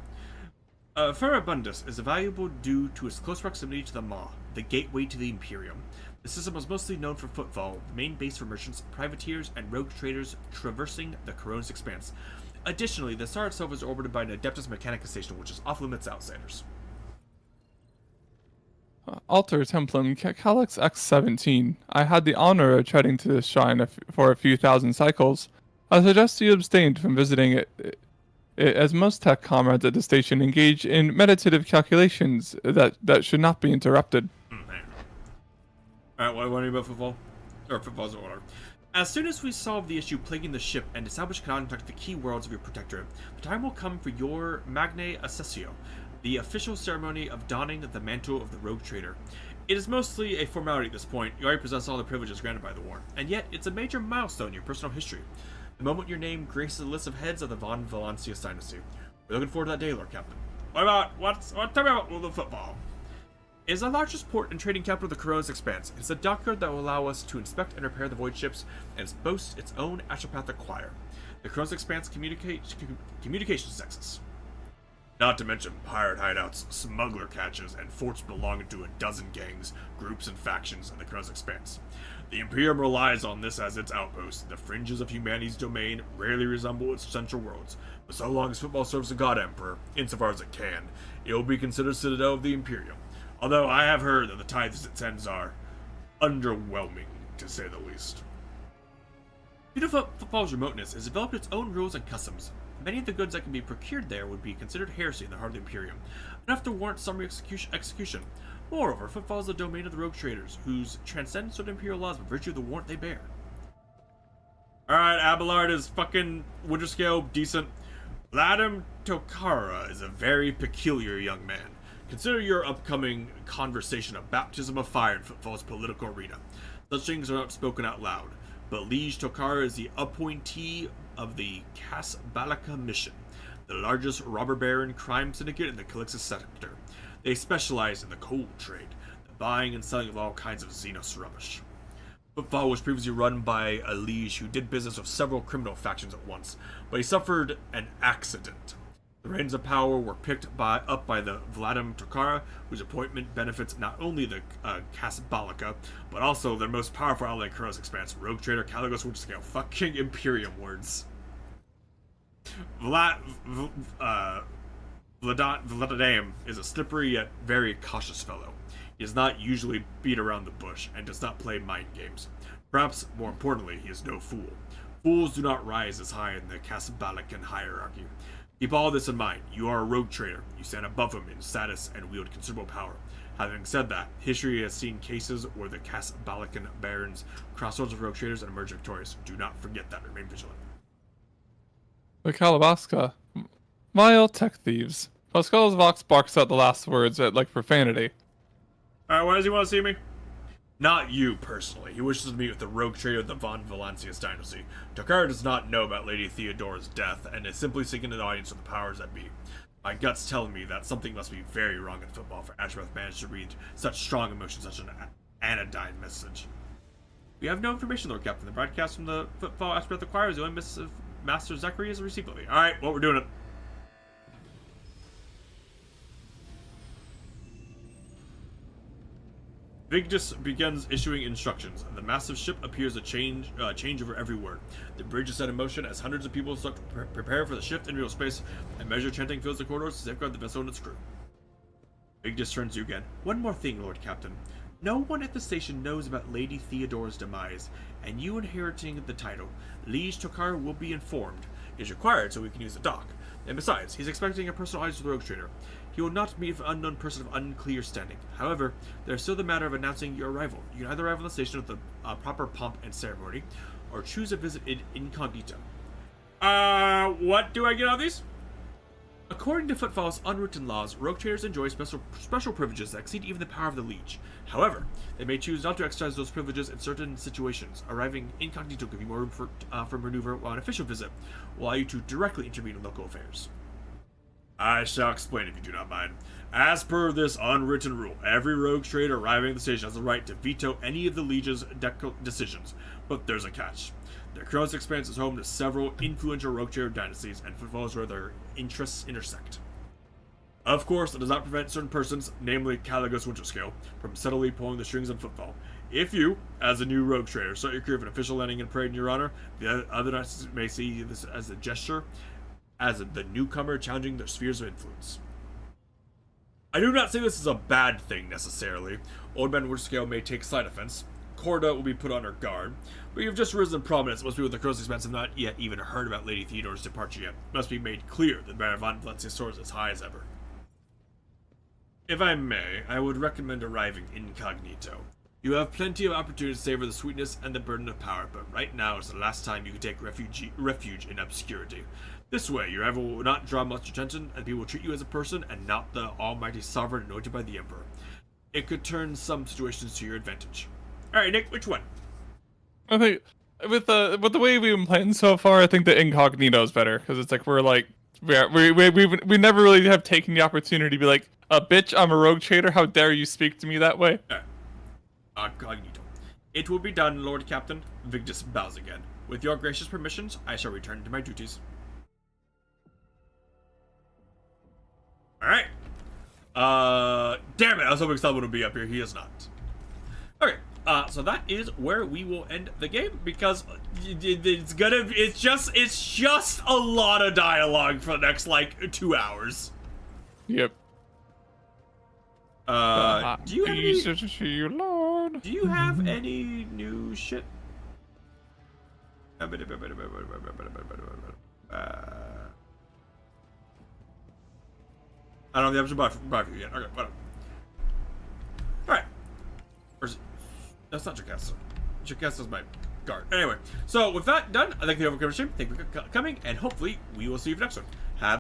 Ferabundus is valuable due to its close proximity to the Maw, the gateway to the Imperium. The system was mostly known for Footfall, the main base for merchants, privateers, and rogue traders traversing the Coronis Expanse. Additionally, the star itself is orbited by an Adeptus Mechanica station, which is off-limits to outsiders. Altar Templum Calyx X17. I had the honor of treading to this shrine for a few thousand cycles. I suggest you abstain from visiting it, as most tech comrades at the station engage in meditative calculations that should not be interrupted. Alright, what do you about Footfall? Or Footfall's order. As soon as we solve the issue plaguing the ship and establish contact with the key worlds of your protectorate, the time will come for your Magnae Accessio, the official ceremony of donning the mantle of the rogue trader. It is mostly a formality at this point. You already possess all the privileges granted by the Warren, and yet it's a major milestone in your personal history. The moment your name graces the list of heads of the Von Valancius dynasty. We're looking forward to that day, Lord Captain. Tell me about the Footfall. It is the largest port and trading capital of the Coronis Expanse. It is a dockyard that will allow us to inspect and repair the void ships, and it boasts its own astropathic choir. The Coronis Expanse communications nexus. Not to mention pirate hideouts, smuggler catches, and forts belonging to a dozen gangs, groups, and factions in the Coronis Expanse. The Imperium relies on this as its outpost. The fringes of humanity's domain rarely resemble its central worlds, but so long as Footfall serves the God Emperor, insofar as it can, it will be considered Citadel of the Imperium. Although I have heard that the tithes it sends are underwhelming, to say the least. Due to Footfall's remoteness, it has developed its own rules and customs. Many of the goods that can be procured there would be considered heresy in the heart of the Imperium, enough to warrant summary execution. Moreover, Footfall is the domain of the rogue traders, whose transcend certain Imperial laws by virtue of the warrant they bear. Alright, Abelard is fucking Winterscale decent. Vladimir Tokara is a very peculiar young man. Consider your upcoming conversation a baptism of fire in Footfall's political arena. Such things are not spoken out loud, but Liege Tokara is the appointee of the Casbalaka mission, the largest robber baron crime syndicate in the Calixis sector. They specialize in the coal trade, the buying and selling of all kinds of Xenos rubbish. Footfall was previously run by a liege who did business with several criminal factions at once, but he suffered an accident. The reins of power were picked up by the Vladimir Tokara, whose appointment benefits not only the Casbalaka, but also their most powerful ally in Coronis Expanse, rogue trader Caligos Winterscale. Fucking Imperium words. Vladimir is a slippery yet very cautious fellow. He does not usually beat around the bush, and does not play mind games. Perhaps, more importantly, he is no fool. Fools do not rise as high in the Casbalakan hierarchy. Keep all this in mind. You are a rogue trader. You stand above him in status and wield considerable power. Having said that, history has seen cases where the Casbalakan barons cross swords with rogue traders and emerge victorious. Do not forget that. Remain vigilant. The Calabaska. Vile tech thieves. Pascal's Vox barks out the last words at like profanity. Alright, why does he want to see me? Not you, personally. He wishes to meet with the rogue trader of the Von Valancius dynasty. Tokar does not know about Lady Theodora's death, and is simply seeking an audience with the powers that be. My gut's telling me that something must be very wrong in football for Ashbeth managed to read such strong emotion, such an anodyne message. We have no information, Lord Captain. The broadcast from the football Ashbeth acquires the only message Master Zachary has received lately. Alright, well, we're doing it. Vigdis begins issuing instructions. The massive ship appears to change over every word. The bridge is set in motion as hundreds of people start to prepare for the shift in real space, and measured chanting fills the corridors to safeguard the vessel and its crew. Vigdis turns to you again. One more thing, Lord Captain. No one at the station knows about Lady Theodora's demise, and you inheriting the title. Liege Tokar will be informed. It is required so we can use the dock. And besides, he's expecting a personal audience with the rogue trader. He will not meet an unknown person of unclear standing. However, there's still the matter of announcing your arrival. You can either arrive on the station with the proper pomp and ceremony, or choose a visit in incognito. What do I get on these? According to Footfall's unwritten laws, rogue traders enjoy special privileges that exceed even the power of the Liege. However, they may choose not to exercise those privileges in certain situations. Arriving incognito can be more room for maneuver, while an official visit will allow you to directly intervene in local affairs. I shall explain if you do not mind. As per this unwritten rule, every rogue trader arriving at the station has the right to veto any of the Liege's decisions, but there's a catch. The Kronos Expanse is home to several influential rogue trader dynasties, and Footfall is where their interests intersect. Of course, it does not prevent certain persons, namely Caligos Winterscale, from subtly pulling the strings on Footfall. If you, as a new rogue trader, start your career of an official landing and parade in your honor, the other dynasties may see this as a gesture, as the newcomer challenging their spheres of influence. I do not say this is a bad thing, necessarily. Old Man Winterscale may take slight offense. Corda will be put on her guard, but you've just risen in prominence. Most people with the Kronos Expanse have not yet even heard about Lady Theodora's departure yet. It must be made clear that Baron Von Valancius soars as high as ever. If I may, I would recommend arriving incognito. You have plenty of opportunity to savor the sweetness and the burden of power, but right now is the last time you can take refuge in obscurity. This way, your arrival will not draw much attention, and people will treat you as a person and not the almighty sovereign anointed by the Emperor. It could turn some situations to your advantage. Alright, Nick, which one? I think with the way we've been playing so far, I think the incognito is better because it's like we never really have taken the opportunity to be like, bitch, I'm a rogue trader. How dare you speak to me that way? Incognito. It will be done, Lord Captain. Vigdis bows again. With your gracious permissions, I shall return to my duties. Alright. Damn it, I was hoping someone would be up here. He is not. Okay. So that is where we will end the game because it's just a lot of dialogue for the next like 2 hours. Yep. Do you have any? To you, Lord. Do you have any new shit? I don't have the option to buy for you yet. Okay, whatever. Alright. Where's it? That's not Jocasta. Jocasta's my guard. Anyway, so with that done, I thank you for coming. Thank you for coming, and hopefully we will see you for next one.